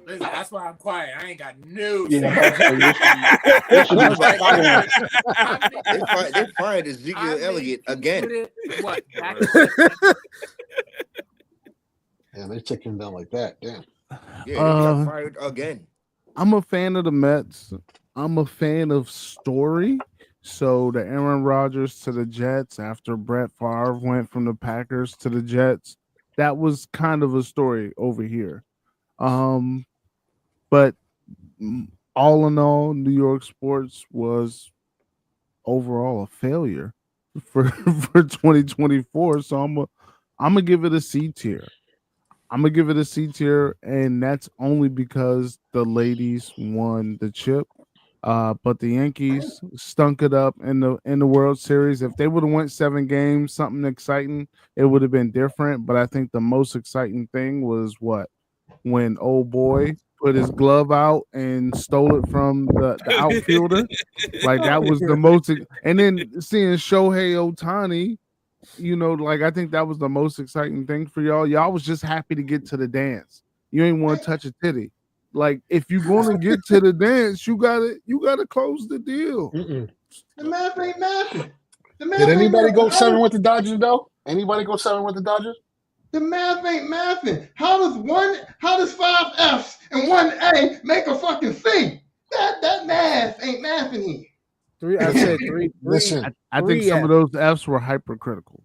listen, that's why I'm quiet. I ain't got no. They fired Ezekiel Elliott again. What? Yeah, they took him down like that. Damn. Yeah, he got fired again. I'm a fan of the Mets. I'm a fan of story. So the Aaron Rodgers to the Jets after Brett Favre went from the Packers to the Jets, that was kind of a story over here. But all in all, New York sports was overall a failure for 2024. So I'm gonna give it a C tier. And that's only because the ladies won the chip. But the Yankees stunk it up in the World Series. If they would have went 7 games, something exciting, it would have been different. But I think the most exciting thing was when old boy put his glove out and stole it from the outfielder. Like that was the most. And then seeing Shohei Ohtani, I think that was the most exciting thing for y'all. Y'all was just happy to get to the dance. You ain't want to touch a titty. Like if you're going to get to the dance, you gotta close the deal. The math ain't mathing. Did anybody go 7 with the Dodgers though? Anybody go 7 with the Dodgers? The math ain't mathing. How does 5 F's and 1 A make a fucking C? That math ain't mathing here. I said three. Listen, I think some of those Fs were hypercritical.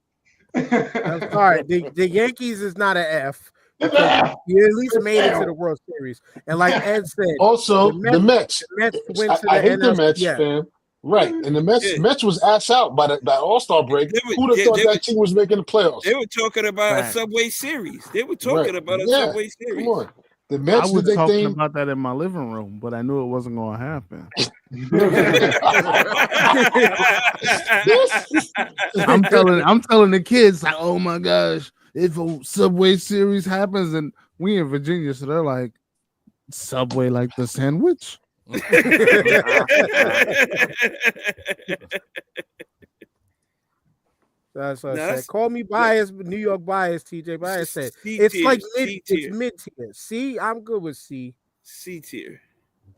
I'm sorry. The Yankees is not an F. Because you at least made it to the World Series. And like Ed said, also the Mets. Went to I hate the Mets, yeah. fam. Right. And the Mets was ass out by that All-Star break. Who'd have thought that team was making the playoffs? They were talking about a Subway Series. They were talking about a Subway Series. Come on. The Mets I was did their talking thing. about that in my living room, but I knew it wasn't going to happen. I'm telling the kids, like, oh my gosh, if a Subway Series happens, and we in Virginia, so they're like, Subway like the sandwich. That's what I said. Call me biased, New York biased. TJ Bias said it's like it's mid tier. C, I'm good with C. C tier.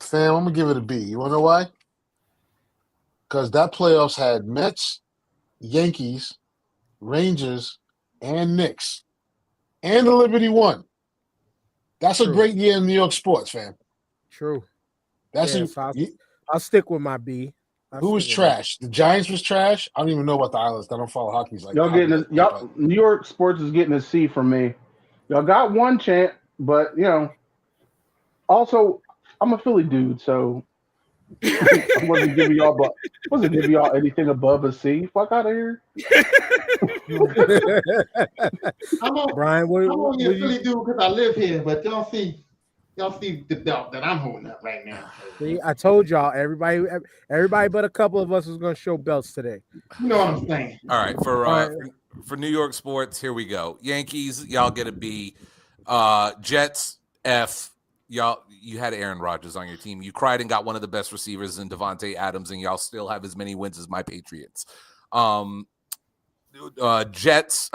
Fam, I'm gonna give it a B. You wanna know why? Because that playoffs had Mets, Yankees, Rangers, and Knicks, and the Liberty won. That's a great year in New York sports, fam. True. That's I'll stick with my B. Who was trash? The Giants was trash. I don't even know about the Islanders. I don't follow hockey like y'all. New York sports is getting a C from me. Y'all got one chant, but you know. Also, I'm a Philly dude, so I wasn't giving y'all anything above a C. Fuck out of here. Brian, I'm only a Philly dude because I live here, but y'all see the belt that I'm holding up right now. See, I told y'all, everybody but a couple of us was going to show belts today. You know what I'm saying? All right, for New York sports, here we go. Yankees, y'all get a B. Jets, F. Y'all, you had Aaron Rodgers on your team. You cried and got one of the best receivers in Devontae Adams, and y'all still have as many wins as my Patriots. Giants,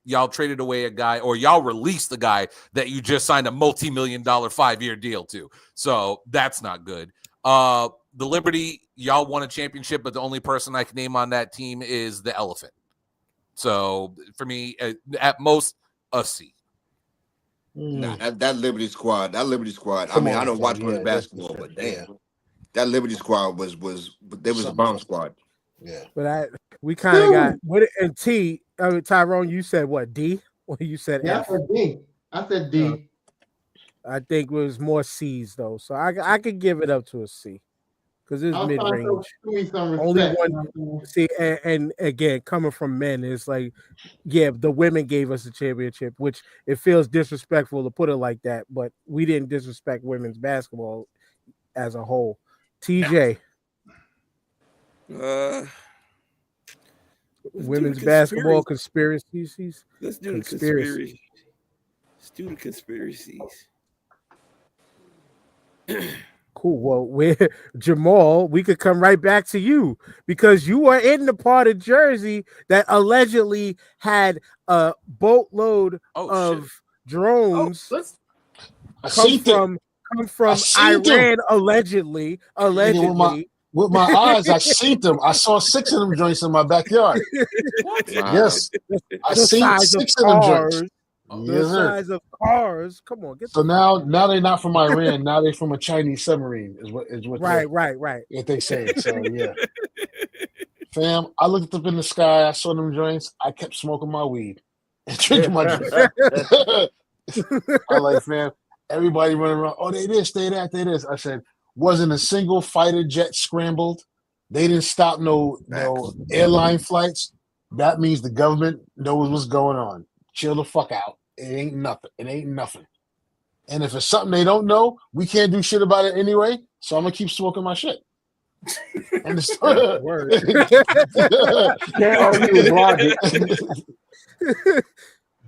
y'all traded away a guy, or y'all released the guy that you just signed a multi-million-dollar 5-year deal to. So that's not good. The Liberty, y'all won a championship, but the only person I can name on that team is the Elephant. So for me, at most, a C. Nah, that Liberty squad. I don't watch much basketball, but damn, that Liberty squad was a bomb squad. Yeah, but we kind of got what and T. Tyrone, you said what, D? Well, you said F. I said D. I think it was more C's though, so I could give it up to a C because it's mid range. Only one. See, and again, coming from men, it's like, yeah, the women gave us a championship, which it feels disrespectful to put it like that, but we didn't disrespect women's basketball as a whole. TJ. Women's basketball conspiracies. Let's do the conspiracies. Let's do the conspiracies. Cool. Well, Jamal, we could come right back to you because you are in the part of Jersey that allegedly had a boatload of drones come from Iran. Allegedly. With my eyes, I seen them. I saw 6 of them joints in my backyard. Yes, I seen 6 of them joints. The size of cars. Come on, so now they're not from Iran. Now they're from a Chinese submarine. Is what right. What they say. So yeah, fam. I looked up in the sky. I saw them joints. I kept smoking my weed and drinking my drink. I like, fam. Everybody running around. Oh, they this, they that, they this. I said, wasn't a single fighter jet scrambled. They didn't stop no airline flights. That means the government knows what's going on. Chill the fuck out. It ain't nothing. And if it's something they don't know, we can't do shit about it anyway. So I'm gonna keep smoking my shit. And Word. Can't argue with logic.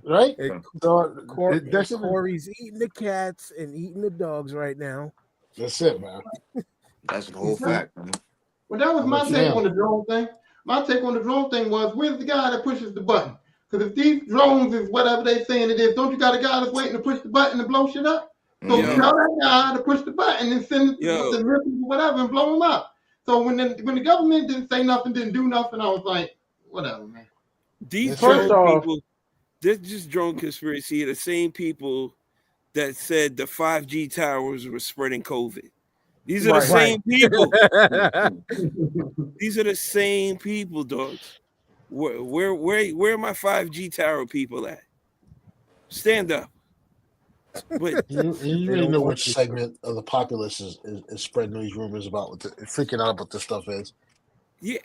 Right? So Corey's eating the cats and eating the dogs right now. That's it, man. That's the whole fact, man. Well, that was my take on the drone thing. My take on the drone thing was, where's the guy that pushes the button? Because if these drones is whatever they saying it is, don't you got a guy that's waiting to push the button and blow shit up? So tell that guy to push the button and send the missiles or whatever and blow them up. So when the government didn't say nothing, didn't do nothing, I was like, whatever, man. These drone people, this just drone conspiracy, the same people that said the 5G towers were spreading COVID. These are the Right. same people. These are the same people, dogs. Where are my 5G tower people at? Stand up. But You They already don't know want which you to. segment of the populace is spreading these rumors about what freaking out what this stuff is. yeah,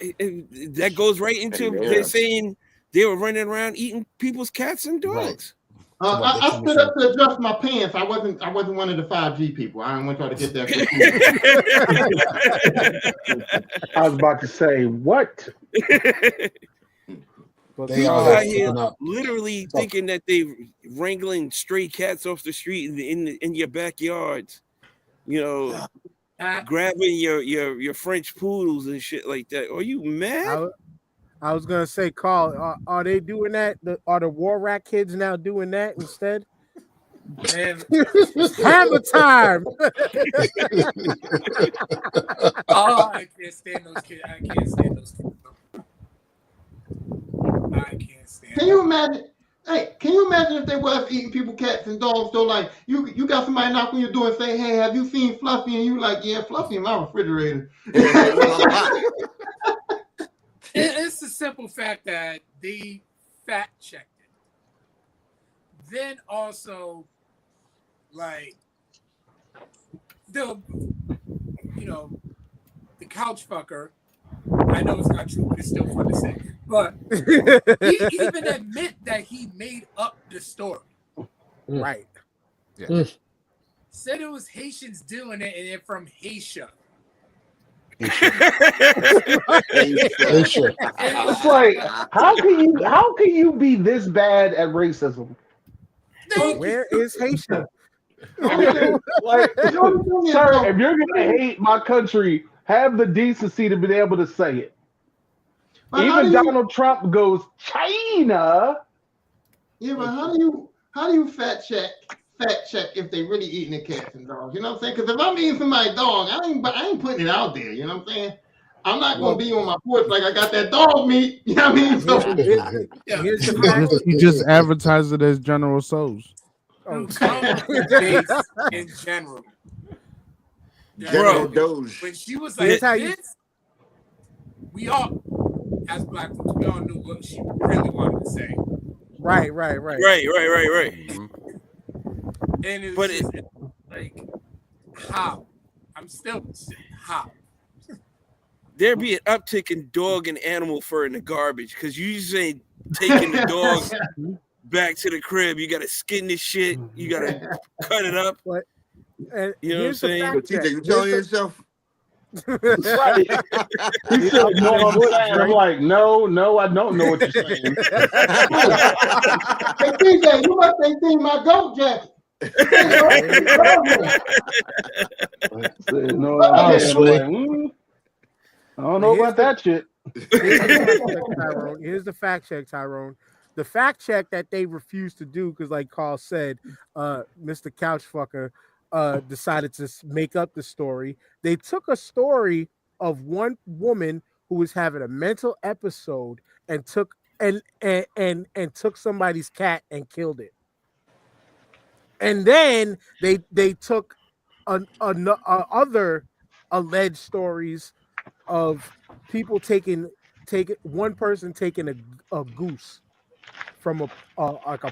that goes right into they're saying they were running around eating people's cats and Right. dogs. I stood up to adjust my pants. I wasn't one of the 5G people. I didn't want y'all to get that confused. I was about to say what? But They People are out here freaking out. literally thinking that they wrangling stray cats off the street in your backyards. You know, grabbing your French poodles and shit like that. Are you mad? I was gonna say, Carl, are they doing that? Are the War Rat kids now doing that instead? Man, Hammer time. oh, I can't stand those kids. I can't stand those kids. I can't stand. Can you imagine? Hey, can you imagine if they was eating people, cats, and dogs? So like, you got somebody knock on your door and say, "Hey, have you seen Fluffy?" And you like, "Yeah, Fluffy in my refrigerator." It's the simple fact that they fact checked it. Then also, like the couch fucker. I know it's not true, but it's still fun to say. But he even admit that he made up the story. Right. Yeah. Said it was Haitians doing it, and they're from Haitian. It's like, how can you be this bad at racism? Where is Haitian? Like, sir, if you're gonna hate my country, have the decency to be able to say it. Even Donald Trump goes, China. Yeah, but how do you fact check if they really eating the cats and dogs? You know what I'm saying? Because if I'm eating somebody's dog, I ain't putting it out there. You know what I'm saying? I'm not gonna be on my porch like I got that dog meat. You know what I mean? So, here's the fact. You just advertise it as General So's. In general. General Doge. When she was like this, we all, as black folks, we all knew what she really wanted to say. Right. Mm-hmm. And it was just like, how? I'm still how? There'd be an uptick in dog and animal fur in the garbage because you just ain't taking the dog back to the crib. You gotta skin this shit. You gotta cut it up. But, you know what I'm saying? You telling yourself? Right. He said, "No, I'm saying." I'm like, no, I don't know what you're saying. Hey, TJ, you must ain't seen my goat jacket. No, I'm like, I don't know about that shit. Here's the fact check, Tyrone. The fact check that they refused to do because, like Carl said, Mr. Couchfucker decided to make up the story. They took a story of one woman who was having a mental episode and took took somebody's cat and killed it. And then they took other alleged stories of people taking one person taking a goose from a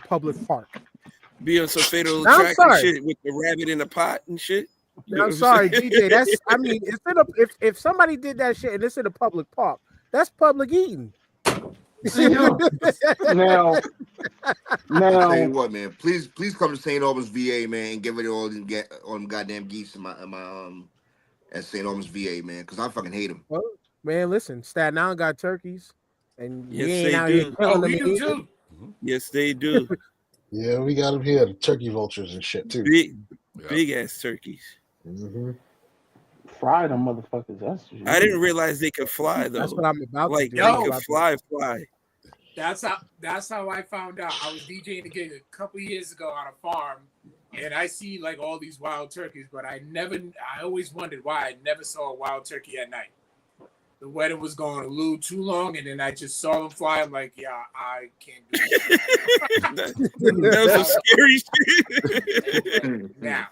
public park. Be on some Fatal Attraction shit with the rabbit in a pot and shit. I'm sorry, DJ. If somebody did that shit and it's in a public park, that's public eating. Now, tell you what, man. Please come to St. Albans, VA, man, and give it all them goddamn geese in my at St. Albans, VA, man, because I fucking hate them. Well, man, listen, Staten Island got turkeys, and yes, we ain't they out do. here killing them do too. Yes, they do. Yeah, we got them here, the turkey vultures and shit too. Big ass turkeys. Mm-hmm. Fry them motherfuckers. I didn't realize they could fly though. That's what I'm about to do. Yo, they could fly. That's how I found out. I was DJing a gig a couple years ago on a farm, and I see like all these wild turkeys, but I always wondered why I never saw a wild turkey at night. The wedding was going a little too long, and then I just saw them fly. I'm like, yeah, I can't do that. That was some scary shit. Now,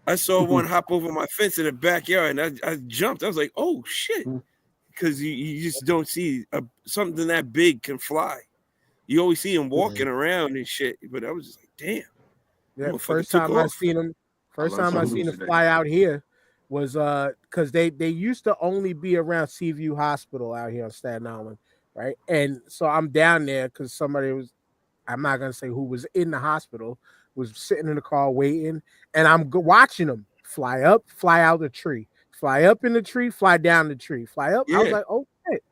I saw one hop over my fence in the backyard, and I jumped. I was like, "Oh shit!" Because you just don't see something that big can fly. You always see him walking around and shit, but I was just like, "Damn!" Yeah, Motherfucker took off. First time I seen him fly out here was because they used to only be around Seaview Hospital out here on Staten Island, right? And so I'm down there because somebody was, I'm not gonna say who was in the hospital, was sitting in the car waiting, and I'm watching them fly up, fly out the tree, fly up in the tree, fly down the tree, fly up. I was Yeah. like, oh shit,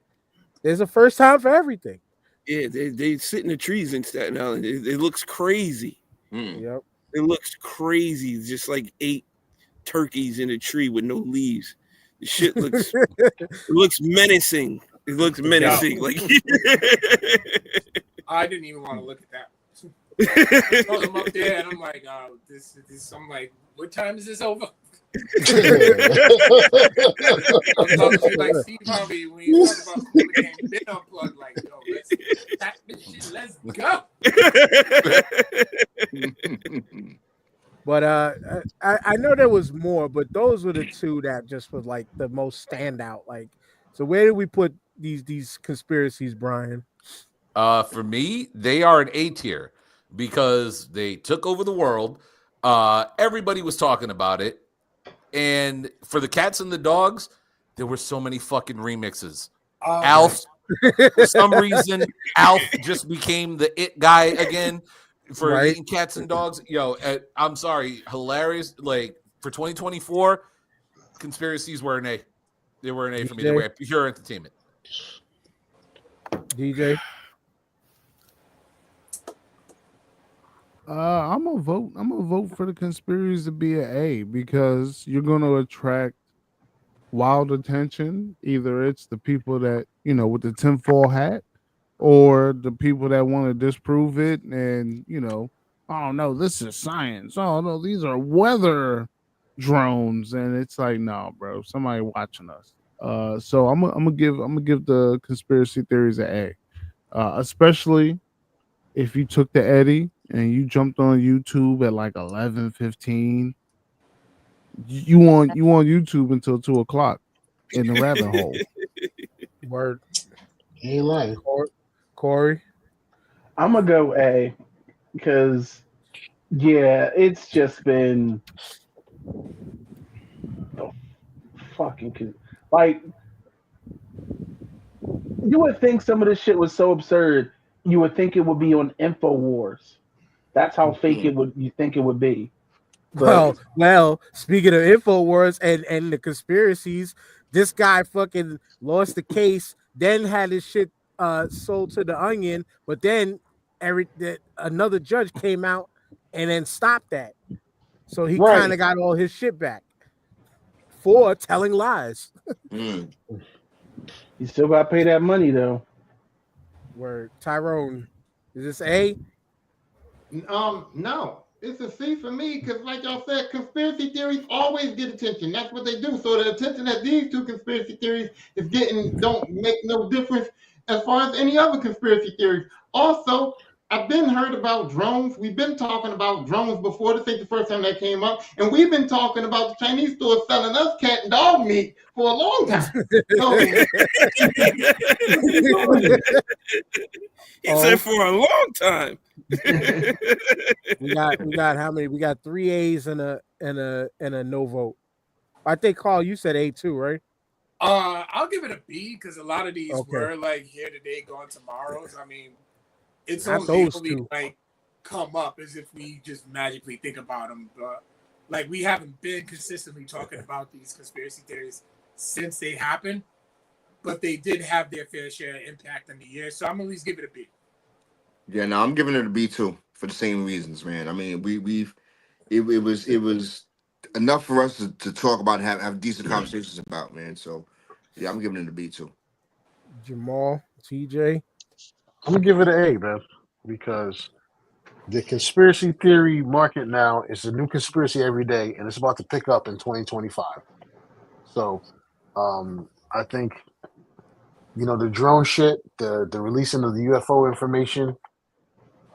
there's a first time for everything. Yeah, they sit in the trees in Staten Island. It looks crazy. Yep. It looks crazy, just like 8 turkeys in a tree with no leaves. The shit looks it looks menacing. It looks menacing. Like I didn't even want to look at that. I saw them up there, and I'm like, oh, this. I'm like, what time is this over? I'm talking to you like Steve Harvey when you talk about cool game, been unplugged. Like, yo, let's pack this shit. Let's go. But I know there was more, but those were the two that just was like the most standout. Like, so where did we put these conspiracies, Brian? For me, they are an A tier because they took over the world. Everybody was talking about it. And for the cats and the dogs, there were so many fucking remixes. Alf, for some reason, Alf just became the it guy again for eating cats and dogs. Yo, I'm sorry, hilarious. Like for 2024, conspiracies were an A. They were an A for me. They were pure entertainment. DJ. I'm gonna vote for the conspiracies to be an A because you're gonna attract wild attention. Either it's the people that, you know, with the tinfoil hat, or the people that want to disprove it, and you know, oh no, this is science. Oh no, these are weather drones, and it's like, no, bro, somebody watching us. So I'm gonna give the conspiracy theories an A, especially if you took the Eddie and you jumped on YouTube at like 11:15. You on YouTube until 2:00 in the rabbit hole. Word. He ain't lying. Corey. I'm gonna go A because yeah, it's just been fucking like you would think some of this shit was so absurd. You would think it would be on InfoWars. That's how fake you think it would be. But, well, speaking of InfoWars and the conspiracies, this guy fucking lost the case, then had his shit sold to the Onion, but then another judge came out and then stopped that. So he kind of got all his shit back for telling lies. You still got to pay that money though. Word. Tyrone, is this A? No. It's a C for me because, like y'all said, conspiracy theories always get attention. That's what they do. So the attention that these two conspiracy theories is getting don't make no difference as far as any other conspiracy theories. Also, I've been heard about drones. We've been talking about drones before. This ain't the first time that came up. And we've been talking about the Chinese stores selling us cat and dog meat for a long time. So, he said for a long time. we got how many? We got 3 A's and a no vote. I think Carl, you said A too, right? I'll give it a B because a lot of these were like here today, gone tomorrows. I mean, it's only like come up as if we just magically think about them, but like we haven't been consistently talking about these conspiracy theories since they happened, but they did have their fair share of impact in the year. So I'm gonna at least give it a B. Yeah, no, I'm giving it a B too for the same reasons, man. I mean, it was enough for us to talk about and have decent conversations about, man. So yeah, I'm giving it a B too. Jamal, TJ. I'm gonna give it an A, man, because the conspiracy theory market now is a new conspiracy every day, and it's about to pick up in 2025. So, I think, you know, the drone shit, the releasing of the UFO information,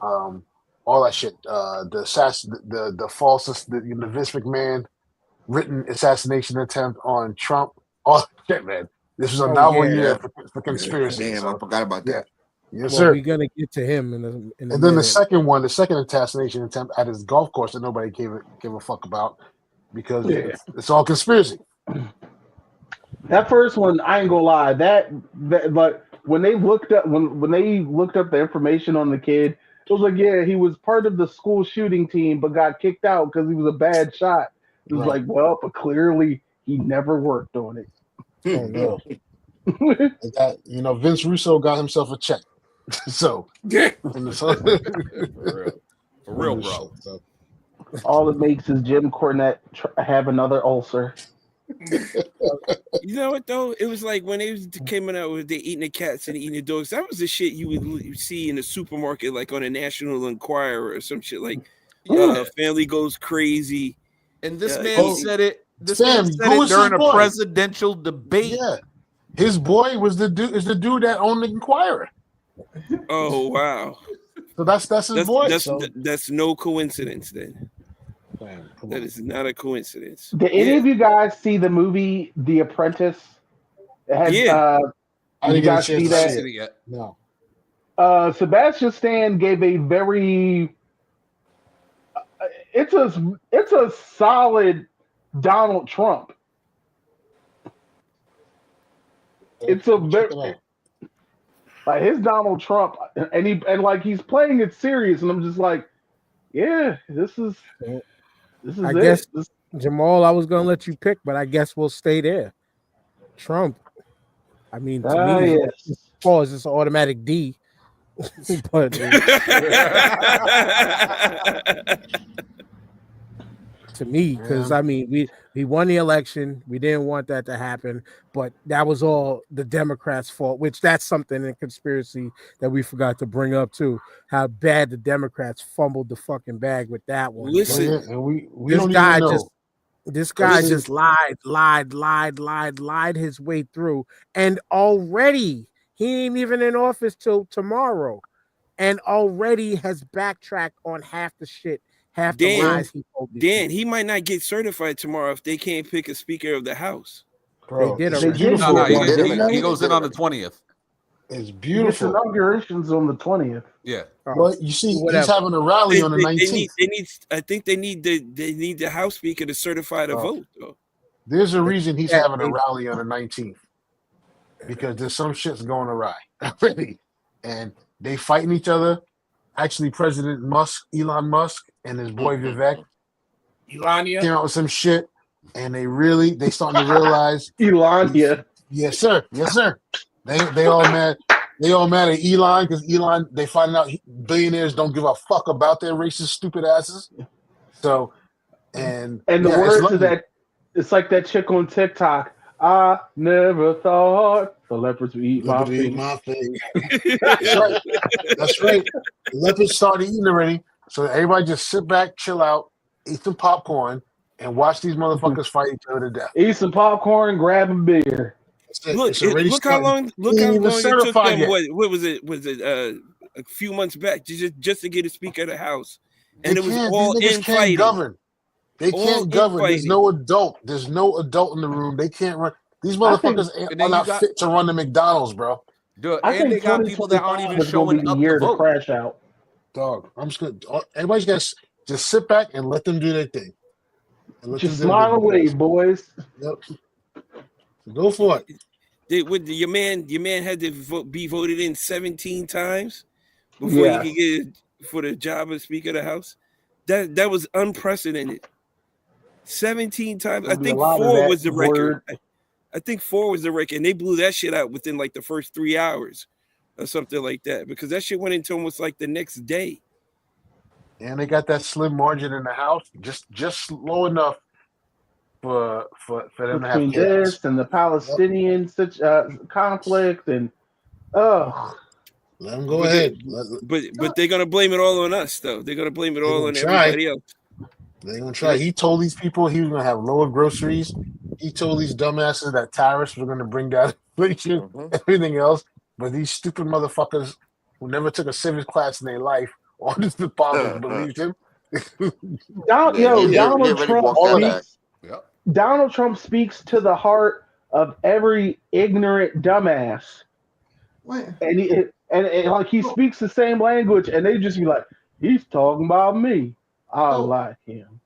all that shit, the false, the Vince McMahon written assassination attempt on Trump. All shit, man. This was a Oh, novel yeah. year for conspiracy. Damn, so, I forgot about that. Yes, Well, sir. we're gonna get to him in a And minute. then the second assassination attempt at his golf course that nobody gave a fuck about because it's all conspiracy. That first one, I ain't gonna lie. But when they looked up the information on the kid, it was like, yeah, he was part of the school shooting team, but got kicked out because he was a bad shot. It was like, well, but clearly he never worked on it. Oh no. Vince Russo got himself a check. So For real, bro. All it makes is Jim Cornette have another ulcer. You know what though? It was like when they was coming out with they eating the cats and eating the dogs. That was the shit you would see in the supermarket, like on a National Enquirer or some shit. Like, family goes crazy. And this man said it. This man said who it was during his a boy? presidential debate. Yeah, his boy was the dude that owned the Enquirer. Oh wow! So that's his boy. That's no coincidence then. That is not a coincidence. Did any of you guys see the movie The Apprentice? I you didn't guys get a see chance to that? see it yet. No. Sebastian Stan gave a very. It's a solid Donald Trump. It's a very like his Donald Trump, and he's playing it serious, and I'm just like, yeah, this is. I guess Jamal, I was gonna let you pick, but I guess we'll stay there. Trump. I mean, to me, it's an automatic D. But to me, because I mean, we won the election. We didn't want that to happen, but that was all the Democrats' fault. Which that's something in conspiracy that we forgot to bring up too. How bad the Democrats fumbled the fucking bag with that one. Listen, and we don't even know. This guy just lied his way through, and already he ain't even in office till tomorrow, and already has backtracked on half the shit. Half the lies he told me. Dan, he might not get certified tomorrow if they can't pick a Speaker of the House. Bro, they did it's already. beautiful. No, he goes in on the 20th. It's beautiful. His inauguration's on the 20th. Yeah. Well, you see, he's having a rally on the 19th. I think they need the House Speaker to certify the vote. Though. There's a reason he's having a rally on the 19th because there's some shit's going awry already, and they fighting each other. Actually, President Elon Musk, and his boy Vivek came out with some shit, and they starting to realize Elania. Yes, sir. They all mad. They all mad at Elon because Elon. They finding out billionaires don't give a fuck about their racist, stupid asses. So, and the words of that, it's like that chick on TikTok. I never thought the leopards would eat my face. That's right. Leopards started eating already. So everybody just sit back, chill out, eat some popcorn, and watch these motherfuckers fight each other to death. Eat some popcorn, grab a beer. Look how long it took them. What was it? Was it a few months back just to get a Speaker of the House? And it was all infighting. Govern. They can't govern. There's no adult. There's no adult in the room. They can't run. These motherfuckers are not fit to run the McDonald's, bro. And they got people that aren't even showing up to vote. Crash out. Dog, I'm just gonna. Everybody's got to just sit back and let them do their thing. Just smile away, boys. Yep. Go for it. Your man had to be voted in 17 times before he could get for the job of Speaker of the House. That was unprecedented. 17 times. I think 4 was the record. I think 4 was the record, and they blew that shit out within like the first 3 hours or something like that because that shit went into almost like the next day. And they got that slim margin in the House, just low enough for them to have between this and the Palestinian conflict and let them go ahead. But they're gonna blame it all on us, though. They're gonna blame it all on everybody else. They're gonna try. He told these people he was gonna have lower groceries. He told these dumbasses that tariffs were gonna bring down inflation, everything else. But these stupid motherfuckers who never took a civics class in their life, all these departments believed him. Donald Trump. Donald Trump speaks to the heart of every ignorant dumbass, and like he speaks the same language, and they just be like, he's talking about me. I like him.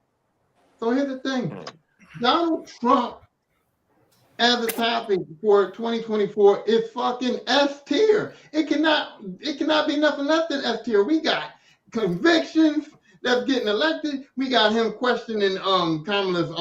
So here's the thing: Donald Trump as a topic for 2024 is fucking S tier. It cannot be nothing less than S tier. We got convictions that's getting elected. We got him questioning Kamala's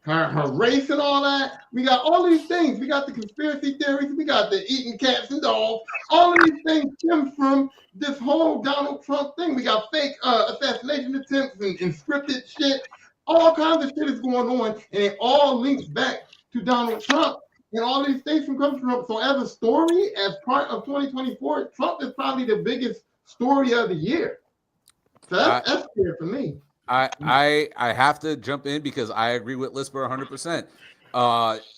her race and all that. We got all these things. We got the conspiracy theories. We got the eating cats and dogs. All of these things stem from this whole Donald Trump thing. We got fake assassination attempts and scripted shit. All kinds of shit is going on, and it all links back to Donald Trump and all these things from coming from Trump. So as a story, as part of 2024, Trump is probably the biggest story of the year. So that's fair for me. I have to jump in because I agree with Lisper 100%.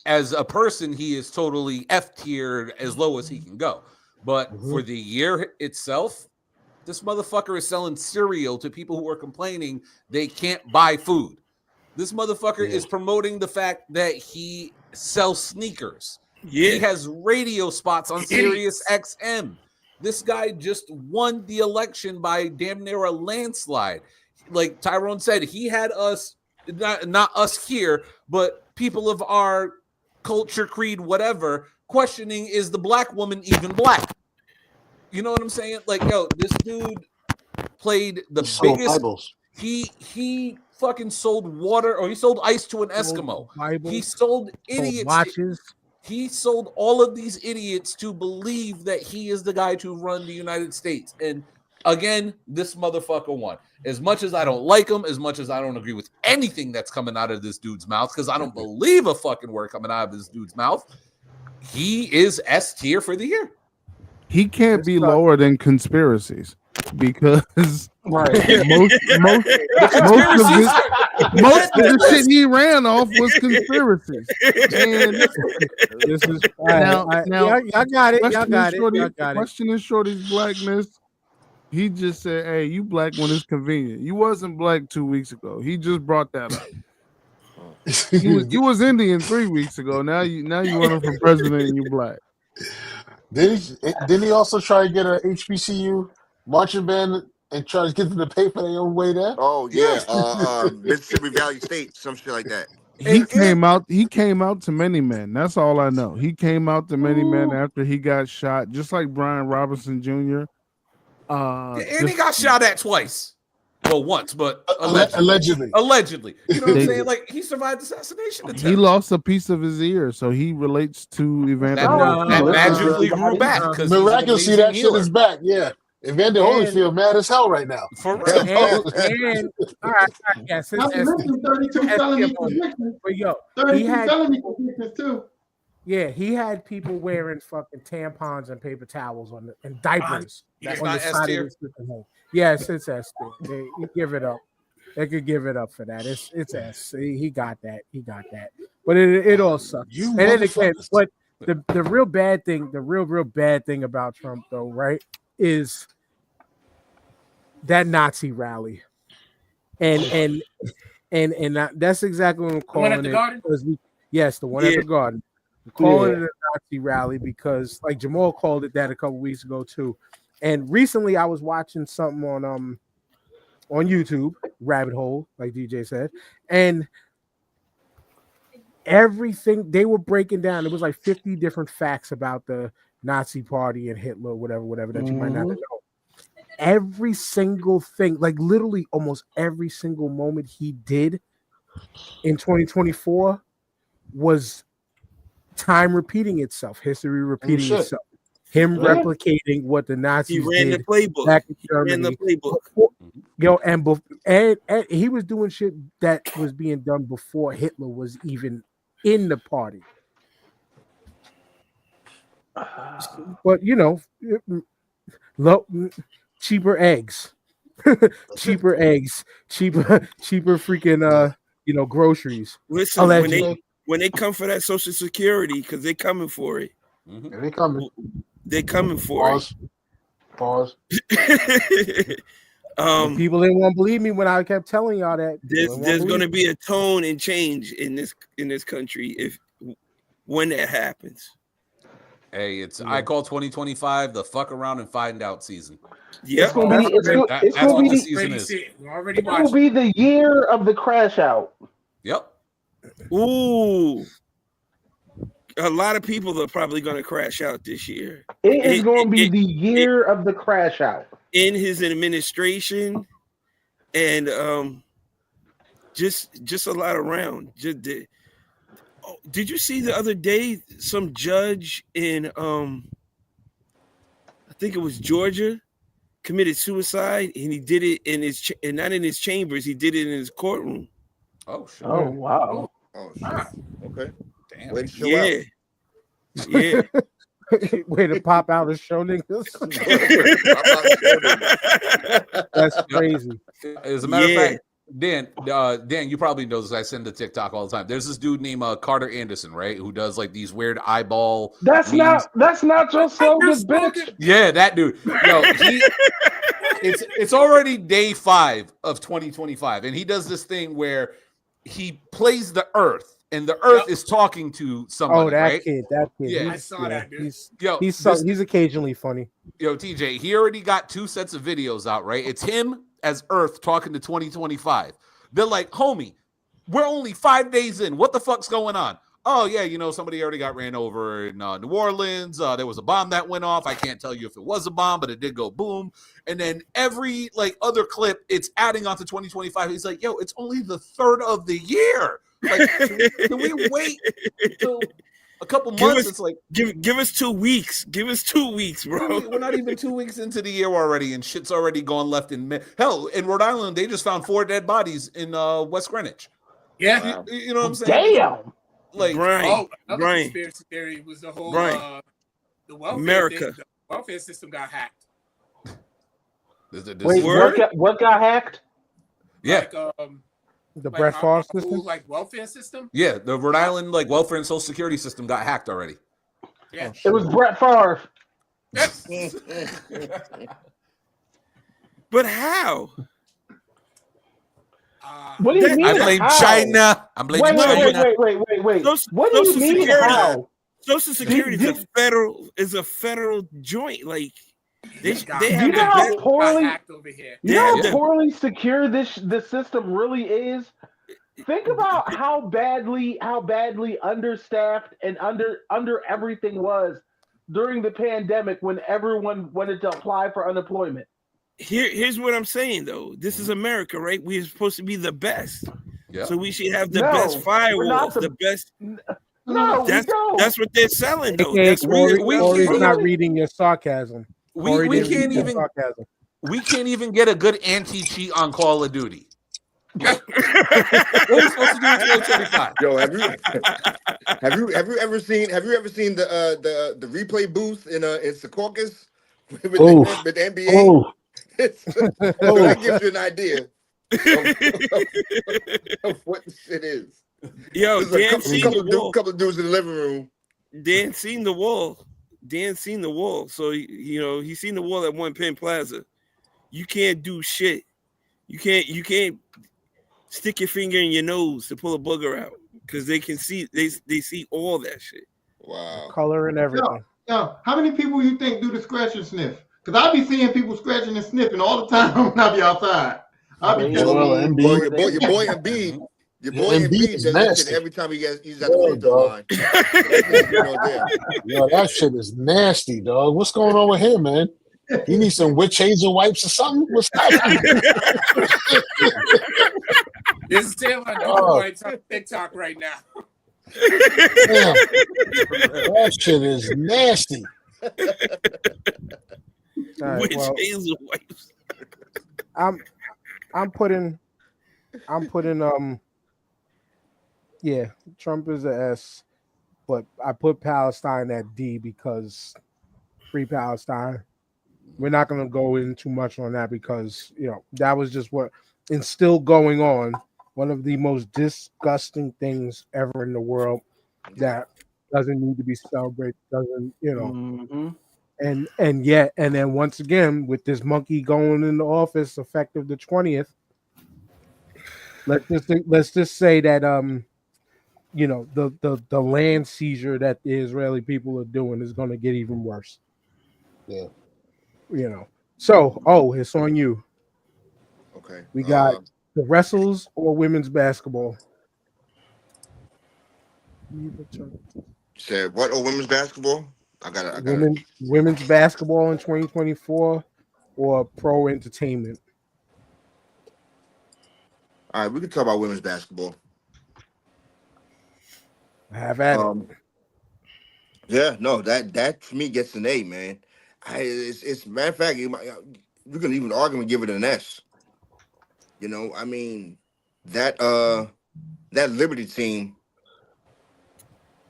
As a person, he is totally F tiered as low as he can go. But for the year itself, this motherfucker is selling cereal to people who are complaining they can't buy food. This motherfucker is promoting the fact that he sells sneakers. He has radio spots on Sirius XM. This guy just won the election by damn near a landslide. Like Tyrone said, he had us, not us here, but people of our culture, creed, whatever, questioning, is the black woman even black? You know what I'm saying? Like, yo, this dude played the biggest. He fucking sold water, or he sold ice to an Eskimo. He sold idiots. Watches. He sold all of these idiots to believe that he is the guy to run the United States. And again, this motherfucker won. As much as I don't like him, as much as I don't agree with anything that's coming out of this dude's mouth, because I don't believe a fucking word coming out of this dude's mouth, he is S tier for the year. He can't be lower than conspiracies because most of the shit he ran off was conspiracies. And this is now y'all got it. Y'all got it. Questioning Shorty's blackness. He just said, "Hey, you black when it's convenient. You wasn't black 2 weeks ago. He just brought that up. You was Indian 3 weeks ago. Now you running for president and you black." Didn't he also try to get a HBCU marching band and try to get them to pay for their own way there? Oh yeah, Mississippi Valley State, some shit like that. He came out to many men. That's all I know. He came out to many men after he got shot, just like Brian Robinson Jr. And he got shot at twice. Well, once, but allegedly. You know what I'm saying? Like, he survived assassination attempt. He lost a piece of his ear, so he relates to Evander. That magically grew back. Miraculously, that shit is back. Yeah. Evander Holyfield mad as hell right now. For real. And all right, yes, Not to mention 32 felony convictions. But yo, 32 felony convictions too. Yeah, he had people wearing fucking tampons and paper towels and diapers That's on not the side S-tier? of his sleeping home. Yes, it's S tier. They give it up. They could give it up for that. It's S. He got that. But it all sucks. And then again, but the real bad thing, the real bad thing about Trump though, right, is that Nazi rally. And that's exactly what I'm calling one at the Garden? Yes, the one at the Garden. I'm calling it a Nazi rally because, like Jamal called it that a couple weeks ago too. And recently, I was watching something on YouTube, rabbit hole, like DJ said, and everything they were breaking down. It was like 50 different facts about the Nazi Party and Hitler, whatever that you might not know. Every single thing, like literally almost every single moment he did in 2024 was time repeating itself, history repeating itself, him replicating what the Nazis did the playbook. back in Germany. And he was doing shit that was being done before Hitler was even in the party. But you know, cheaper eggs, cheaper freaking groceries. Listen, when they come for that Social Security, because they're coming for it. Mm-hmm. They're coming for Pause. it. And people didn't want to believe me when I kept telling y'all that. There's going to be a tone and change in this country when that happens. Hey, I call 2025 the fuck around and find out season. Yeah, it's gonna be that's what the season is. It will be the year of the crash out. Yep. Ooh. A lot of people are probably going to crash out this year. It is going to be the year of the crash out. In his administration and just a lot around. Did you see the other day some judge in I think it was Georgia committed suicide, and he did it in his and not in his chambers, he did it in his courtroom. Oh shit. Oh wow. Oh shit. Okay. Damn. Way to show Yeah. out. Yeah. Way to pop out and show niggas. That's crazy. As a matter of fact, Dan, you probably know this. I send to TikTok all the time. There's this dude named Carter Anderson, right? Who does like these weird eyeball. That's memes. not Joe Slogan's bitch. Yeah, that dude. Yo, it's already day 5 of 2025, and he does this thing where he plays the Earth. And the Earth is talking to somebody. Oh, that right? kid. Yeah, I saw that, dude. He's occasionally funny. Yo, TJ, he already got 2 sets of videos out, right? It's him as Earth talking to 2025. They're like, homie, we're only 5 days in. What the fuck's going on? Oh, yeah, somebody already got ran over in New Orleans. There was a bomb that went off. I can't tell you if it was a bomb, but it did go boom. And then every other clip, it's adding on to 2025. He's like, yo, it's only the 3rd of the year. Like, can we wait till a couple months? It's like give us 2 weeks. Give us 2 weeks, bro. We're not even 2 weeks into the year already, and shit's already gone left in hell. In Rhode Island, they just found 4 dead bodies in West Greenwich. Yeah, wow. You know what I'm saying? Damn. Like, Brian, conspiracy theory was the whole the welfare America. thing, the welfare system got hacked. Wait, what got hacked? Yeah. The Brett Favre system? Like welfare system? Yeah, the Rhode Island welfare and social security system got hacked already. Yeah. It was Brett Favre. But how? What do you mean? I blame how? China. I'm blaming China. Wait. What do you mean how? Social Security is a federal joint. Like they have you know how poorly over here. You know how poorly secure this system really is. Think about how badly understaffed and under everything was during the pandemic when everyone wanted to apply for unemployment. Here's what I'm saying though. This is America, right? We're supposed to be the best. Yeah. So we should have the best firewalls, the best. No, that's what they're selling though. Okay, That's Corey's not reading your sarcasm. We can't even get a good anti-cheat on Call of Duty. What are we supposed to do in 2025? Yo, have you ever seen the replay booth in Secaucus with the NBA? So that gives you an idea of what the shit is. Yo, Dan seen the wall. Couple of dudes in the living room. Dan seen the wall. So he's seen the wall at One Penn Plaza. You can't do shit. You can't stick your finger in your nose to pull a booger out because they can see they see all that shit. Wow. Color and everything. Yo, how many people you think do the scratch and sniff? Because I be seeing people scratching and sniffing all the time when I be outside. I be your boy Embiid. Your boy Embiid does that shit every time he's at the free throw line. Yo, that shit is nasty, dog. What's going on with him, man? He needs some witch hazel wipes or something? What's happening? This is Taylor wipes on TikTok right now. Damn. That shit is nasty. Right, Witch hazel wipes. I'm putting yeah, Trump is an S, but I put Palestine at D because free Palestine. We're not going to go in too much on that because, that was just what is still going on. One of the most disgusting things ever in the world that doesn't need to be celebrated. Doesn't, Mm-hmm. And then once again with this monkey going into office effective the 20th, let's just say that the land seizure that the Israeli people are doing is going to get even worse. Yeah. So it's on you. Okay. We got the wrestles or women's basketball. Said what? Oh, women's basketball. I got it. Women's basketball in 2024 or pro entertainment. All right, we can talk about women's basketball. Have at it. Yeah, no, that for me gets an A, man. It's matter of fact, we can even argue and give it an S. I mean, that Liberty team,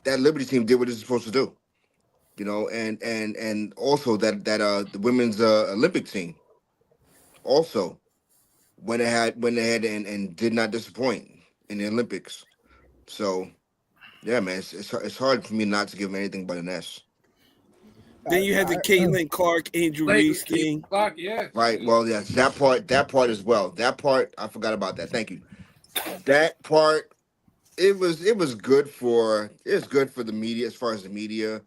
did what it's supposed to do. And also that the women's Olympic team also went ahead and did not disappoint in the Olympics. So yeah, man, it's hard for me not to give them anything but an S. Then you had the Caitlin Clark, Angel Reese thing. Clark, yeah. Right. Well, yes, that part as well. That part, I forgot about that. Thank you. That part, it was good for the media, as far as the media,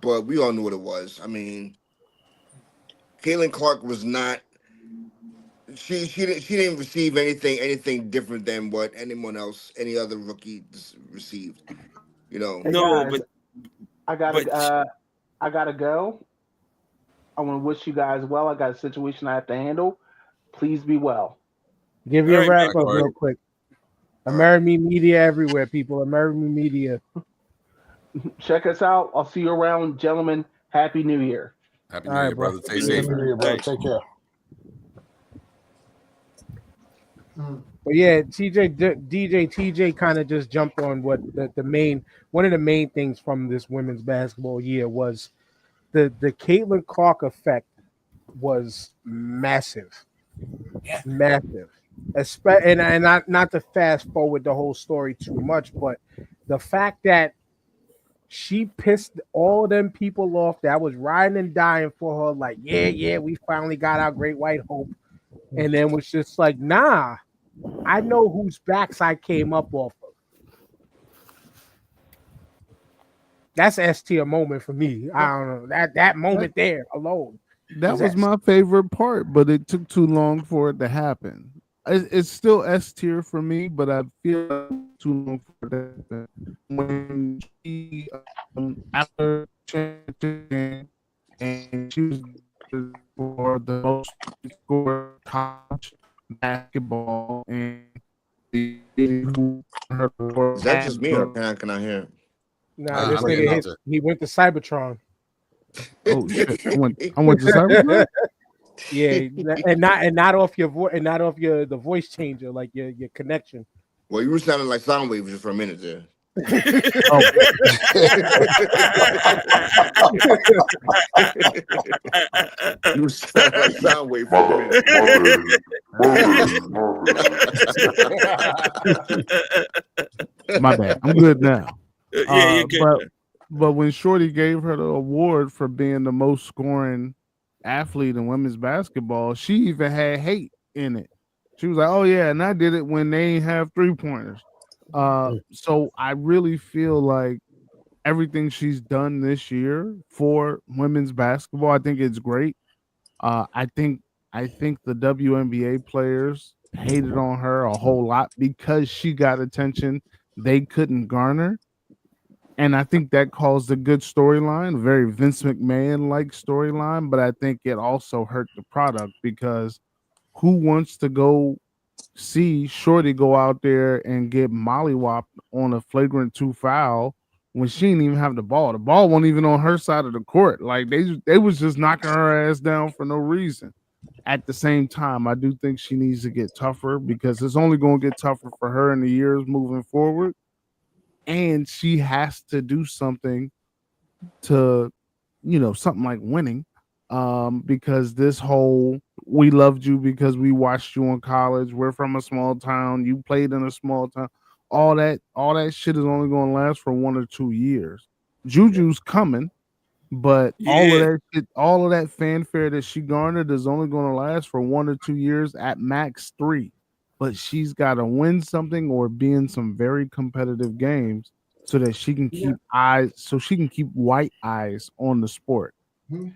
but we all knew what it was. I mean, Caitlin Clark was not. She didn't receive anything different than what any other rookie received. Hey No, guys, I gotta go. I want to wish you guys well. I got a situation I have to handle. Please be well. Give you a All right, wrap man. up real quick. AMERIME Media everywhere, people. AMERIME Media. Check us out. I'll see you around, gentlemen. Happy New Year. Happy New Year, brother. Stay safe. Happy New Year, bro. Take care. But yeah, TJ kind of just jumped on what one of the main things from this women's basketball year was the Caitlin Clark effect was massive. Massive. And not to fast forward the whole story too much, but the fact that she pissed all them people off that was riding and dying for her, like, yeah, we finally got our great white hope. And then was just like, nah, I know whose backs I came up off of. That's an S tier moment for me. I don't know. That moment there alone. That was my favorite part, but it took too long for it to happen. It's still S tier for me, but I feel like too long for that. When she after changing and she was for the most scored college basketball and Is that just me or can I hear? Nah, this nigga he went to Cybertron. Oh shit! I went to Cybertron. Yeah, and not off your voice and not off the voice changer, like your connection. Well, you were sounding like Soundwave just for a minute there. You sound like Soundwave for a minute. My bad. I'm good now. Yeah, you're good. But when Shorty gave her the award for being the most scoring athlete in women's basketball, she even had hate in it. She was like, "Oh yeah, and I did it when they ain't have 3-pointers." So I really feel like everything she's done this year for women's basketball, I think it's great. I think the WNBA players hated on her a whole lot because she got attention they couldn't garner. And I think that caused a good storyline, a very Vince McMahon-like storyline, but I think it also hurt the product because who wants to go see Shorty go out there and get mollywopped on a flagrant 2 foul when she didn't even have the ball? The ball wasn't even on her side of the court. Like they was just knocking her ass down for no reason. At the same time, I do think she needs to get tougher because it's only going to get tougher for her in the years moving forward. And she has to do something to, something like winning. Because this whole we loved you because we watched you in college. We're from a small town. You played in a small town. All that shit is only going to last for 1 or 2 years. Juju's coming, But all of Yeah. that shit, all of that fanfare that she garnered is only going to last for 1 or 2 years, at max 3. But she's got to win something or be in some very competitive games so that she can keep white eyes on the sport.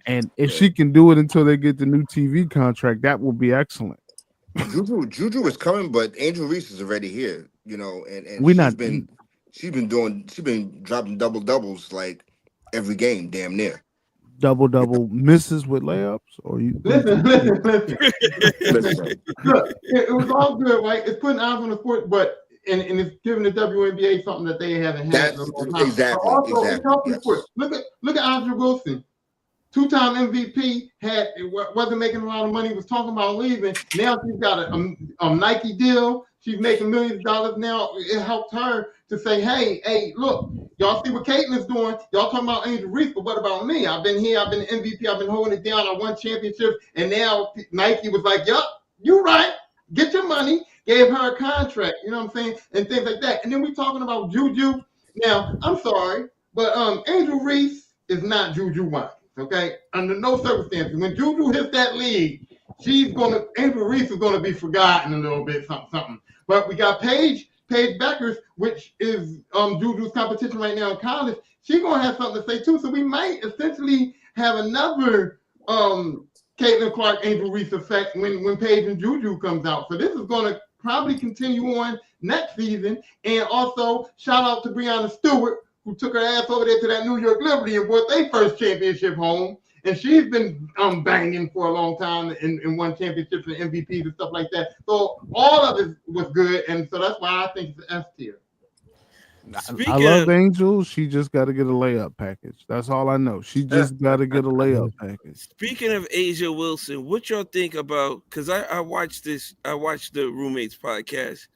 And if she can do it until they get the new TV contract, that will be excellent. Juju is coming, but Angel Reese is already here, you know, and she's been dropping double doubles like every game, damn near. Double misses with layups, or you Listen. Look, it was all good, right? It's putting eyes on the sport, but and it's giving the WNBA something that they haven't had in a long time. Exactly. But also, it's helping the sport. Look at Andre Wilson. 2-time MVP, wasn't making a lot of money, was talking about leaving. Now she's got a Nike deal. She's making millions of dollars now. It helped her to say, hey, look, y'all see what Caitlin's doing. Y'all talking about Angel Reese, but what about me? I've been here. I've been MVP. I've been holding it down. I won championships. And now Nike was like, yup, you right. Get your money. Gave her a contract. You know what I'm saying? And things like that. And then we talking about Juju. Now, I'm sorry, but Angel Reese is not Juju Watkins. Okay, under no circumstances. When Juju hits that league, Angel Reese is gonna be forgotten a little bit, something. But we got Paige Beckers, which is Juju's competition right now in college. She's gonna have something to say too. So we might essentially have another Caitlin Clark Angel Reese effect when Paige and Juju comes out. So this is gonna probably continue on next season. And also shout out to Brianna Stewart, who took her ass over there to that New York Liberty and brought their first championship home. And she's been banging for a long time and won championships and MVPs and stuff like that. So all of it was good. And so that's why I think it's S tier. I love Angel. She just got to get a layup package. That's all I know. She just got to get a layup package. Speaking of Asia Wilson, what y'all think about, because I watched the Roommates podcast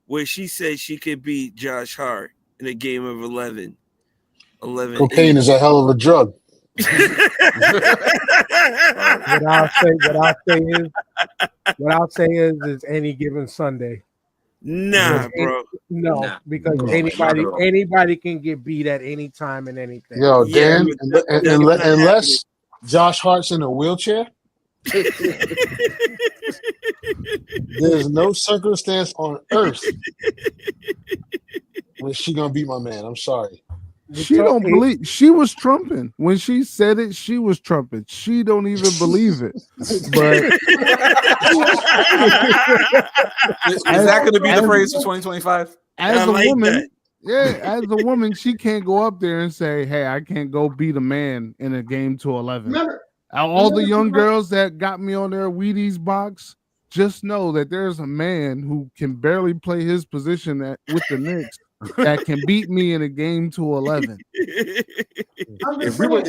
where she said she could beat Josh Hart in a game of 11. Cocaine is a hell of a drug. What I'll say is any given Sunday. Nah, bro. Because anybody can get beat at any time and anything. Yo, Dan, unless Josh Hart's in a wheelchair, there's no circumstance on earth when she gonna beat my man. I'm sorry. She don't believe. She was trumping when she said it. She was trumping. She don't even believe it. But is that going to be the phrase for 2025? As a woman, as a woman, she can't go up there and say, "Hey, I can't go beat a man in a game to 11." All the young girls that got me on their Wheaties box, just know that there's a man who can barely play his position with the Knicks that can beat me in a game to 11. If we were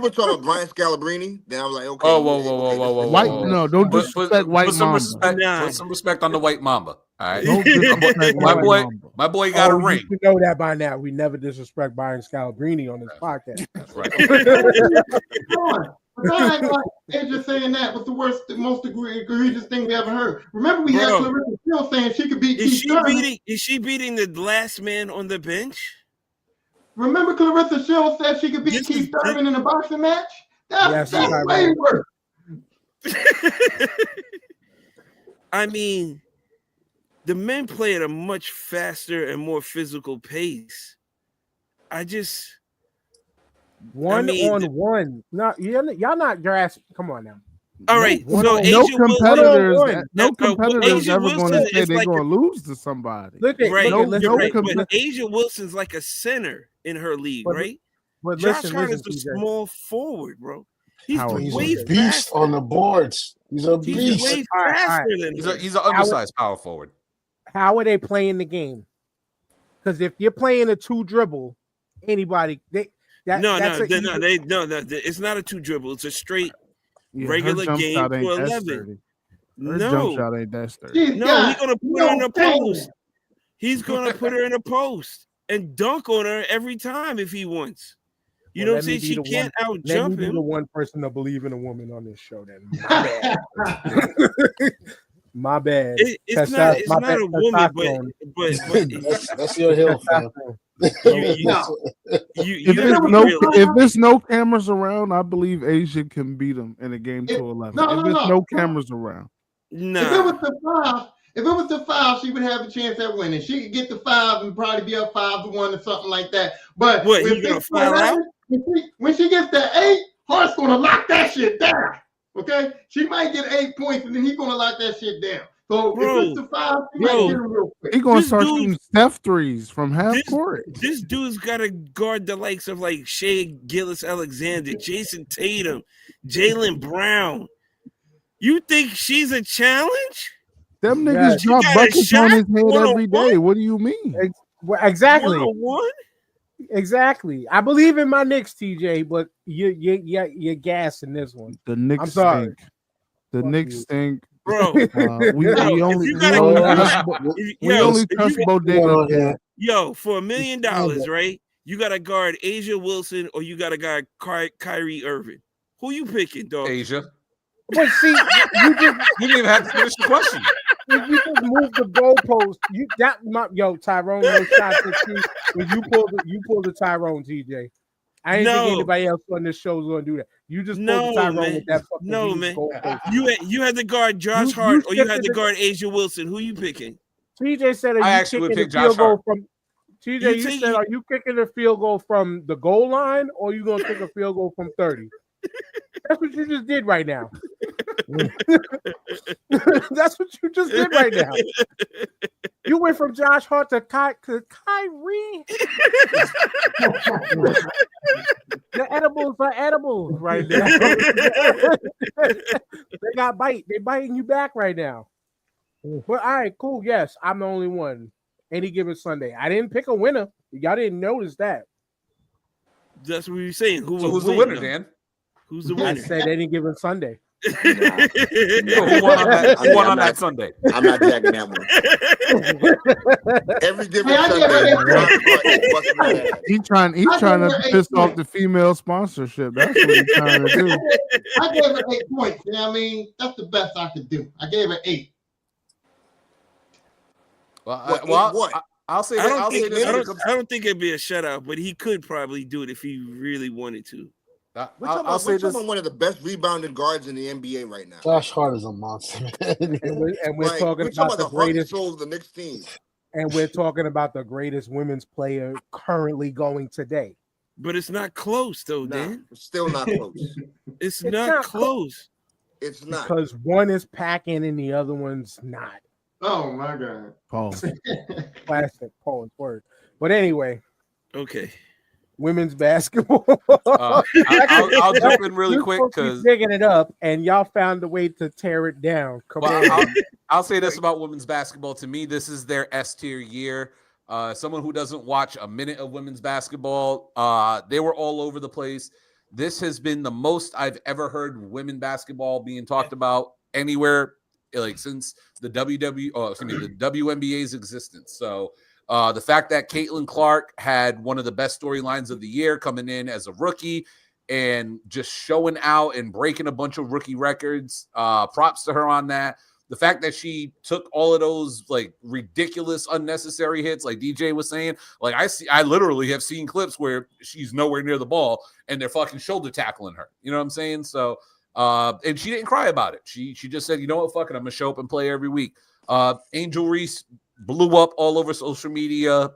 talking about Brian Scalabrine, then I was like, okay. Whoa. White, no, don't disrespect White Mamba. Put some respect on the White Mamba. All right, my boy got a ring. You know that by now. We never disrespect Brian Scalabrine on this podcast. That's right. They're just saying that was the most egregious thing we ever heard. Remember, we had Clarissa Shields saying she could beat Keith Thurman. Is she beating the last man on the bench? Remember, Clarissa Shields said she could beat Keith Thurman in a boxing match. That's way worse. I mean, the men play at a much faster and more physical pace. One on one. No, y'all not grasping. Come on now. All right. No competitors ever going to say they're going to lose to somebody. But Asia Wilson's like a center in her league, right? But Josh Hart is a small forward, bro. He's a beast on the boards. He's a beast. He's way faster than he's an undersized power forward. How are they playing the game? Because if you're playing a 2-dribble, anybody it's not a 2-dribble. It's a straight regular game to 11. Her jump shot ain't that sturdy. He's gonna put her in a post. He's gonna put her in a post and dunk on her every time if he wants. You know what I'm saying? She can't out jump him. Let me be the one person to believe in a woman on this show. Then my bad. It's not a woman, but that's your hill, fam. No. If there's no cameras around, I believe Asia can beat them in a game 2-11. If there's no cameras around, If it was the 5, she would have a chance at winning. She could get the 5 and probably be up 5-1 or something like that. But what, you gonna foul out? When she gets to 8, Hart's gonna lock that shit down. Okay, she might get 8 points, and then he's gonna lock that shit down. So if it's the 5, she might get him real quick. he's gonna start shooting Steph threes from half court. This dude's gotta guard the likes of like Shea Gilgeous-Alexander, Jason Tatum, Jaylen Brown. You think she's a challenge? Them niggas drop buckets on his head every day. What do you mean? Exactly. 101? Exactly. I believe in my Knicks, TJ, but you're gassing this one. The Knicks I'm sorry. stink. The Knicks stink. Bro, we only trust Bodega. Yo, for $1 million, right? You gotta guard Asia Wilson or you gotta guard Kyrie Irving. Who you picking, dog? Asia. But see, you didn't even have to finish the question. You just move the goalpost. Tyrone, no shots at you. When you pull the Tyrone, TJ. I ain't think anybody else on this show is gonna do that. You just pulled the Tyrone man. with that fucking man. goalpost. You had to guard Josh Hart or you had to guard Asia Wilson. Who you picking? TJ said, I actually would pick Josh Hart. TJ, you said, are you kicking a field goal from the goal line or are you gonna kick a field goal from 30? That's what you just did right now. That's what you just did right now. You went from Josh Hart to Kyrie. The edibles are edibles right now. They got bite. They're biting you back right now. But all right, cool. Yes, I'm the only one. Any given Sunday. I didn't pick a winner. Y'all didn't notice that. That's what you're saying. Who's the winner, Dan? Who's the winner? I said any given Sunday. Who won on that Sunday? I'm not jacking that one. Every given Sunday. He's trying to piss off the female sponsorship. That's what he's trying to do. I gave her 8 points. You know what I mean? That's the best I could do. I gave her 8. I'll say I that. I don't think it'd be a shutout, but he could probably do it if he really wanted to. I'll say this: one of the best rebounding guards in the NBA right now. Josh Hart is a monster, and we're talking about the greatest of the Knicks team. And we're talking about the greatest women's player currently going today. But it's not close, though, Dan. It's still not close. It's not close. It's not. Because one is packing and the other one's not. Oh my God. Pause. Classic Paul's word. But anyway. Okay. Women's basketball. I'll jump in really quick because digging it up, and y'all found a way to tear it down. Come on. I'll say this about women's basketball. To me, this is their S tier year. Someone who doesn't watch a minute of women's basketball, they were all over the place. This has been the most I've ever heard women basketball being talked about anywhere, like since the WNBA's existence. So. The fact that Caitlin Clark had one of the best storylines of the year coming in as a rookie and just showing out and breaking a bunch of rookie records. Props to her on that. The fact that she took all of those like ridiculous, unnecessary hits, like DJ was saying, like I literally have seen clips where she's nowhere near the ball and they're fucking shoulder tackling her. You know what I'm saying? So, and she didn't cry about it. She just said, you know what, fuck it, I'm gonna show up and play every week. Angel Reese blew up all over social media.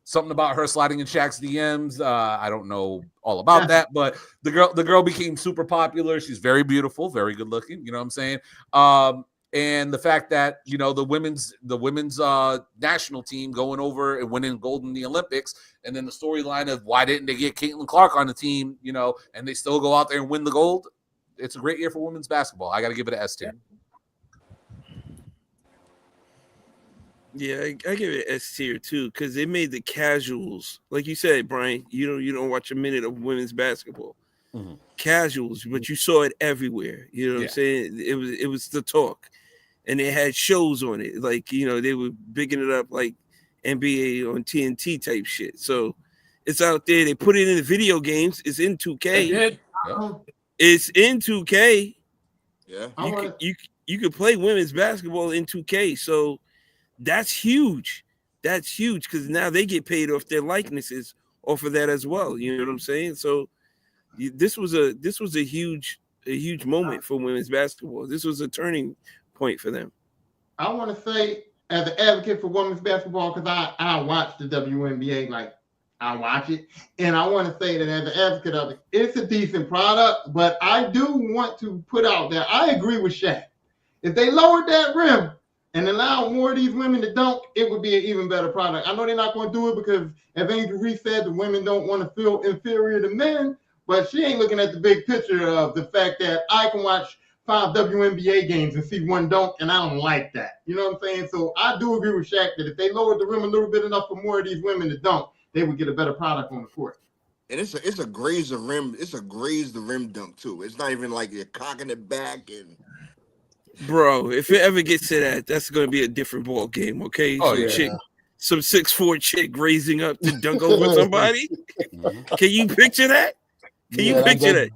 Something about her sliding in Shaq's DMs. I don't know all about that, but the girl became super popular. She's very beautiful, very good looking. You know what I'm saying? And the fact that the women's national team going over and winning gold in the Olympics, and then the storyline of why didn't they get Caitlin Clark on the team? And they still go out there and win the gold. It's a great year for women's basketball. I got to give it an S tier. Yeah, I give it S tier too because they made the casuals, like you said, Brian. You don't watch a minute of women's basketball. Mm-hmm. Casuals, but you saw it everywhere. You know what I'm saying? It was the talk, and they had shows on it. Like they were bigging it up like NBA on TNT type shit. So it's out there. They put it in the video games. It's in 2K. It's in 2K. Yeah, you could play women's basketball in 2K. So. That's huge. that's huge because now they get paid off their likenesses off of that as well. You know what I'm saying? So this was a huge moment for women's basketball. This was a turning point for them. I want to say, as an advocate for women's basketball, because I watch the WNBA, like I watch it, and I want to say that as an advocate of it, it's a decent product, but I do want to put out there, I agree with Shaq. If they lowered that rim and allowed more of these women to dunk, it would be an even better product. I know they're not going to do it because, as Angel Reese said, the women don't want to feel inferior to men, but she ain't looking at the big picture of the fact that I can watch 5 WNBA games and see one dunk, and I don't like that. You know what I'm saying? So I do agree with Shaq that if they lowered the rim a little bit enough for more of these women to dunk, they would get a better product on the court. And it's a graze the rim. It's a graze the rim dunk too. It's not even like you're cocking it back and. Bro, if it ever gets to that, that's going to be a different ball game. Okay, some 6'4" chick raising up to dunk over somebody. Can you picture that? Can you picture that?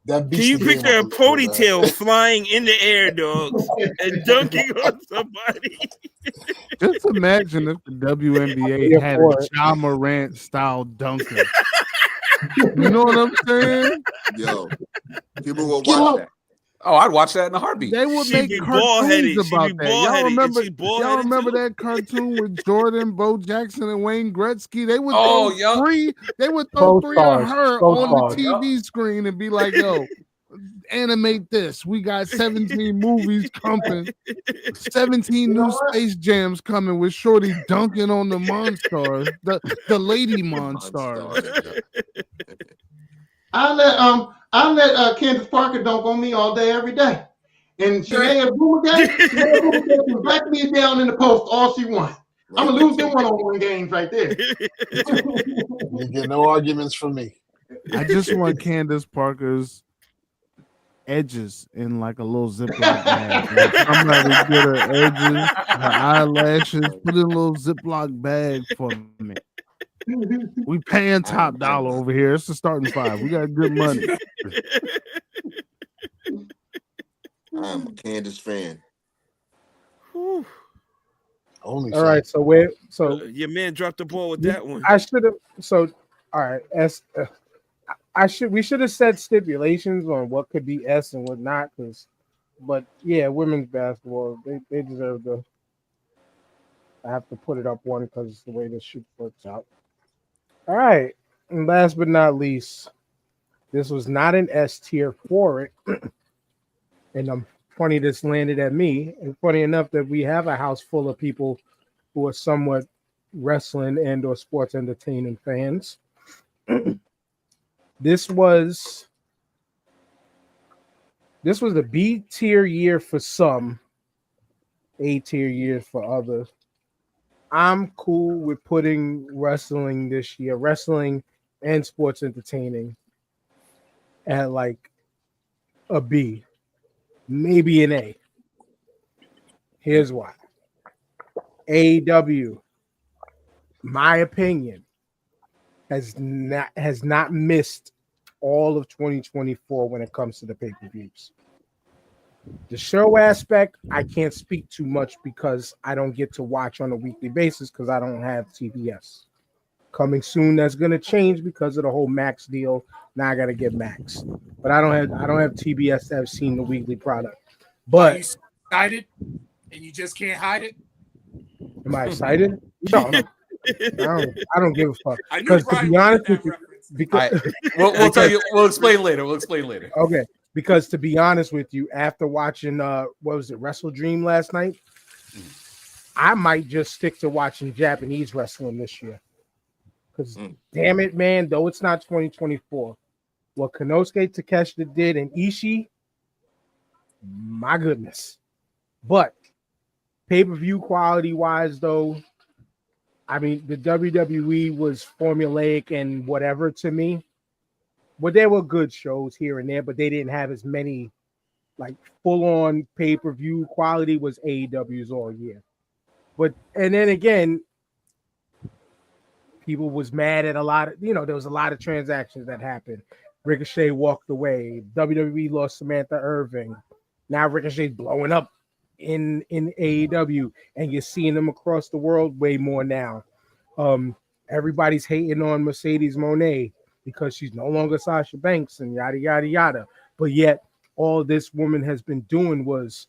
Can you picture a ponytail flying in the air, dogs, and dunking on somebody? Just imagine if the WNBA had a Ja Morant style dunker. You know what I'm saying? Yo, people will watch that. Oh, I'd watch that in a heartbeat. They would make cartoons about that. Y'all remember that cartoon with Jordan, Bo Jackson, and Wayne Gretzky? They would throw three of her on the TV screen and be like, yo, animate this. We got 17 movies coming, 17 new Space Jams coming with Shorty dunking on the Monstars, the lady Monstars. I let Candace Parker dunk on me all day, every day. And Shania Boomerang can back me down in the post all she wants. I'm going to lose them one-on-one games right there. You get no arguments from me. I just want Candace Parker's edges in like a little Ziploc bag. Like somebody get her edges, her eyelashes, put in a little Ziploc bag for me. We paying top dollar over here. It's the starting five. We got good money. I'm a Candace fan. All right, so your man dropped the ball with that one. I should have. So all right, we should have set stipulations on what could be S and what not, but yeah, women's basketball, they deserve the. I have to put it up one because the way the shoot works out. All right, and last but not least, this was not an S tier for it, and I'm funny this landed at me, and funny enough that we have a house full of people who are somewhat wrestling and or sports entertainment fans. This was a B tier year for some, A tier year for others. I'm cool with putting wrestling this year, wrestling and sports entertaining, at like a B, maybe an A. Here's why. AEW, my opinion, has not missed all of 2024 when it comes to the pay-per-views. The show aspect, I can't speak too much because I don't get to watch on a weekly basis because I don't have TBS. Coming soon, that's gonna change because of the whole Max deal. Now I gotta get Max, but I don't have TBS to have seen the weekly product. But are you excited and you just can't hide it? Am I excited? No. I don't give a fuck. Because to be honest with you, because we'll tell you. We'll explain later. Okay. Because to be honest with you, after watching what was it, Wrestle Dream last night, I might just stick to watching Japanese wrestling this year. Because damn it, man, though it's not 2024, what Konosuke Takeshita did and Ishii, my goodness. But pay-per-view quality wise, though, I mean, the WWE was formulaic and whatever to me. But there were good shows here and there, but they didn't have as many like full-on pay-per-view quality was AEW's all year. But and then again, people was mad at a lot of, there was a lot of transactions that happened. Ricochet walked away. WWE lost Samantha Irving. Now Ricochet's blowing up in AEW, and you're seeing them across the world way more now. Everybody's hating on Mercedes Moné because she's no longer Sasha Banks and yada yada yada. But yet, all this woman has been doing was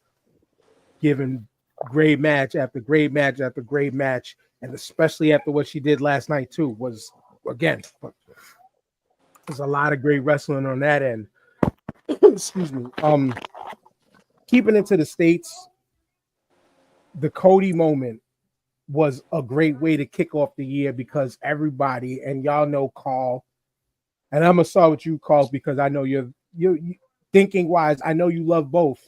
giving great match after great match after great match, and especially after what she did last night too, was again, there's a lot of great wrestling on that end. Excuse me. Keeping it to the States, the Cody moment was a great way to kick off the year because everybody, and y'all know Carl, and I'm gonna start with you, Carl, because I know you're thinking wise. I know you love both.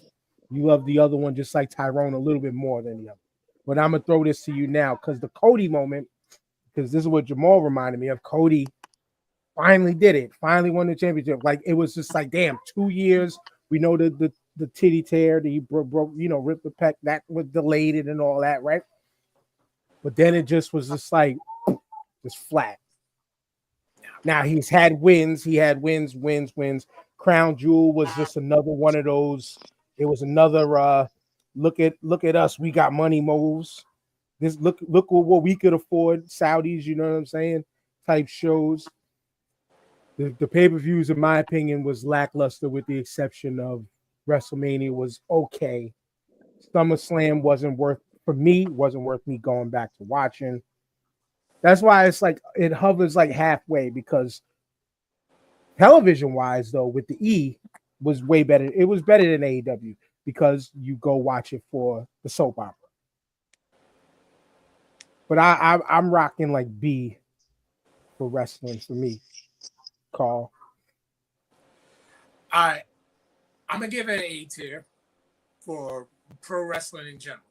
You love the other one just like Tyrone a little bit more than the other. But I'm gonna throw this to you now because the Cody moment, because this is what Jamal reminded me of. Cody finally did it, finally won the championship. Like it was just like, damn, 2 years. We know the titty tear that he broke, ripped the pec, that was delayed it and all that, right? But then it just was just like just flat. Now he's had wins. He had wins. Crown Jewel was just another one of those. It was another look at us. We got money moves. This look what we could afford. Saudis, you know what I'm saying? Type shows. The pay-per-views, in my opinion, was lackluster with the exception of WrestleMania was okay. SummerSlam wasn't worth me going back to watching. That's why it's like it hovers like halfway because television-wise, though, with the E was way better. It was better than AEW because you go watch it for the soap opera. But I'm rocking like B for wrestling for me. Carl. I'm gonna give it an A tier for pro wrestling in general.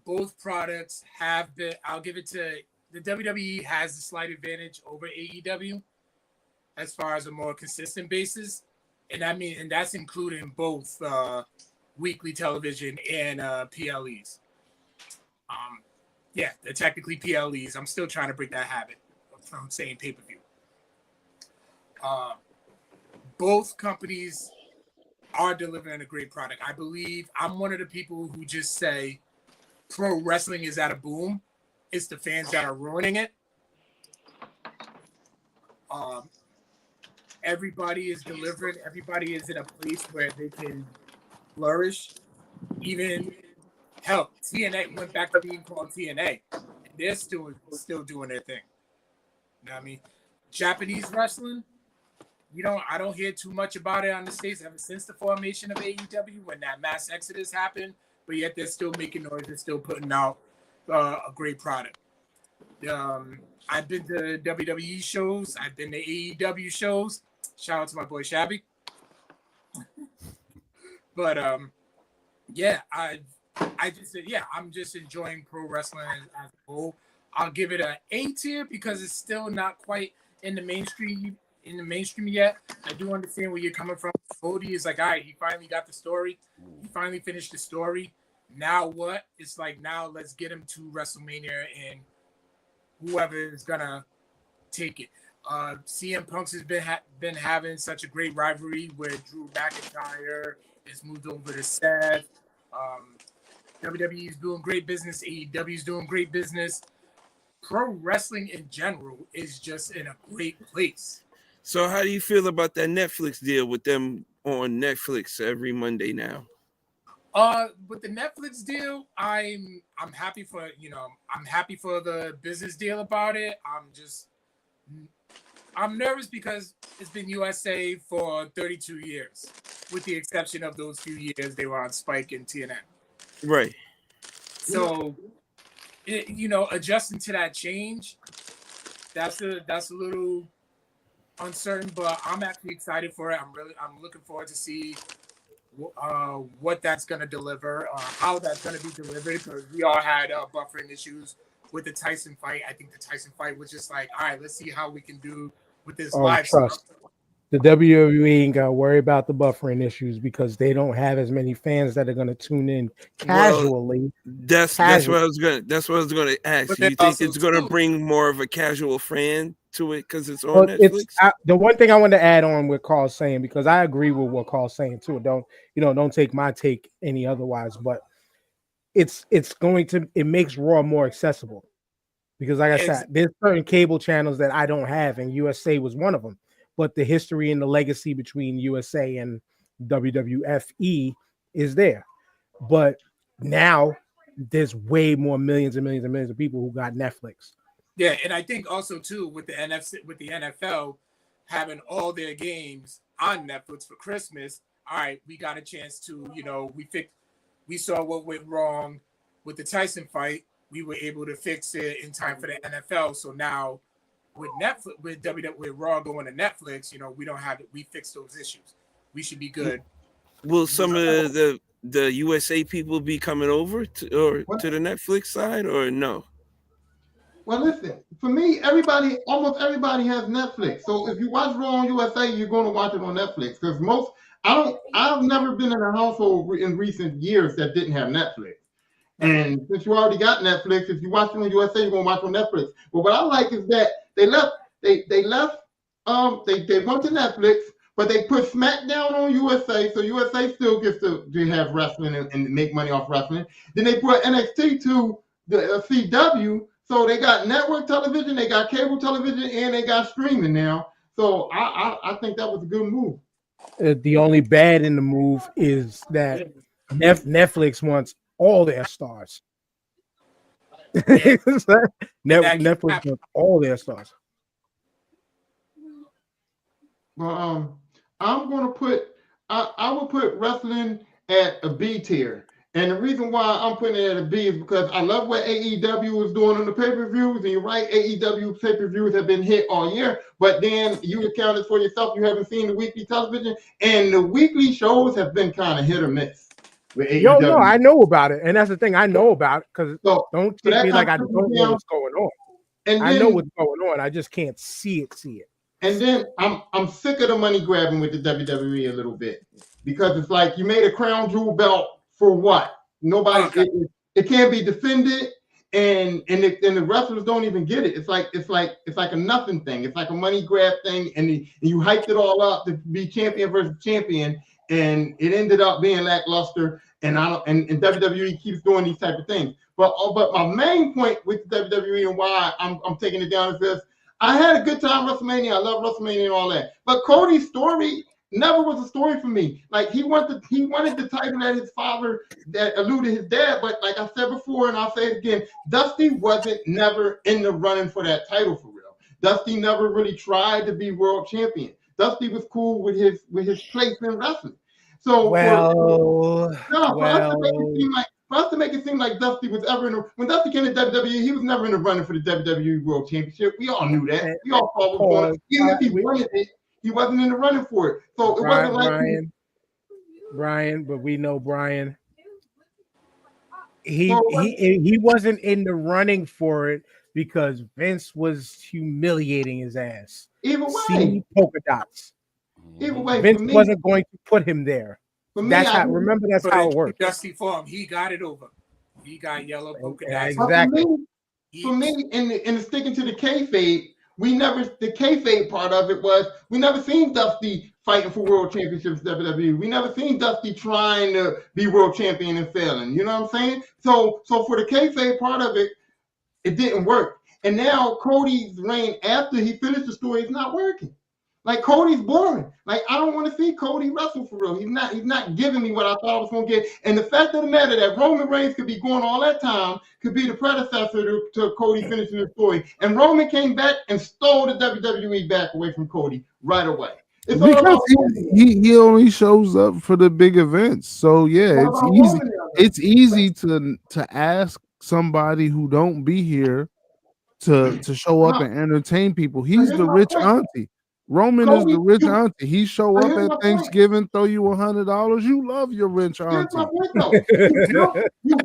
Both products have been. I'll give it to the WWE has the slight advantage over AEW as far as a more consistent basis, and that's including both weekly television and PLEs. Yeah, they're technically PLEs. I'm still trying to break that habit from saying pay-per-view. Both companies are delivering a great product. I believe I'm one of the people who just say pro wrestling is at a boom. It's the fans that are ruining it. Everybody is delivering. Everybody is in a place where they can flourish. Even hell, TNA went back to being called TNA. And they're still doing their thing. You know what I mean? Japanese wrestling, I don't hear too much about it on the States ever since the formation of AEW when that mass exodus happened, but yet they're still making noise, they're still putting out a great product. I've been to WWE shows, I've been to AEW shows. Shout out to my boy Shabby. But yeah, I'm just enjoying pro wrestling as a whole. I'll give it an A tier because it's still not quite in the mainstream yet. I do understand where you're coming from. Cody is like, all right, he finally got the story. He finally finished the story. Now what? It's like, now let's get him to WrestleMania and whoever is gonna take it. CM Punk's has been having such a great rivalry with Drew McIntyre. It's moved over to Seth. WWE is doing great business. AEW is doing great business. Pro wrestling in general is just in a great place. So how do you feel about that Netflix deal with them on Netflix every Monday now? With the Netflix deal, I'm happy for the business deal about it. I'm nervous because it's been USA for 32 years, with the exception of those few years they were on Spike and TNN. Right. So, adjusting to that change, that's a little uncertain, but I'm actually excited for it. I'm looking forward to see what that's going to deliver, how that's going to be delivered, because we all had buffering issues with the Tyson fight. I think the Tyson fight was just like, all right, let's see how we can do with this live trust. stuff. The WWE ain't got to worry about the buffering issues because they don't have as many fans that are going to tune in casually. That's what I was going to ask. Do you think it's going to bring more of a casual fan to it because it's on Well, Netflix? the one thing I want to add on with Carl's saying, because I agree with what Carl's saying too. Don't take my take any otherwise, but it makes Raw more accessible. Because like I said, there's certain cable channels that I don't have, and USA was one of them. But the history and the legacy between USA and WWFE is there. But now there's way more millions and millions and millions of people who got Netflix. Yeah, and I think also too with the NFL having all their games on Netflix for Christmas. All right, we got a chance to, we saw what went wrong with the Tyson fight. We were able to fix it in time for the NFL. So now with Netflix, with Raw going to Netflix, we fixed those issues. We should be good. Will some of the USA people be coming over to the Netflix side or no? Well, listen, for me, almost everybody has Netflix. So if you watch Raw on USA, you're going to watch it on Netflix. Because I've never been in a household in recent years that didn't have Netflix. And since you already got Netflix, if you watch it on USA, you're gonna watch on Netflix. But what I like is that they went to Netflix, but they put SmackDown on USA, so USA still gets to have wrestling and make money off wrestling. Then they put NXT to the CW, so they got network television, they got cable television, and they got streaming now. So I think that was a good move. The only bad in the move is that Netflix wants all their stars. Netflix wants all their stars. Well, I'm gonna put I would put wrestling at a B tier. And the reason why I'm putting it at a B is because I love what AEW is doing on the pay-per-views. And you're right, AEW pay-per-views have been hit all year. But then you accounted for yourself. You haven't seen the weekly television. And the weekly shows have been kind of hit or miss. Yo, no, I know about it. And that's the thing. I know about it because don't take me like I don't know what's going on. And I know what's going on. I just can't see it. And then I'm sick of the money grabbing with the WWE a little bit. Because it's like you made a crown jewel belt for what? Nobody, it can't be defended, and the wrestlers don't even get it. It's like a nothing thing. It's like a money grab thing, and you hyped it all up to be champion versus champion, and it ended up being lackluster. And WWE keeps doing these type of things. But my main point with WWE and why I'm taking it down is this: I had a good time WrestleMania. I love WrestleMania and all that, but Cody's story never was a story for me. Like he wanted the title that his father that eluded his dad, but like I said before, and I'll say it again, Dusty wasn't never in the running for that title for real. Dusty never really tried to be world champion. Dusty was cool with his place in wrestling. So for us to make it seem like Dusty was ever when Dusty came to WWE, he was never in the running for the WWE World Championship. We all knew that. We all saw what was going on. Even if he wanted it, he wasn't in the running for it. So it wasn't like Brian, but we know Brian. He wasn't in the running for it because Vince was humiliating his ass. Either way, see polka dots. Either way, Vince wasn't going to put him there. That's how it works. Dusty for him, he got it over. He got yellow polka dots. Exactly. For me, in sticking to the kayfabe, the kayfabe part of it was we never seen Dusty fighting for world championships WWE. We never seen Dusty trying to be world champion and failing. You know what I'm saying? So for the kayfabe part of it, it didn't work. And now Cody's reign after he finished the story is not working. Like Cody's boring. Like I don't want to see Cody wrestle for real. He's not giving me what I thought I was gonna get. And the fact of the matter that Roman Reigns could be going all that time, could be the predecessor to Cody finishing the story. And Roman came back and stole the WWE back away from Cody right away. It's because he only shows up for the big events. So yeah, it's easy. It's easy to ask somebody who don't be here to show up and entertain people. He's the rich auntie. Roman is the rich auntie. He show up at Thanksgiving, throw you $100. You love your rich auntie. You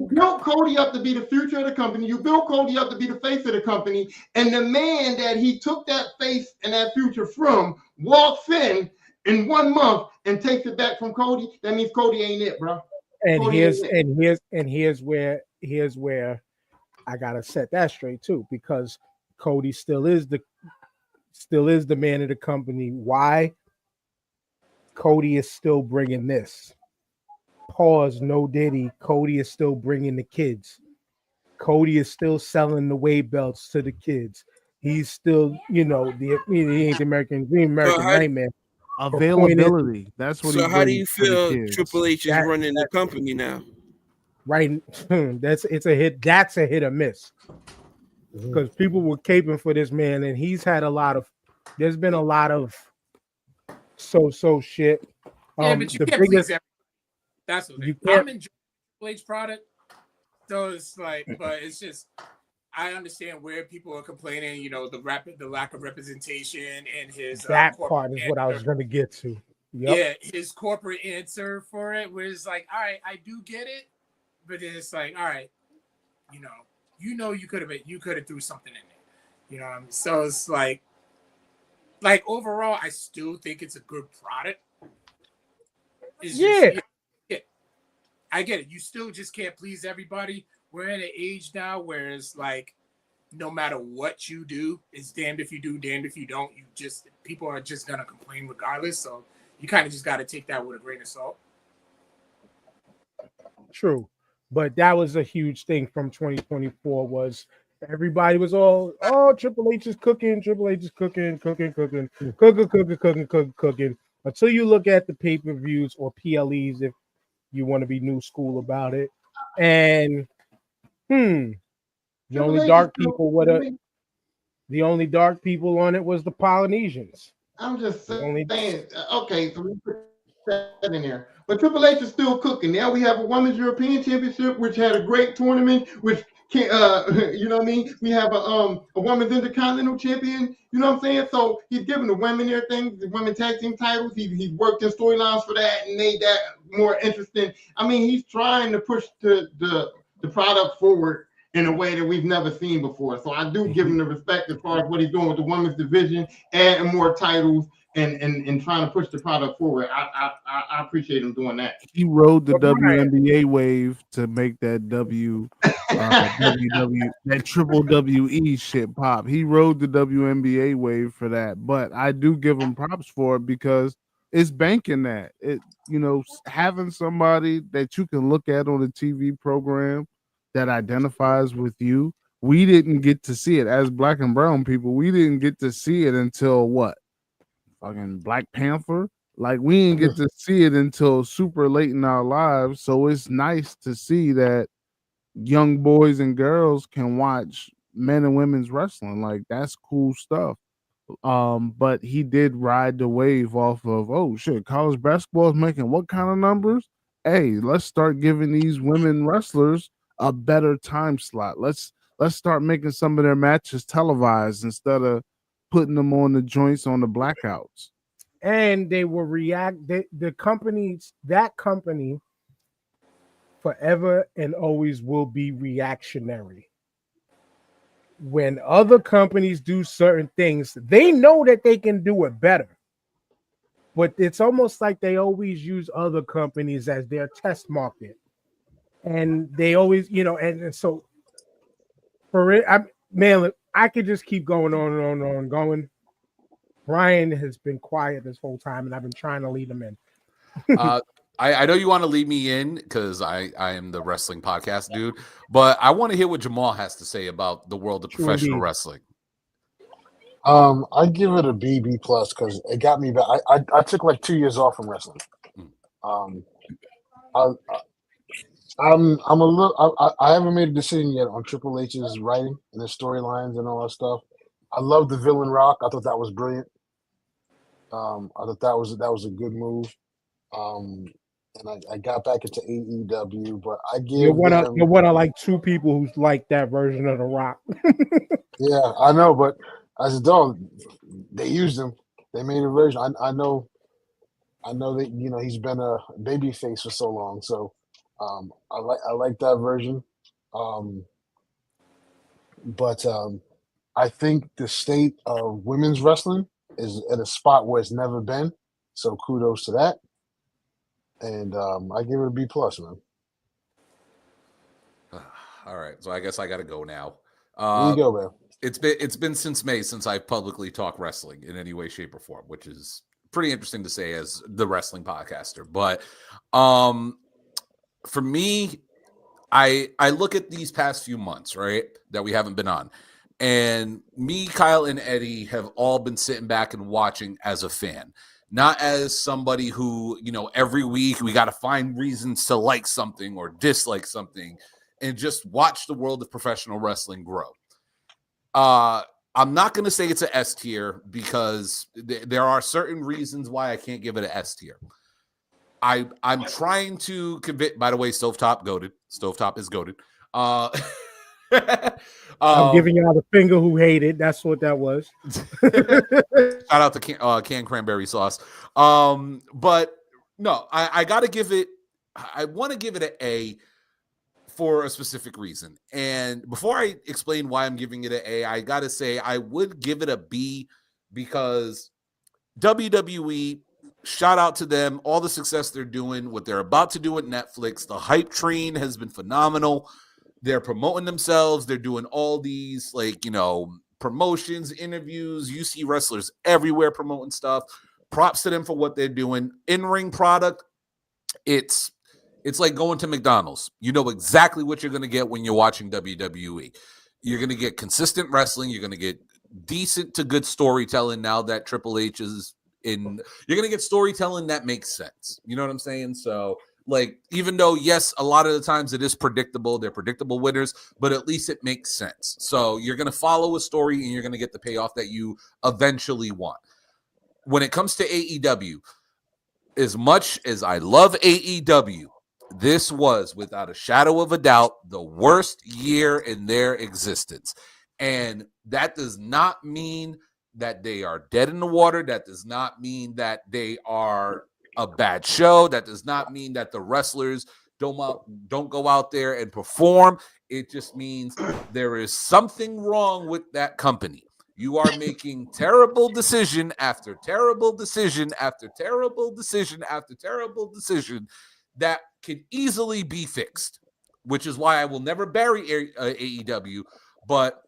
built Cody up to be the future of the company. You built Cody up to be the face of the company. And the man that he took that face and that future from walks in 1 month and takes it back from Cody. That means Cody ain't it, bro. And here's where I gotta set that straight too, because Cody still is the man of the company. Why? Cody is still bringing this. Pause. No Diddy. Cody is still bringing the kids. Cody is still selling the weight belts to the kids. He's still, he ain't the American Dream, So American how Nightmare. But point is, Availability. That's what he so how do brings you to the feel kids. Triple H is that running the company now? right, it's a hit. That's a hit or miss because people were caping for this man, and he's had a lot of. There's been a lot of so shit. Yeah, but you The can't biggest please everybody. That's what you I'm can't. enjoying Triple H product. So it's like, but it's just I understand where people are complaining. The lack of representation and his That corporate part is what I was answer. going to get to. Yep. Yeah, his corporate answer for it was like, all right, I do get it, but then it's like, all right, you could have threw something in there, So it's like overall, I still think it's a good product. It's Yeah. just, yeah, I get it. You still just can't please everybody. We're in an age now where it's like, no matter what you do, it's damned if you do, damned if you don't. People are just gonna complain regardless. So you kind of just got to take that with a grain of salt. True, but that was a huge thing from 2024. Was everybody was all, oh, Triple H is cooking, Triple H is cooking, cooking. Until you look at the pay-per-views or PLEs, if you want to be new school about it, and the Triple only H is dark still. the only dark people on it was the Polynesians. I'm just The only saying. Okay, so we put that in there. But Triple H is still cooking. Now we have a Women's European Championship, which had a great tournament. Which can, you know what I mean? We have a Women's Intercontinental Champion. You know what I'm saying? So he's giving the women their things, the women tag team titles. He's worked in storylines for that and made that more interesting. I mean, he's trying to push the product forward in a way that we've never seen before. So I do give him the respect as far as what he's doing with the women's division, adding more titles and trying to push the product forward. I appreciate him doing that. He rode the But Brian, WNBA wave to make that that triple WE shit pop. He rode the WNBA wave for that, but I do give him props for it because it's banking that having somebody that you can look at on a TV program that identifies with you. We didn't get to see it as black and brown people. We didn't get to see it until what? Fucking Black Panther. Like we didn't get to see it until super late in our lives. So it's nice to see that young boys and girls can watch men and women's wrestling. Like that's cool stuff. But he did ride the wave off of, oh shit, college basketball is making what kind of numbers? Hey, let's start giving these women wrestlers a better time slot. Let's start making some of their matches televised instead of putting them on the joints on the blackouts. and they will react. That company forever and always will be reactionary. When other companies do certain things, they know that they can do it better. But it's almost like they always use other companies as their test market. And they always, and so for it, I could just keep going on and on and on going. Brian has been quiet this whole time, and I've been trying to lead him in. I know you want to lead me in because I am the wrestling podcast dude, but I want to hear what Jamal has to say about the world of professional wrestling. I give it a B plus because it got me back. I took like 2 years off from wrestling. I, I'm a little. I haven't made a decision yet on Triple H's writing and his storylines and all that stuff. I love the villain Rock. I thought that was brilliant. I thought that was a good move. And I got back into AEW, but I give You're one of like two people who's like that version of The Rock. Yeah, I know, but as a dog, they used him. They made a version. I know that he's been a baby face for so long. So I like that version. But I think the state of women's wrestling is at a spot where it's never been. So kudos to that. And I give it a B plus, man. All right, so I guess I got to go now. Here you go, man. It's been since May since I've publicly talked wrestling in any way, shape, or form, which is pretty interesting to say as the wrestling podcaster. But for me, I look at these past few months, right, that we haven't been on, and me, Kyle, and Eddie have all been sitting back and watching as a fan, not as somebody who, you know, every week we got to find reasons to like something or dislike something, and just watch the world of professional wrestling grow. I'm not going to say it's an S tier because there are certain reasons why I can't give it an S tier. I'm trying to convince. By the way, Stovetop goated. Stovetop is goated. I'm giving y'all the finger who hated. That's what that was. Shout out to canned cranberry sauce. But no, I got to give it. I want to give it an A for a specific reason. And before I explain why I'm giving it an A, I got to say I would give it a B because WWE, shout out to them, all the success they're doing, what they're about to do with Netflix. The hype train has been phenomenal. They're promoting themselves. They're doing all these, like, you know, promotions, interviews. You see wrestlers everywhere promoting stuff. Props to them for what they're doing. In-ring product, it's like going to McDonald's. You know exactly what you're going to get when you're watching WWE. You're going to get consistent wrestling. You're going to get decent to good storytelling now that Triple H is in. You're going to get storytelling that makes sense. You know what I'm saying? So, like, even though, yes, a lot of the times it is predictable, they're predictable winners, but at least it makes sense. So you're going to follow a story and you're going to get the payoff that you eventually want. When it comes to AEW, as much as I love AEW, this was, without a shadow of a doubt, the worst year in their existence. And that does not mean that they are dead in the water. That does not mean that they are a bad show. That does not mean that the wrestlers don't go out there and perform. It just means there is something wrong with that company. You are making terrible decision after terrible decision after terrible decision after terrible decision that can easily be fixed, which is why I will never bury AEW. But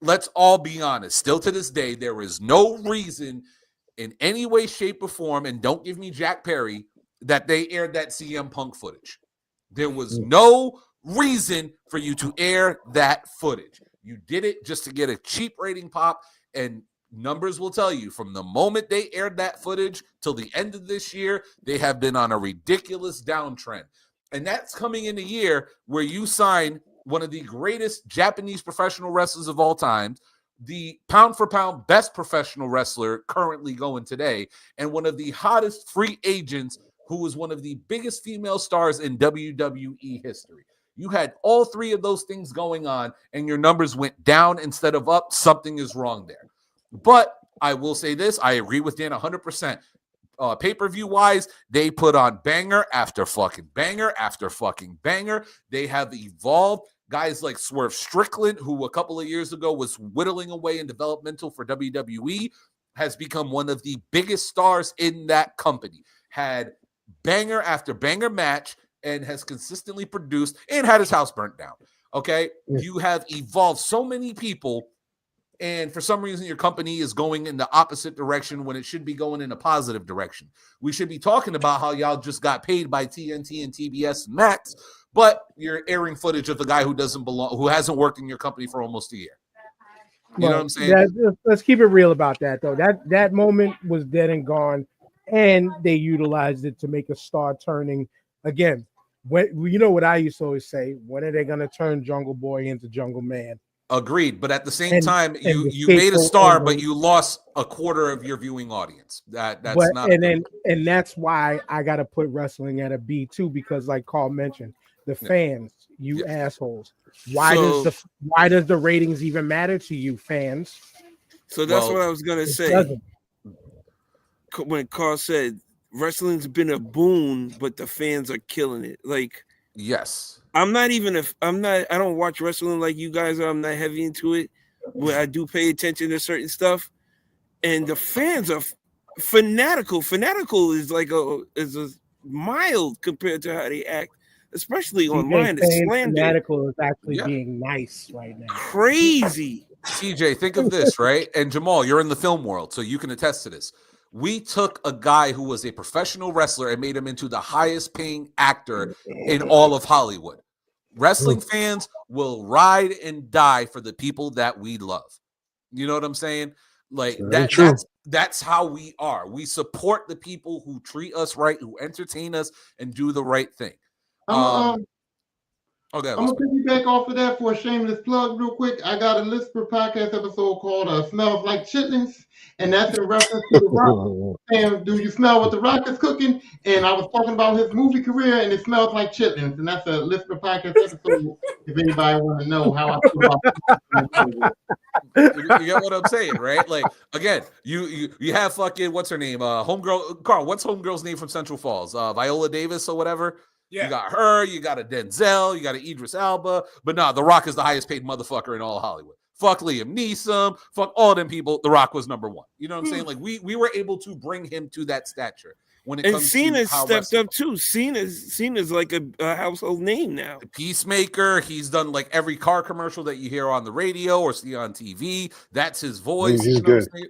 let's all be honest. Still to this day, there is no reason in any way, shape, or form, and don't give me Jack Perry, that they aired that CM Punk footage. There was no reason for you to air that footage. You did it just to get a cheap rating pop, and numbers will tell you from the moment they aired that footage till the end of this year, they have been on a ridiculous downtrend. And that's coming in a year where you sign one of the greatest Japanese professional wrestlers of all time, the pound for pound best professional wrestler currently going today, and one of the hottest free agents who was one of the biggest female stars in WWE history. You had all three of those things going on, and your numbers went down instead of up. Something is wrong there. But I will say this. I agree with Dan 100%. Pay-per-view wise, they put on banger after fucking banger after fucking banger. They have evolved. Guys like Swerve Strickland, who a couple of years ago was whittling away in developmental for WWE, has become one of the biggest stars in that company. Had banger after banger match and has consistently produced and had his house burnt down. Okay? You have evolved so many people, and for some reason your company is going in the opposite direction when it should be going in a positive direction. We should be talking about how y'all just got paid by TNT and TBS and Max, but you're airing footage of the guy who doesn't belong, who hasn't worked in your company for almost a year. You know what I'm saying? Let's keep it real about that, though. That moment was dead and gone, and they utilized it to make a star turning again. When, you know what I used to always say, when are they going to turn Jungle Boy into Jungle Man? Agreed, but at the same time, you made a star, but you lost a quarter of your viewing audience. And that's why I got to put wrestling at a B too, because like Carl mentioned, the fans, you assholes. Why does the ratings even matter to you, fans? So that's what I was gonna say. When Carl said wrestling's been a boon, but the fans are killing it. Like, yes, I don't watch wrestling like you guys are. I'm not heavy into it, but I do pay attention to certain stuff, and the fans are fanatical. Fanatical is like is mild compared to how they act. especially TJ online, is saying slander. fanatical is actually Yeah. being nice right now. Crazy. TJ, think of this, right? And Jamal, you're in the film world, so you can attest to this. We took a guy who was a professional wrestler and made him into the highest paying actor in all of Hollywood. Wrestling fans will ride and die for the people that we love. You know what I'm saying? Like that's how we are. We support the people who treat us right, who entertain us, and do the right thing. Okay, I'm gonna piggyback off of that for a shameless plug real quick. I got a Lisper podcast episode called "Smells Like Chitlins," and that's in reference to The Rock. And do you smell what The Rock is cooking? And I was talking about his movie career, and it smells like chitlins. And that's a Lisper podcast episode. If anybody want to know how I feel about You get what I'm saying, right? Like again, you have fucking what's her name? Homegirl Carl. What's homegirl's name from Central Falls? Viola Davis or whatever. Yeah. You got her, you got a Denzel, you got an Idris Elba, but no, The Rock is the highest paid motherfucker in all of Hollywood. Fuck Liam Neeson, fuck all them people. The Rock was number one. You know what I'm saying? Like we were able to bring him to that stature. When it comes Cena to how stepped up too. Cena's like a household name now. The Peacemaker. He's done like every car commercial that you hear on the radio or see on TV. That's his voice. He's you know good. what I'm saying?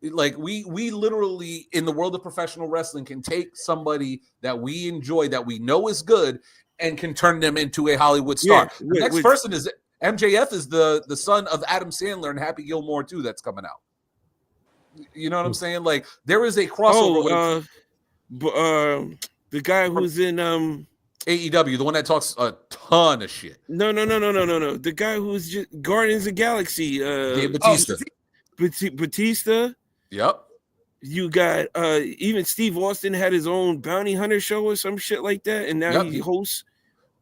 Like we literally in the world of professional wrestling can take somebody that we enjoy, that we know is good, and can turn them into a Hollywood star. Yeah, the next person is MJF is the son of Adam Sandler and Happy Gilmore too. That's coming out. You know what I'm saying? Like there is a crossover. The guy who's in AEW, the one that talks a ton of shit. No. The guy who's just Guardians of the Galaxy. Dave Bautista. Batista. Yep. You got even Steve Austin had his own bounty hunter show or some shit like that, and now he hosts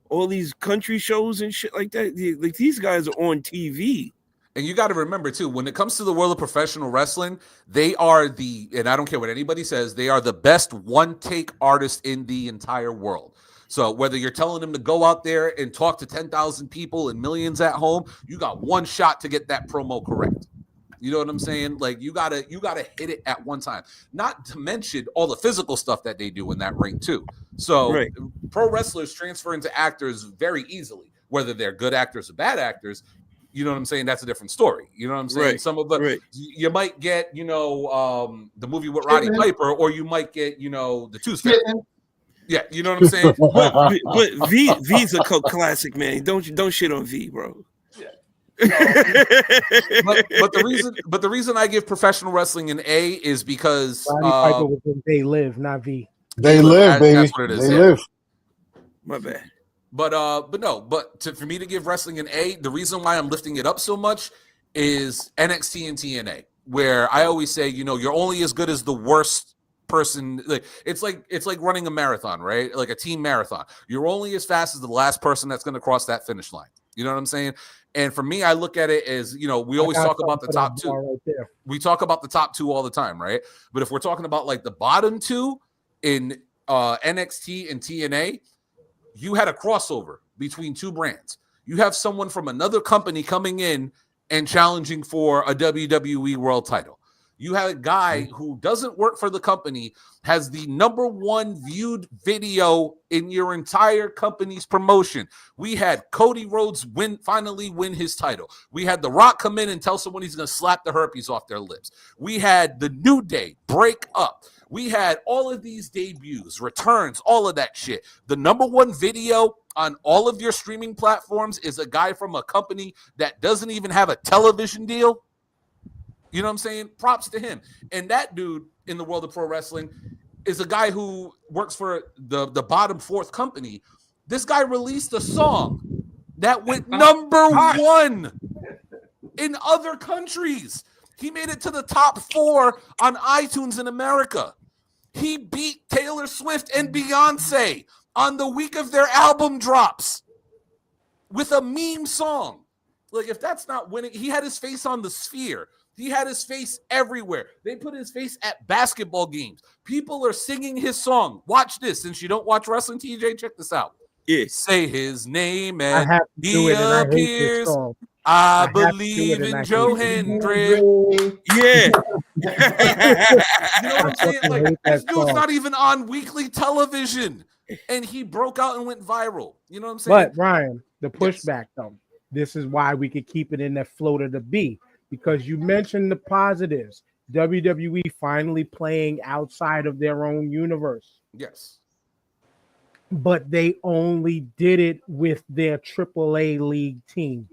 all these country shows and shit like that. Like these guys are on TV. And you got to remember too, when it comes to the world of professional wrestling, they are and I don't care what anybody says, they are the best one-take artist in the entire world. So whether you're telling them to go out there and talk to 10,000 people and millions at home, you got one shot to get that promo correct. You know what I'm saying? Like you gotta hit it at one time. Not to mention all the physical stuff that they do in that ring too. So pro wrestlers transfer into actors very easily, whether they're good actors or bad actors. You know what I'm saying? That's a different story. You know what I'm saying? Right. Some of the you might get, the movie with Roddy Piper, or you might get, the Tooth Fairy. Yeah, you know what I'm saying? but V's a cult classic, man. Don't shit on V, bro. but the reason I give professional wrestling an A is because Roddy Piper was in They Live, not V. They live, baby. That's what it is. They live. My bad. But for me to give wrestling an A, the reason why I'm lifting it up so much is NXT and TNA, where I always say, you're only as good as the worst person. Like it's like running a marathon, right? Like a team marathon. You're only as fast as the last person that's going to cross that finish line. You know what I'm saying? And for me, I look at it as, we always talk about the top two. Right there. We talk about the top two all the time, right? But if we're talking about like the bottom two in NXT and TNA, you had a crossover between two brands. You have someone from another company coming in and challenging for a WWE world title. You have a guy who doesn't work for the company, has the #1 viewed video in your entire company's promotion. We had Cody Rhodes finally win his title. We had The Rock come in and tell someone he's going to slap the herpes off their lips. We had the New Day break up. We had all of these debuts, returns, all of that shit. The #1 video on all of your streaming platforms is a guy from a company that doesn't even have a television deal. You know what I'm saying? Props to him. And that dude in the world of pro wrestling is a guy who works for the bottom 4th company. This guy released a song that went #1 in other countries. He made it to the top 4 on iTunes in America. He beat Taylor Swift and Beyonce on the week of their album drops with a meme song. Like, if that's not winning, he had his face on the Sphere. He had his face everywhere. They put his face at basketball games. People are singing his song. Watch this. Since you don't watch wrestling, TJ, check this out. Yeah. Say his name and he appears. I believe in Joe Hendry. Yeah. You know what I'm saying? Like, this dude's not even on weekly television. and he broke out and went viral. You know what I'm saying? But Ryan, the pushback though, this is why we could keep it in that float of the B, because you mentioned the positives. WWE finally playing outside of their own universe. Yes. But they only did it with their AAA league team.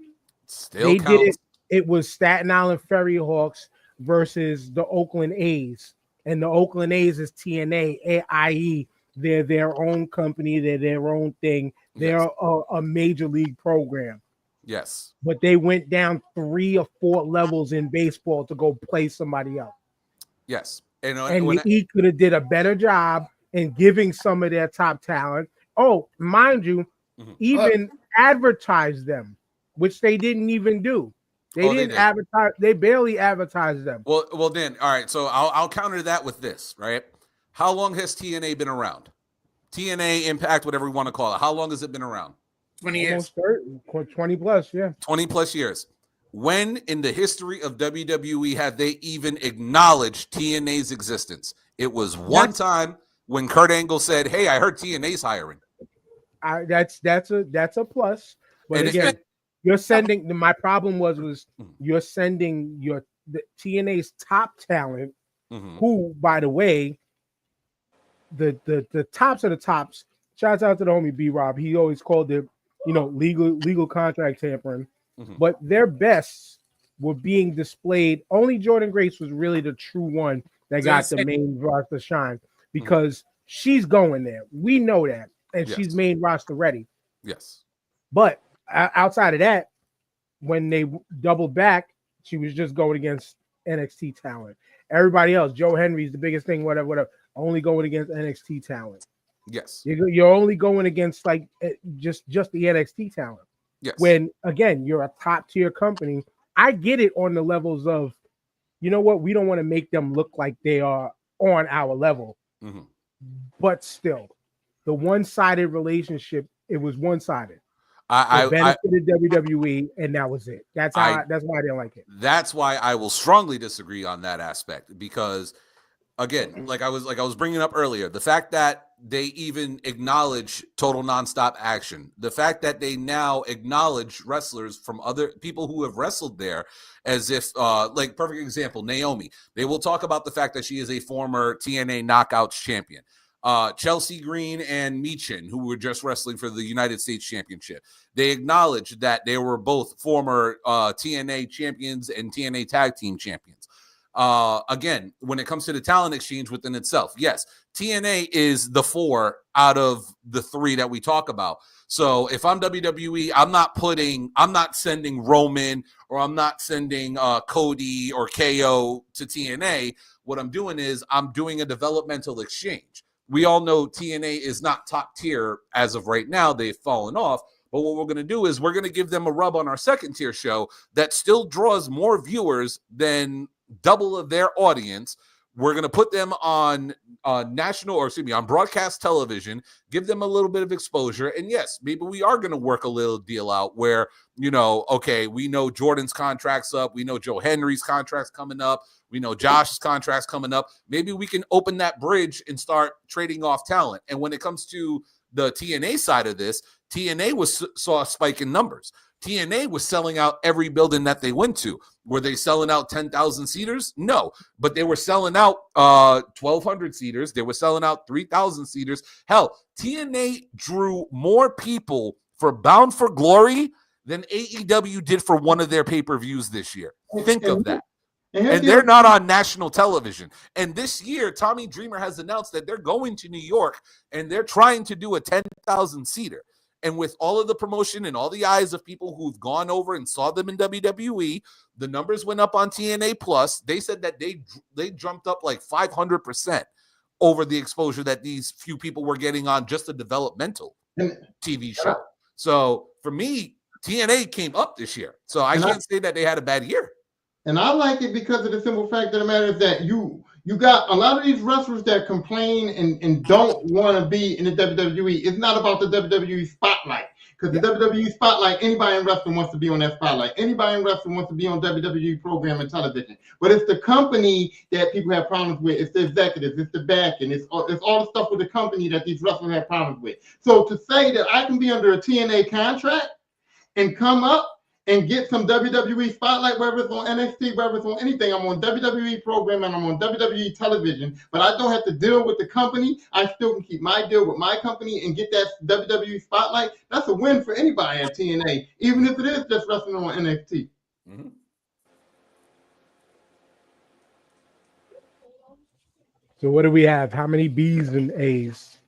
Still they counts. did it. It was Staten Island Ferry Hawks versus the Oakland A's. And the Oakland A's is TNA, i.e., they're their own company, they're their own thing. They're a major league program. Yes. But they went down 3 or 4 levels in baseball to go play somebody else. Yes. And he could have did a better job in giving some of their top talent. Oh, mind you, even advertise them, which they didn't even do. They didn't advertise. They barely advertised them. Well, then, all right. So I'll counter that with this, right? How long has TNA been around? TNA, Impact, whatever we want to call it. How long has it been around? 20 years. 20 plus, yeah. 20 plus years. When in the history of WWE have they even acknowledged TNA's existence? It was one time when Kurt Angle said, "Hey, I heard TNA's hiring." That's a plus. But And again, you're sending. My problem was you're sending the TNA's top talent, who, by the way, the tops of the tops. Shouts out to the homie B Rob. He always called it, legal contract tampering. But their bests were being displayed. Only Jordan Grace was really the true one that got the main roster shine, because she's going there. We know that, and she's main roster ready. Yes. But outside of that, when they doubled back, she was just going against NXT talent. Everybody else, Joe Henry's the biggest thing, whatever, only going against NXT talent. Yes. You're only going against just the NXT talent. Yes. When again, you're a top tier company. I get it on the levels of, you know what, we don't want to make them look like they are on our level. But still, the one-sided relationship, it was one-sided. I benefited WWE, and that was it. That's why I didn't like it. That's why I will strongly disagree on that aspect, because again, like I was bringing up earlier, the fact that they even acknowledge total nonstop action, the fact that they now acknowledge wrestlers from other people who have wrestled there, as if like perfect example, Naomi, they will talk about the fact that she is a former TNA Knockouts champion. Chelsea Green and Michin, who were just wrestling for the United States Championship, they acknowledge that they were both former TNA champions and TNA tag team champions. Again, when it comes to the talent exchange within itself, yes, TNA is the 4 out of the 3 that we talk about. So if I'm WWE, I'm not sending Roman, or I'm not sending Cody or KO to TNA. What I'm doing is I'm doing a developmental exchange. We all know TNA is not top tier as of right now. They've fallen off. But what we're going to do is we're going to give them a rub on our second tier show that still draws more viewers than double of their audience. We're going to put them on on broadcast television, give them a little bit of exposure. And yes, maybe we are going to work a little deal out where, okay, we know Jordan's contract's up. We know Joe Henry's contract's coming up. We know Josh's contract's coming up. Maybe we can open that bridge and start trading off talent. And when it comes to the TNA side of this, TNA saw a spike in numbers. TNA was selling out every building that they went to. Were they selling out 10,000 seaters? No, but they were selling out 1,200 seaters. They were selling out 3,000 seaters. Hell, TNA drew more people for Bound for Glory than AEW did for one of their pay-per-views this year. Think of that. And they're not on national television. And this year, Tommy Dreamer has announced that they're going to New York and they're trying to do a 10,000 seater. And with all of the promotion and all the eyes of people who've gone over and saw them in WWE, the numbers went up on TNA Plus. They said that they jumped up like 500% over the exposure that these few people were getting on just a developmental TV show. So for me, TNA came up this year. So I can't say that they had a bad year. And I like it because of the simple fact of the matter is that you got a lot of these wrestlers that complain and don't want to be in the WWE. It's not about the WWE spotlight. Because the WWE spotlight, anybody in wrestling wants to be on that spotlight. Anybody in wrestling wants to be on WWE program and television. But it's the company that people have problems with. It's the executives. It's the backing. It's all the stuff with the company that these wrestlers have problems with. So to say that I can be under a TNA contract and come up and get some WWE spotlight, whether it's on NXT, whether it's on anything. I'm on WWE program and I'm on WWE television, but I don't have to deal with the company. I still can keep my deal with my company and get that WWE spotlight. That's a win for anybody at TNA, even if it is just wrestling on NXT. Mm-hmm. So what do we have? How many B's and A's?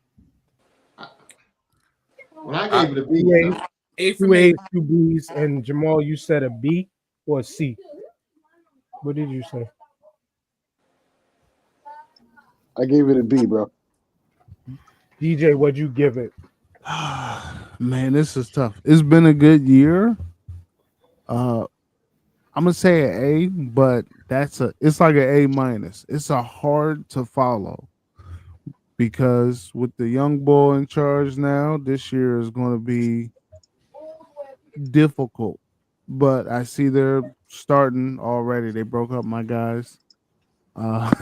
Well, I gave it a B. Two A's, two B's, and Jamal, you said a B or a C? What did you say? I gave it a B, bro. DJ, what'd you give it? Man, this is tough. It's been a good year. I'm gonna say an A, but it's like an A minus. It's a hard to follow because with the young boy in charge now, this year is going to be difficult. But I see they're starting already. They broke up my guys. Not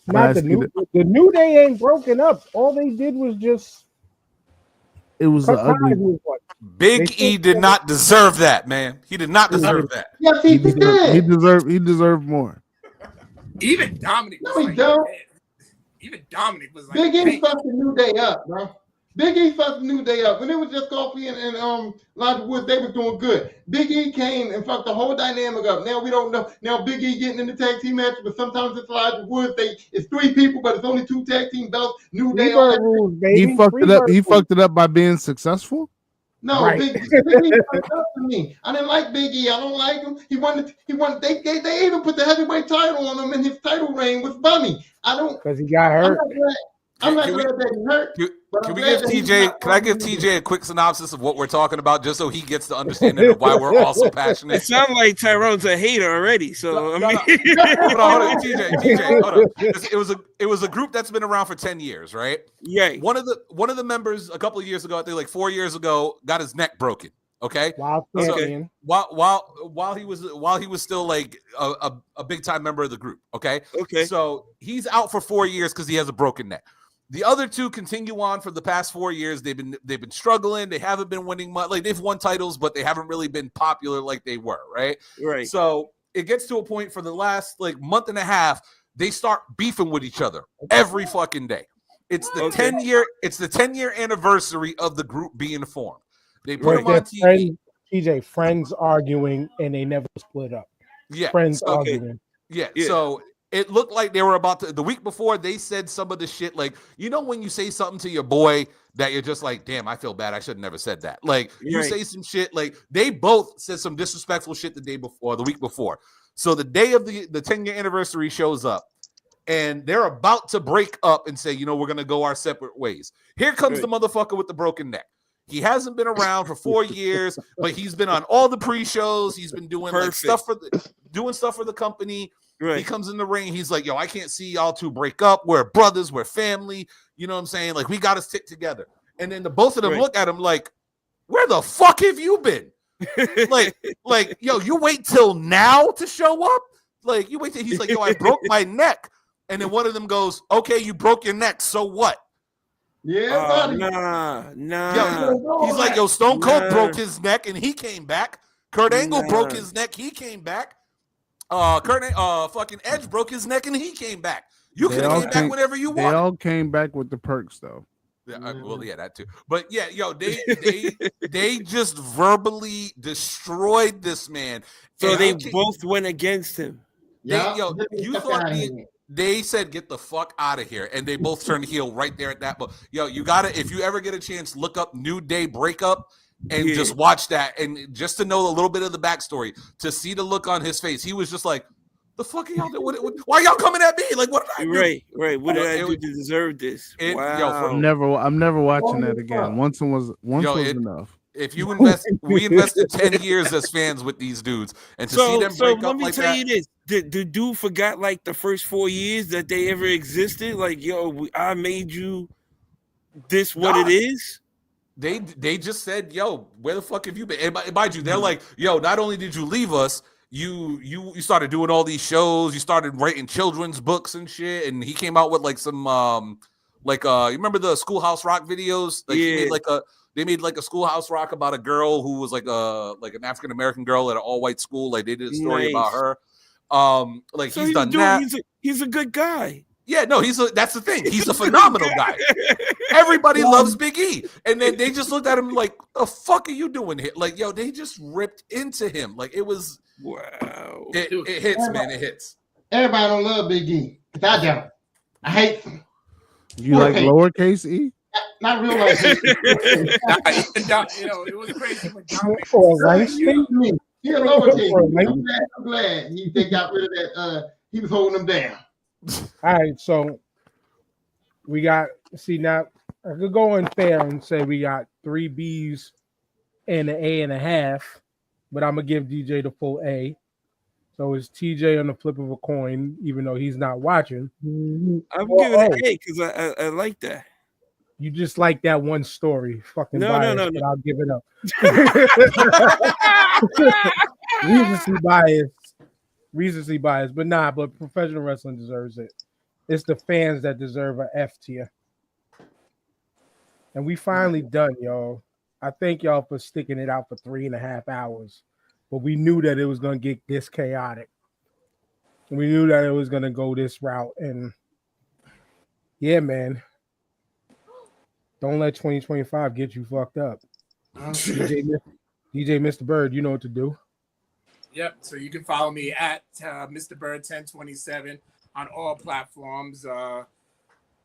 the New Day ain't broken up. All they did was just. It was an ugly. Big E did not deserve that, man. He did not deserve that. Yes, he did. He deserved more. Even Dominic was like, even Dominic was like, Big E fucked the New Day up, bro. Big E fucked the New Day up. When it was just Kofi and Elijah Woods, they was doing good. Big E came and fucked the whole dynamic up. Now we don't know. Now Big E getting in the tag team match, but sometimes it's Elijah Woods. It's 3 people, but it's only 2 tag team belts. New Day. He fucked it up. He fucked it up by being successful. No, right. Big E fucked up to me. I didn't like Big E. I don't like him. He wanted. They even put the heavyweight title on him, and his title reign was bummy. I don't because he got hurt. I'm not glad that he hurt. Can we give TJ? Can I give TJ a quick synopsis of what we're talking about, just so he gets the understanding of why we're all so passionate? It sounds like Tyrone's a hater already. So I mean, hold on, TJ, hold on. It was a group that's been around for 10 years, right? Yeah. One of the members a couple of years ago, I think like 4 years ago, got his neck broken. Okay. Wow. So, while he was still like a big time member of the group. Okay. Okay. So he's out for 4 years because he has a broken neck. The other 2 continue on for the past 4 years. They've been struggling. They haven't been winning much. Like they've won titles, but they haven't really been popular like they were, right? Right. So it gets to a point for the last like month and a half, they start beefing with each other every fucking day. It's the 10-year anniversary of the group being formed. They put them on TV. TJ, friends arguing and they never split up. Yeah. Friends arguing. Yeah. So it looked like they were about to. The week before, they said some of the shit like, you know, when you say something to your boy that you're just like, damn, I feel bad. I should have never said that. Like you say some shit. Like they both said some disrespectful shit the week before. So the day of the 10-year anniversary shows up, and they're about to break up and say, you know, we're gonna go our separate ways. Here comes the motherfucker with the broken neck. He hasn't been around for 4 years, but he's been on all the pre-shows. He's been doing like stuff for the company. Right. He comes in the ring. He's like, yo, I can't see y'all 2 break up. We're brothers. We're family. You know what I'm saying? Like, we got to stick together. And then the both of them look at him like, where the fuck have you been? like, yo, you wait till now to show up? Like, you wait till he's like, yo, I broke my neck. And then one of them goes, okay, you broke your neck. So what? Yeah, nah. Yo, he's like, yo, Stone Cold broke his neck and he came back. Kurt Angle broke his neck. He came back. Fucking Edge broke his neck and he came back. You could have came back whenever you want. They all came back with the perks though. Yeah, well, yeah, that too. But yeah, yo, they just verbally destroyed this man. So they both went against him. They said, get the fuck out of here. And they both turned heel right there at that. But yo, you gotta, if you ever get a chance, look up New Day breakup and just watch that. And just to know a little bit of the backstory, to see the look on his face, he was just like, the fuck are y'all doing? Why y'all coming at me? Like, what did I do? Right. What did I do to deserve this? Wow. I'm never watching that again. Once was enough. If you we invested 10 years as fans with these dudes, and to see them break up like that. Let me tell you this: the dude forgot like the first 4 years that they ever existed. Like, yo, I made you this what it is. They just said, yo, where the fuck have you been? And mind you, they're like, yo, not only did you leave us, you started doing all these shows, you started writing children's books and shit, and he came out with like some you remember the Schoolhouse Rock videos? Like he made they made like a Schoolhouse Rock about a girl who was like an African American girl at an all white school. Like they did a story about her. Like so he's done that. He's a good guy. Yeah, no, that's the thing. He's a phenomenal guy. Everybody loves Big E. And then they just looked at him like, the fuck are you doing here? Like, yo, they just ripped into him. Like, it was, wow. It hits, man. It hits. Everybody don't love Big E. I don't. I hate them. You like lowercase E? Not real life. It was crazy when He a lowercase. I'm glad they got rid of that. He was holding them down. All right, so we got now I could go unfair and say we got 3 B's and an A.5, but I'm gonna give DJ the full A. So it's TJ on the flip of a coin, even though he's not watching. I'm giving it an A because I like that. You just like that one story, fucking no. but I'll give it up. Recency bias, but professional wrestling deserves it. It's the fans that deserve an F tier. And we finally done, y'all. I thank y'all for sticking it out for 3.5 hours. But we knew that it was going to get this chaotic. We knew that it was going to go this route. And yeah, man. Don't let 2025 get you fucked up. DJ Mr. Bird, you know what to do. Yep. So you can follow me at Mr. Bird 1027 on all platforms.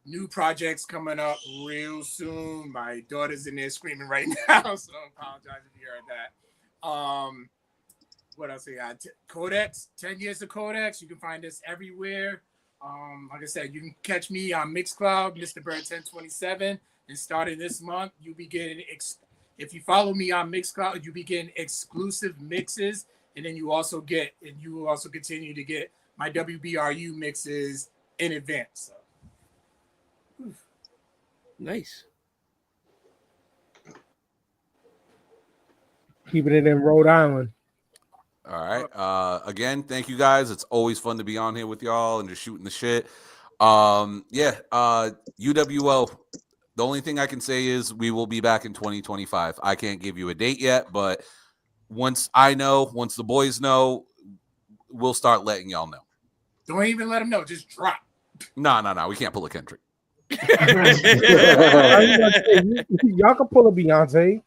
New projects coming up real soon. My daughter's in there screaming right now, so I apologize if you heard that. What else we got? Codex, 10 years of Codex. You can find us everywhere. Like I said, you can catch me on Mixcloud, Mr. Bird 1027. And starting this month, you'll be getting if you follow me on Mixcloud, you be getting exclusive mixes, and then you also continue to get my WBRU mixes in advance. So. Nice. Keeping it in Rhode Island. All right. Again, thank you guys. It's always fun to be on here with y'all and just shooting the shit. UWO. The only thing I can say is we will be back in 2025. I can't give you a date yet, but once the boys know, we'll start letting y'all know. Don't even let them know. Just drop. No. We can't pull a Kendrick. Y'all can pull a Beyonce.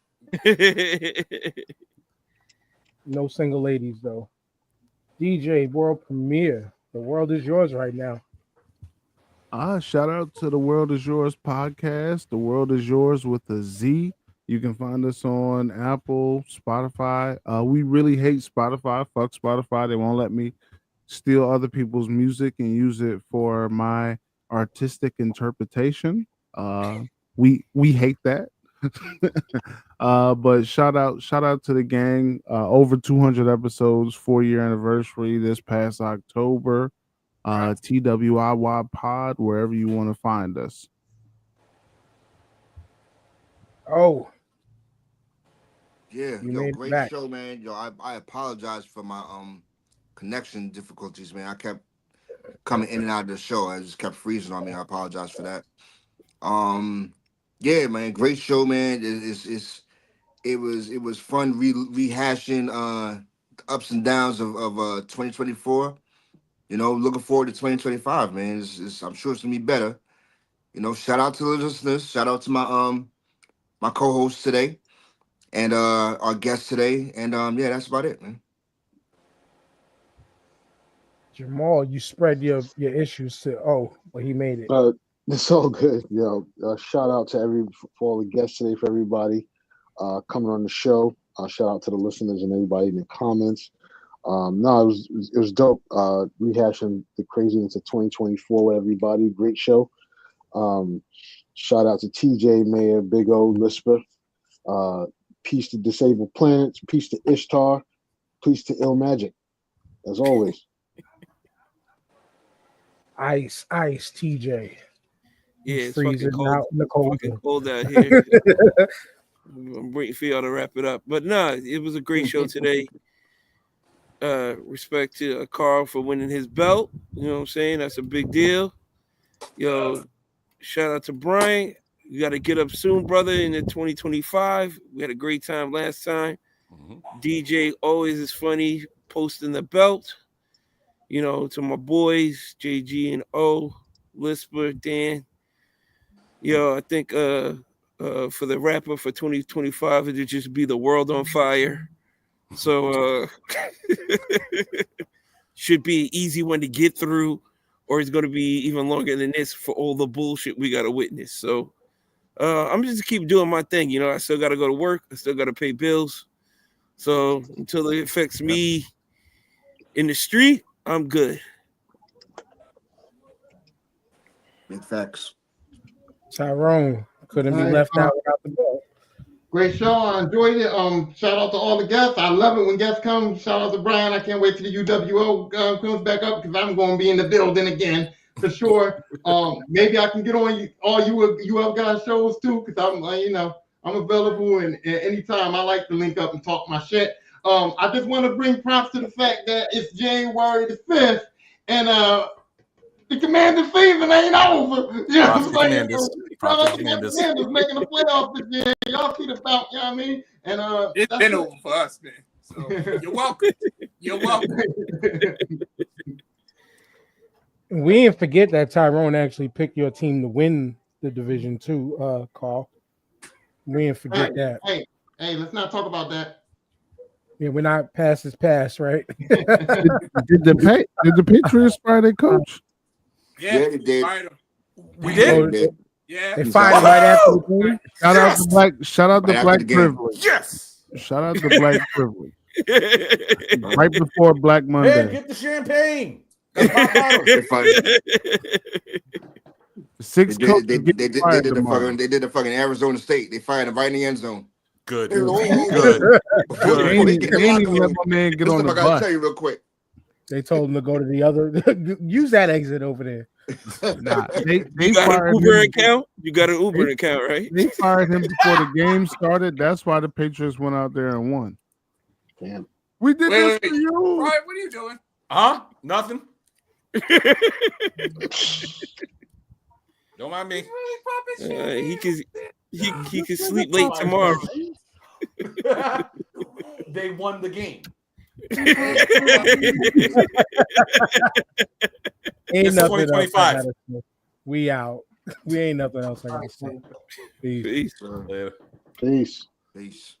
No single ladies, though. DJ World Premiere. The world is yours right now. Shout out to the World is Yours podcast. The World is Yours with a Z. You can find us on Apple, Spotify. We really hate Spotify. Fuck Spotify. They won't let me steal other people's music and use it for my artistic interpretation. We hate that. But shout out to the gang. Over 200 episodes, 4-year anniversary this past October. TWIY pod, wherever you want to find us. Yeah, great show, man. I apologize for my connection difficulties, man. I kept coming in and out of the show. I just kept freezing on me. I apologize for that. Yeah, man, great show, man. It was fun rehashing ups and downs of 2024. Looking forward to 2025, man. I'm sure it's gonna be better. Shout out to the listeners. Shout out to my my co-host today and our guest today. And yeah, that's about it, man. Jamal, you spread your issues to he made it. It's all good. Shout out to for all the guests today, for everybody coming on the show. Shout out to the listeners and everybody in the comments. No, it was dope. Rehashing the craziness of 2024 with everybody. Great show. Shout out to TJ, Mayor, Big O, Lisper. Peace to Disabled Planets. Peace to Ishtar. Peace to Ill Magic. As always. Ice, TJ. Yeah, it's freezing fucking cold. out in the cold. Fucking cold out here. I'm waiting for y'all to wrap it up. But nah, it was a great show today. Respect to Carl for winning his belt. You know what I'm saying? That's a big deal. Yo, shout out to Brian. You got to get up soon, brother, in the 2025. We had a great time last time. DJ always is funny posting the belt. You know, to my boys, JG and O, Lisper, Dan. Yo, I think for the rapper for 2025, it'll just be The World on Fire. So should be an easy one to get through, or it's going to be even longer than this for all the bullshit we got to witness. So I'm just keep doing my thing. You know, I still got to go to work. I still got to pay bills. So until it affects me in the street, I'm good. Big facts. Tyrone couldn't be left out without the ball. Great show. I enjoyed it. Shout out to all the guests. I love it when guests come. Shout out to Brian. I can't wait till the UWO comes back up because I'm going to be in the building again for sure. Maybe I can get on all you have guys shows too because I'm I'm available and anytime. I like to link up and talk my shit. I just want to bring props to the fact that it's January the 5th and the Commanders season ain't over. You know what I'm saying? Commanders making the playoffs this year. Y'all see the bout, you know what I mean? And it's been over for us, man. So you're welcome. You're welcome. We didn't forget that Tyrone actually picked your team to win the division too, Carl. We didn't forget that. Hey, let's not talk about that. Yeah, we're not past is past, right? did the Patriots fire their coach? Yeah, they did. We did. Yeah, they fired right after the game. Shout out to Black Privilege. Yes. Shout out to Black Privilege. Right before Black Monday. Man, get the champagne. They're funny. Six They did the fucking Arizona State. They fired him right in the end zone. Good. They ain't even let my man get on the bus. I gotta tell you real quick. They told him to go to the other. Use that exit over there. Nah, they got an Uber account. You got an Uber account, right? They fired him before the game started. That's why the Patriots went out there and won. Damn. We did this for you. Right, what are you doing? Huh? Nothing. Don't mind me. He can sleep late tomorrow. They won the game. Ain't It's nothing 2025. else. We out. We ain't nothing else I gotta say. Peace. Peace. Later. Peace. Peace.